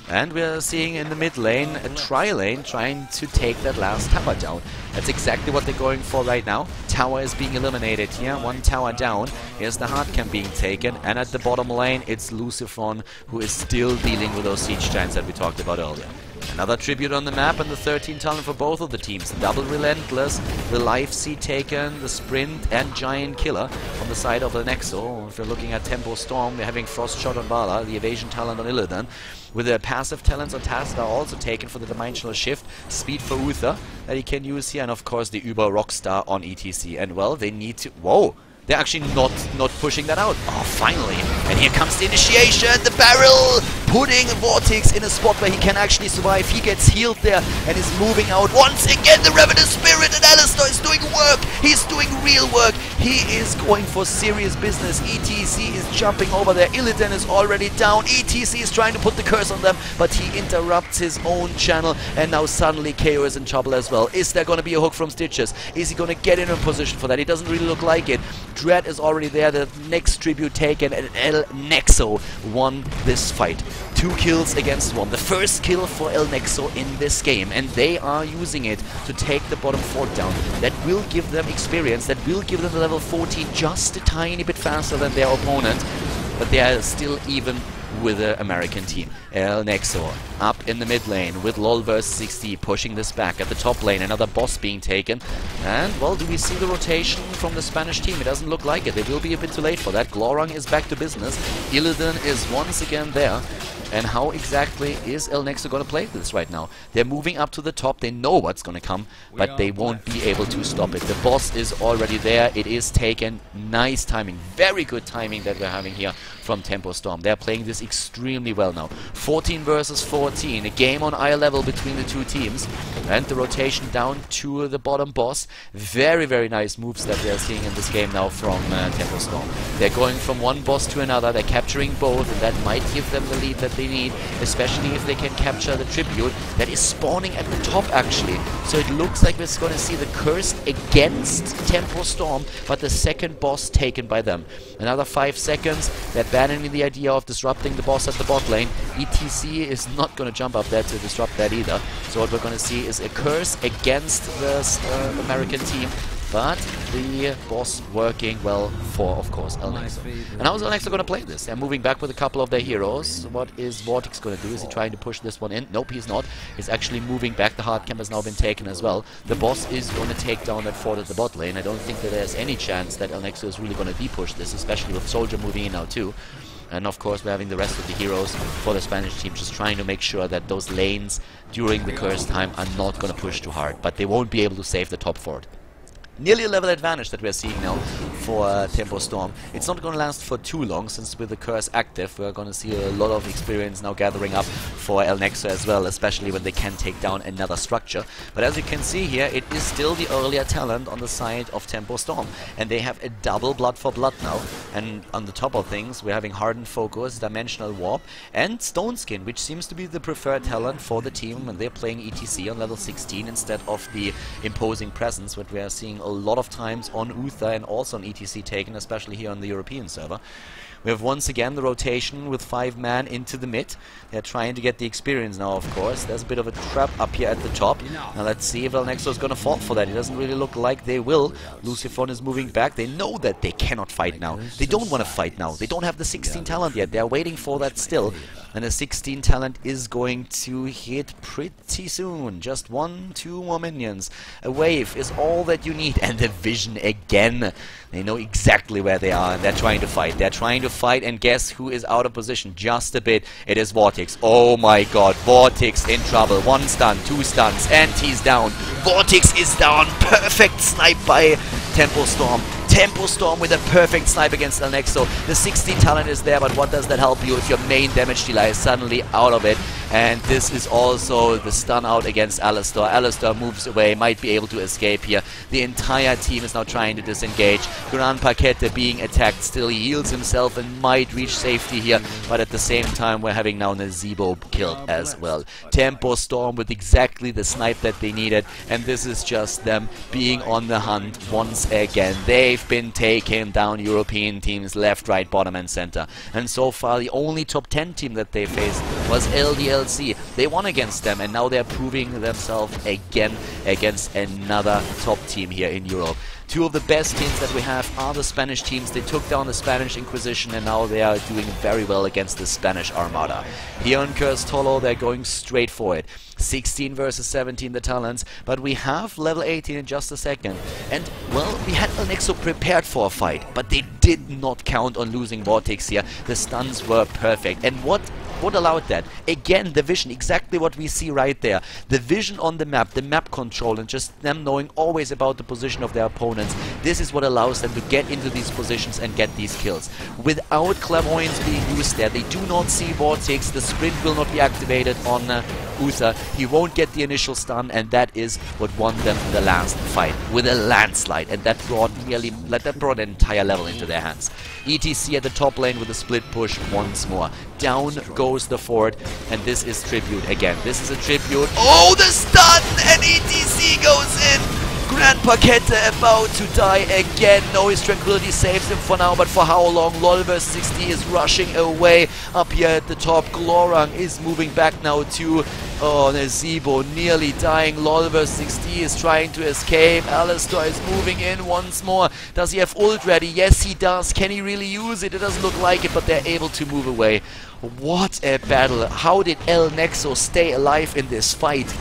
[SPEAKER 2] And we're seeing in the mid lane a tri-lane trying to take that last tower down. That's exactly what they're going for right now. Tower is being eliminated here. 1 tower down. Here's the hard camp being taken. And at the bottom lane, it's Lucifron who is still dealing with those siege giants that we talked about earlier. Another tribute on the map, and the 13 talent for both of the teams. Double Relentless, the Life Seed taken, the Sprint and Giant Killer on the side of the Nexo. If you're looking at TempoStorm, we're having Frost Shot on Vala, the Evasion talent on Illidan, with the passive talents on Taz are also taken for the Dimensional Shift, Speed for Uther that he can use here, and of course the Uber Rockstar on ETC. And well, they need to... Whoa! They're actually not pushing that out. Oh, finally. And here comes the initiation. The barrel putting Vortex in a spot where he can actually survive. He gets healed there and is moving out. Once again, the Revenant Spirit, and Alistar is doing work. He's doing real work. He is going for serious business. ETC is jumping over there. Illidan is already down. ETC is trying to put the curse on them, but he interrupts his own channel, and now suddenly KO is in trouble as well. Is there going to be a hook from Stitches? Is he going to get in a position for that? He doesn't really look like it. Dread is already there, the next tribute taken, and El Nexo won this fight. 2 kills against 1. The first kill for El Nexo in this game, and they are using it to take the bottom fort down. That will give them experience, that will give them the level 14 just a tiny bit faster than their opponent, but they are still even with the American team. El Nexo up in the mid lane with LOL versus 60 pushing this back. At the top lane, another boss being taken. And, well, do we see the rotation from the Spanish team? It doesn't look like it. They will be a bit too late for that. Glorang is back to business. Illidan is once again there. And how exactly is El Nexo going to play this right now? They're moving up to the top. They know what's going to come, but they won't be able to stop it. The boss is already there. It is taken. Nice timing. Very good timing that we're having here from TempoStorm. They're playing this extremely well now. 14 versus 14. A game on eye level between the two teams. And the rotation down to the bottom boss. Very, very nice moves that we are seeing in this game now from TempoStorm. They're going from one boss to another. They're capturing both, and that might give them the lead that they need, especially if they can capture the tribute that is spawning at the top actually. So it looks like we're going to see the curse against TempoStorm, but the second boss taken by them. Another 5 seconds. They're abandoning the idea of disrupting the boss at the bot lane. ETC is not going to jump up there to disrupt that either. So what we're going to see is a curse against the American team, but the boss working well for, of course, El Nexo. And how is El Nexo going to play this? They're moving back with a couple of their heroes. What is Vortex going to do? Is he trying to push this one in? Nope, he's not. He's actually moving back. The hard camp has now been taken as well. The boss is going to take down that fort at the bot lane. I don't think that there's any chance that El Nexo is really going to de-push this, especially with Soldier moving in now too. And of course we're having the rest of the heroes for the Spanish team just trying to make sure that those lanes during the curse time are not going to push too hard. But they won't be able to save the top fort. nearly a level advantage that we're seeing now for TempoStorm. It's not going to last for too long, since with the curse active, we're going to see a lot of experience now gathering up for El Nexo as well, especially when they can take down another structure. But as you can see here, it is still the earlier talent on the side of TempoStorm, and they have a double blood for blood now. And on the top of things, we're having Hardened Focus, Dimensional Warp, and Stone Skin, which seems to be the preferred talent for the team when they're playing ETC on level 16 instead of the Imposing Presence, what we are seeing a lot of times on Uther and also on ETC taken, especially here on the European server. We have once again the rotation with 5-man into the mid. They're trying to get the experience now, of course. There's a bit of a trap up here at the top. Now let's see if El Nexo is going to fall for that. It doesn't really look like they will. Luciphone is moving back. They know that they cannot fight now. They don't want to fight now. They don't have the 16 talent yet. They're waiting for that still. And the 16 talent is going to hit pretty soon. Just 1-2 more minions. A wave is all that you need. And the vision again. They know exactly where they are and they're trying to fight. They're trying to fight, and guess who is out of position just a bit? It is Vortex. Oh my god, Vortex in trouble. 1 stun, 2 stuns, and he's down. Vortex is down. Perfect snipe by TempoStorm. TempoStorm with a perfect snipe against El Nexo. The 16 talent is there, but what does that help you if your main damage dealer is suddenly out of it? And this is also the stun out against Alistar. Alistar moves away, might be able to escape here. The entire team is now trying to disengage. Gran Paquete being attacked still. He heals himself and might reach safety here, but at the same time we're having now Nazebo killed as well. TempoStorm with exactly the snipe that they needed, and this is just them being on the hunt once again. They've been taking down European teams left, right, bottom and center. And so far the only top 10 team that they faced was LDLC. They won against them, and now they're proving themselves again against another top team here in Europe. Two of the best teams that we have are the Spanish teams. They took down the Spanish Inquisition, and now they are doing very well against the Spanish Armada. Here on Cursed Hollow, they're going straight for it. 16 versus 17 the talents, but we have level 18 in just a second. And, well, we had El Nexo prepared for a fight, but they did not count on losing Vortex here. The stuns were perfect. And what allowed that? Again, the vision, exactly what we see right there. The vision on the map control, and just them knowing always about the position of their opponents. This is what allows them to get into these positions and get these kills. Without Clairvoyance being used there, they do not see Vortex. The sprint will not be activated on Uther. He won't get the initial stun, and that is what won them the last fight with a landslide, and that brought an entire level into their hands. ETC at the top lane with a split push once more. Down goes the fort, and this is Tribute again. This is a Tribute. Oh, the stun, and ETC goes in. Gran Paquete about to die again. No, his Tranquility saves him for now, but for how long? LOL vs 60 is rushing away. Up here at the top, Glorang is moving back now to Nazebo, nearly dying. LOL vs 60 is trying to escape. Alistar is moving in once more. Does he have ult ready? Yes, he does. Can he really use it? It doesn't look like it, but they're able to move away. What a battle. How did El Nexo stay alive in this fight?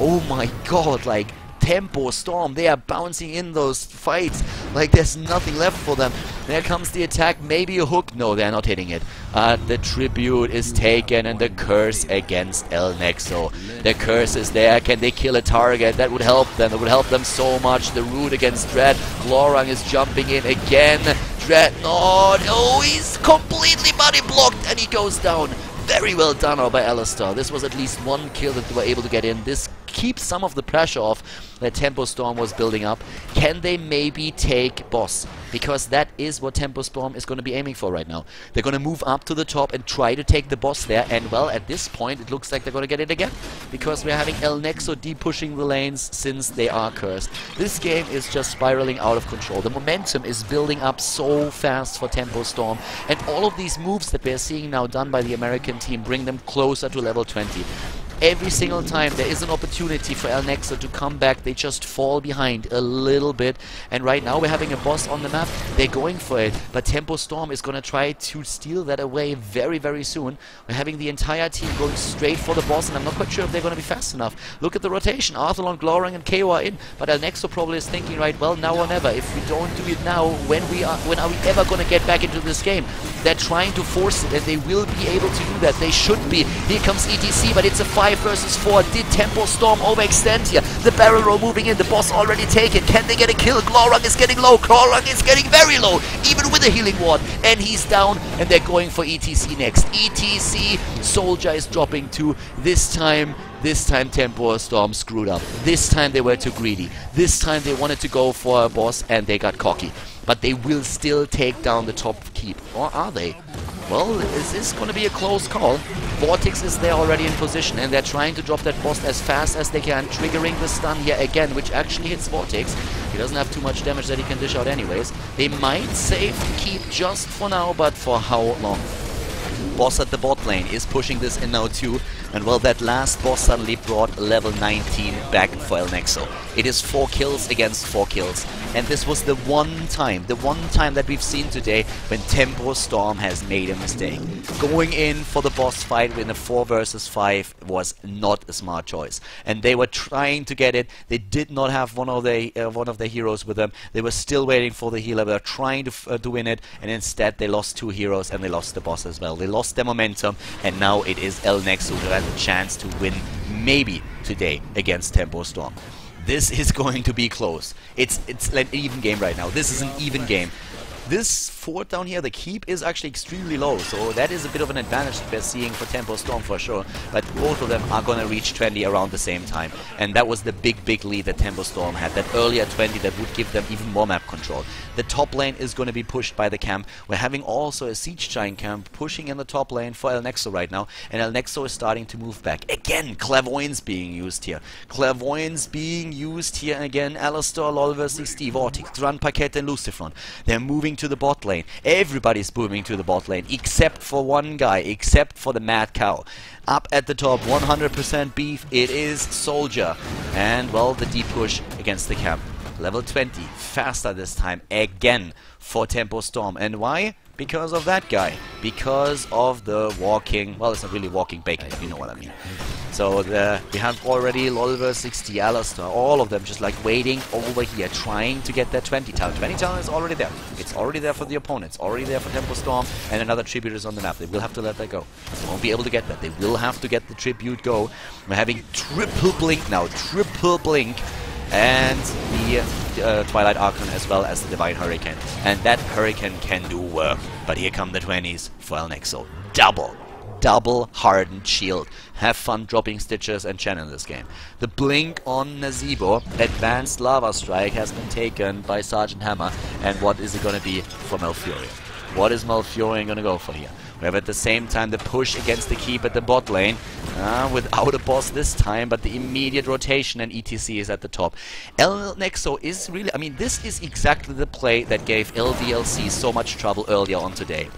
[SPEAKER 2] Oh my god, like, TempoStorm, they are bouncing in those fights like there's nothing left for them. There comes the attack, maybe a hook. No, they're not hitting it. The Tribute is taken, and the curse against El Nexo. The curse is there. Can they kill a target? That would help them. That would help them so much. The root against Dread. Glorang is jumping in again. Dreadnought. Oh, he's completely body blocked, and he goes down. Very well done by Alistar. This was at least one kill that they were able to get in. This keeps some of the pressure off that TempoStorm was building up. Can they maybe take boss? Because that is what TempoStorm is going to be aiming for right now. They're going to move up to the top and try to take the boss there. And, well, at this point, it looks like they're going to get it again. Because we're having El Nexo de-pushing the lanes since they are cursed. This game is just spiraling out of control. The momentum is building up so fast for TempoStorm. And all of these moves that we're seeing now done by the American team bring them closer to level 20. Every single time there is an opportunity for El Nexo to come back, they just fall behind a little bit. And right now we're having a boss on the map. They're going for it, but TempoStorm is going to try to steal that away very, very soon. We're having the entire team going straight for the boss, and I'm not quite sure if they're going to be fast enough. Look at the rotation. Arthalon, Glorang and KO are in, but El Nexo probably is thinking, right, well, now or never. If we don't do it now, when are we ever going to get back into this game? They're trying to force it, and they will be able to do that. They should be. Here comes ETC, but it's a 5 5 versus 4. Did TempoStorm overextend here? The barrel roll moving in. The boss already taken. Can they get a kill? Glorung is getting low. Glorung is getting very low, even with a healing ward. And he's down, and they're going for ETC next. ETC, Soldier is dropping too. This time TempoStorm screwed up. This time they were too greedy. This time they wanted to go for a boss, and they got cocky. But they will still take down the top keep. Or are they? Well, is this going to be a close call? Vortex is there already in position, and they're trying to drop that boss as fast as they can, triggering the stun here again, which actually hits Vortex. He doesn't have too much damage that he can dish out anyways. They might save the keep just for now, but for how long? Boss at the bot lane is pushing this in now too, and well, that last boss suddenly brought level 19 back for El Nexo. It is 4 kills against 4 kills, and this was the one time that we've seen today when TempoStorm has made a mistake. Going in for the boss fight in a 4 versus 5 was not a smart choice, and they were trying to get it. They did not have one of the heroes with them. They were still waiting for the healer. They were trying to win it, and instead they lost 2 heroes and they lost the boss as well. They lost their momentum, and now it is El Nexo who has a chance to win maybe today against TempoStorm. This is going to be close. It's an even game right now. This is an even game. This fort down here, the keep, is actually extremely low, so that is a bit of an advantage that we're seeing for TempoStorm for sure. But both of them are going to reach 20 around the same time, and that was the big lead that TempoStorm had. That earlier 20 that would give them even more map control. The top lane is going to be pushed by the camp. We're having also a Siege Giant camp pushing in the top lane for El Nexo right now, and El Nexo is starting to move back. Again, Clairvoyance being used here. Clairvoyance being used here again. Alistar, Lolver, 60, Vortex, Run Paquette, and Lucifron. They're moving to the bot lane. Everybody's moving to the bot lane except for one guy, except for the Mad Cow. Up at the top, 100% beef, it is Soldier. And well, the deep push against the camp. Level 20, faster this time again for TempoStorm. And why? Because of that guy. Because of the walking, well, it's not really walking bacon, but you know what I mean. So we have already Lolver, 60, Alistar, all of them just like waiting over here, trying to get that 20 talent. 20 talent is already there. It's already there for the opponents, already there for TempoStorm, and another tribute is on the map. They will have to let that go. They won't be able to get that. They will have to get the tribute go. We're having triple blink now, triple blink, and the Twilight Archon as well as the Divine Hurricane. And that Hurricane can do work. But here come the 20s for El Nexo. Double hardened shield. Have fun dropping Stitches and Chen in this game. The blink on Nazeebo, advanced Lava Strike, has been taken by Sergeant Hammer. And what is it going to be for Malfurion? What is Malfurion going to go for here? We have at the same time the push against the keep at the bot lane, without a boss this time, but the immediate rotation, and ETC is at the top. El Nexo is really, I mean, this is exactly the play that gave LDLC so much trouble earlier on today.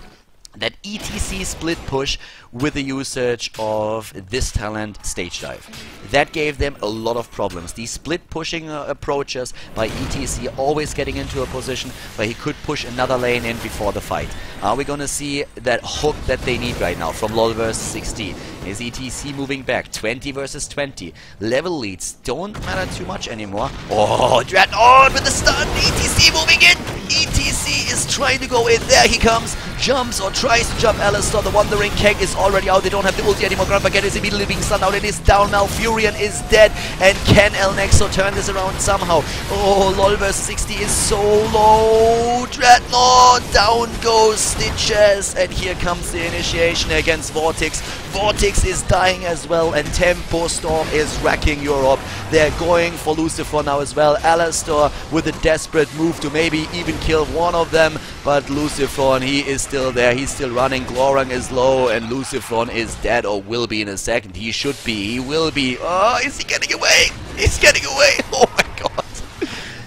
[SPEAKER 2] That ETC split push with the usage of this talent, Stage Dive. That gave them a lot of problems. These split pushing approaches by ETC, always getting into a position where he could push another lane in before the fight. Are we going to see that hook that they need right now from LoL versus 16? Is ETC moving back? 20 versus 20. Level leads don't matter too much anymore. Oh, Dreadnought with the stun! ETC moving in! ETC is trying to go in. There he comes. Jumps or tries to jump Alistar. The Wandering Keg is already out. They don't have the ulti anymore. Grand Baguette is immediately being stunned out. It is down. Malfurion is dead. And can El Nexo turn this around somehow? Oh, LoL versus 60 is so low. Dreadnought. Down goes Stitches. And here comes the initiation against Vortex. Vortex is dying as well. And TempoStorm is wrecking Europe. They're going for Lucifer now as well. Alistar with a desperate move to maybe even kill one of them. But Lucifer, he is still there. He's still running. Glorung is low. And Lucifer is dead, or will be in a second. He should be. He will be. Oh, is he getting away? He's getting away. Oh my god.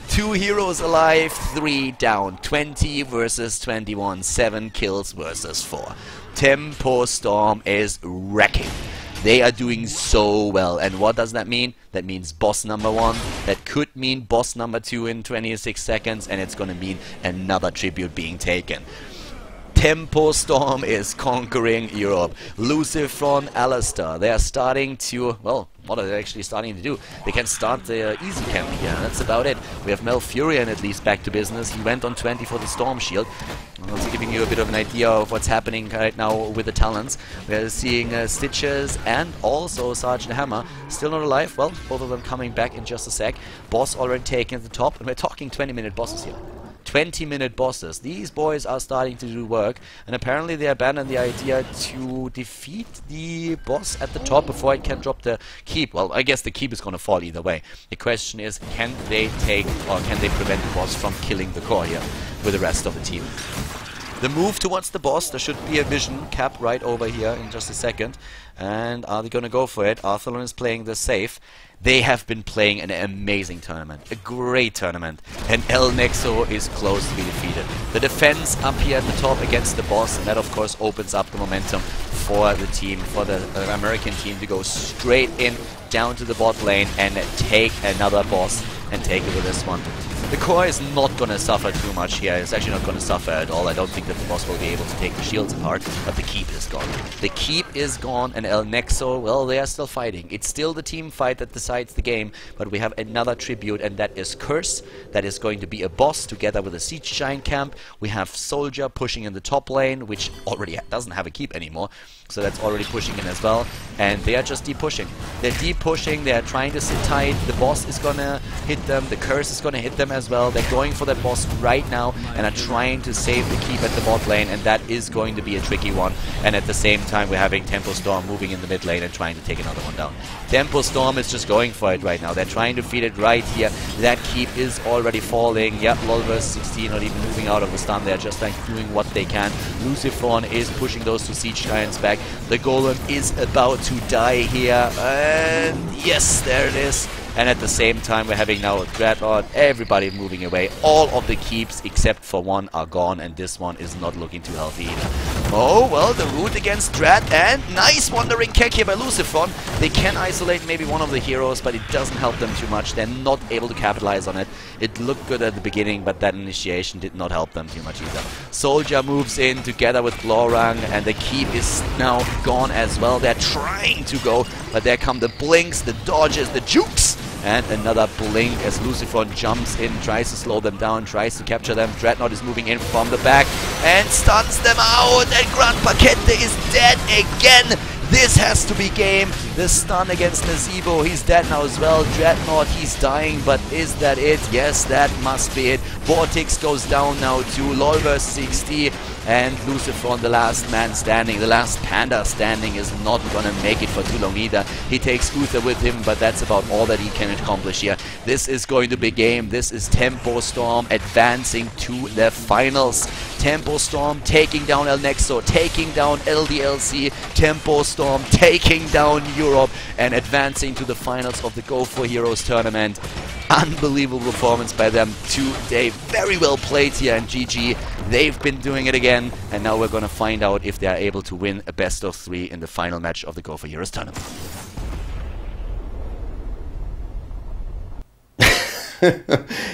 [SPEAKER 2] 2 heroes alive, 3 down. 20 versus 21. 7 kills versus 4. TempoStorm is wrecking. They are doing so well. And what does that mean? That means boss number 1. That could mean boss number 2 in 26 seconds. And it's going to mean another tribute being taken. TempoStorm is conquering Europe. Lucifron, Alistar, they are starting to, well, what are they actually starting to do? They can start the easy camp here, that's about it. We have Malfurion at least back to business. He went on 20 for the Storm Shield. Also giving you a bit of an idea of what's happening right now with the talents. We're seeing Stitches and also Sergeant Hammer still not alive. Well, both of them coming back in just a sec. Boss already taken at the top, and we're talking 20-minute bosses here. 20-minute bosses. These boys are starting to do work, and apparently they abandoned the idea to defeat the boss at the top before it can drop the keep. Well, I guess the keep is going to fall either way. The question is, can they take or can they prevent the boss from killing the core here with the rest of the team? The move towards the boss, there should be a vision cap right over here in just a second. And are they going to go for it? Arthalon is playing this safe. They have been playing an amazing tournament, a great tournament, and El Nexo is close to be defeated. The defense up here at the top against the boss, and that of course opens up the momentum for the team, for the American team to go straight in, down to the bot lane and take another boss and take it with this one. The core is not going to suffer too much here. It's actually not going to suffer at all. I don't think that the boss will be able to take the shields apart, but the keep is gone. The keep is gone, and El Nexo, well, they are still fighting. It's still the team fight that decides the game, but we have another tribute, and that is Curse. That is going to be a boss together with a Siege Giant camp. We have Soldier pushing in the top lane, which already doesn't have a keep anymore. So that's already pushing in as well. And they are just deep pushing. They're deep pushing. They're trying to sit tight. The boss is going to hit them. The Curse is going to hit them as well. They're going for that boss right now and are trying to save the keep at the bot lane. And that is going to be a tricky one. And at the same time, we're having TempoStorm moving in the mid lane and trying to take another one down. TempoStorm is just going for it right now. They're trying to feed it right here. That keep is already falling. Yep, LOL versus 16 not even moving out of the stun. They're just like doing what they can. Lucifron is pushing those two Siege Giants back. The Golem is about to die here, and yes, there it is. And at the same time, we're having now a Dreadnought, everybody moving away. All of the keeps, except for one, are gone, and this one is not looking too healthy either. Oh, well, the root against Dread, and nice Wandering Kek here by Lucifron. They can isolate maybe one of the heroes, but it doesn't help them too much. They're not able to capitalize on it. It looked good at the beginning, but that initiation did not help them too much either. Soldier moves in together with Glorang, and the keep is now gone as well. They're trying to go, but there come the blinks, the dodges, the jukes. And another blink as Lucifron jumps in, tries to slow them down, tries to capture them. Dreadnought is moving in from the back and stuns them out. And Grand Paquete is dead again. This has to be game. The stun against Nazeebo, he's dead now as well. Dreadnought, he's dying, but is that it? Yes, that must be it. Vortex goes down now to LOLverse60, and Lucifron, the last man standing, the last panda standing, is not gonna make it for too long either. He takes Uther with him, but that's about all that he can accomplish here. This is going to be game. This is TempoStorm advancing to the finals. TempoStorm taking down El Nexo, taking down LDLC, TempoStorm taking down Europe and advancing to the finals of the Go4Heroes tournament. Unbelievable performance by them today. Very well played here, and GG. They've been doing it again, and now we're going to find out if they are able to win a best of 3 in the final match of the Go4Heroes tournament.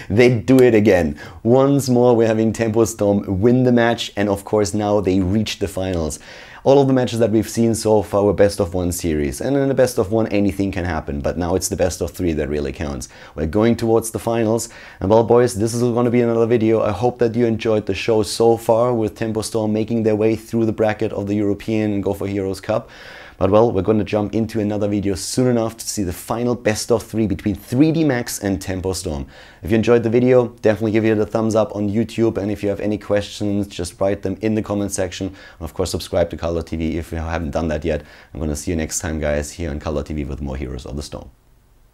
[SPEAKER 1] They do it again. Once more we're having TempoStorm win the match, and of course now they reach the finals. All of the matches that we've seen so far were best of 1 series, and in the best of 1 anything can happen, but now it's the best of 3 that really counts. We're going towards the finals, and well boys, this is going to be another video. I hope that you enjoyed the show so far with TempoStorm making their way through the bracket of the European Go4Heroes Cup. But well, we're going to jump into another video soon enough to see the final best of 3 between 3D Max and TempoStorm. If you enjoyed the video, definitely give it a thumbs up on YouTube, and if you have any questions, just write them in the comment section. And of course, subscribe to Khaldor TV if you haven't done that yet. I'm going to see you next time, guys, here on Khaldor TV with more Heroes of the Storm.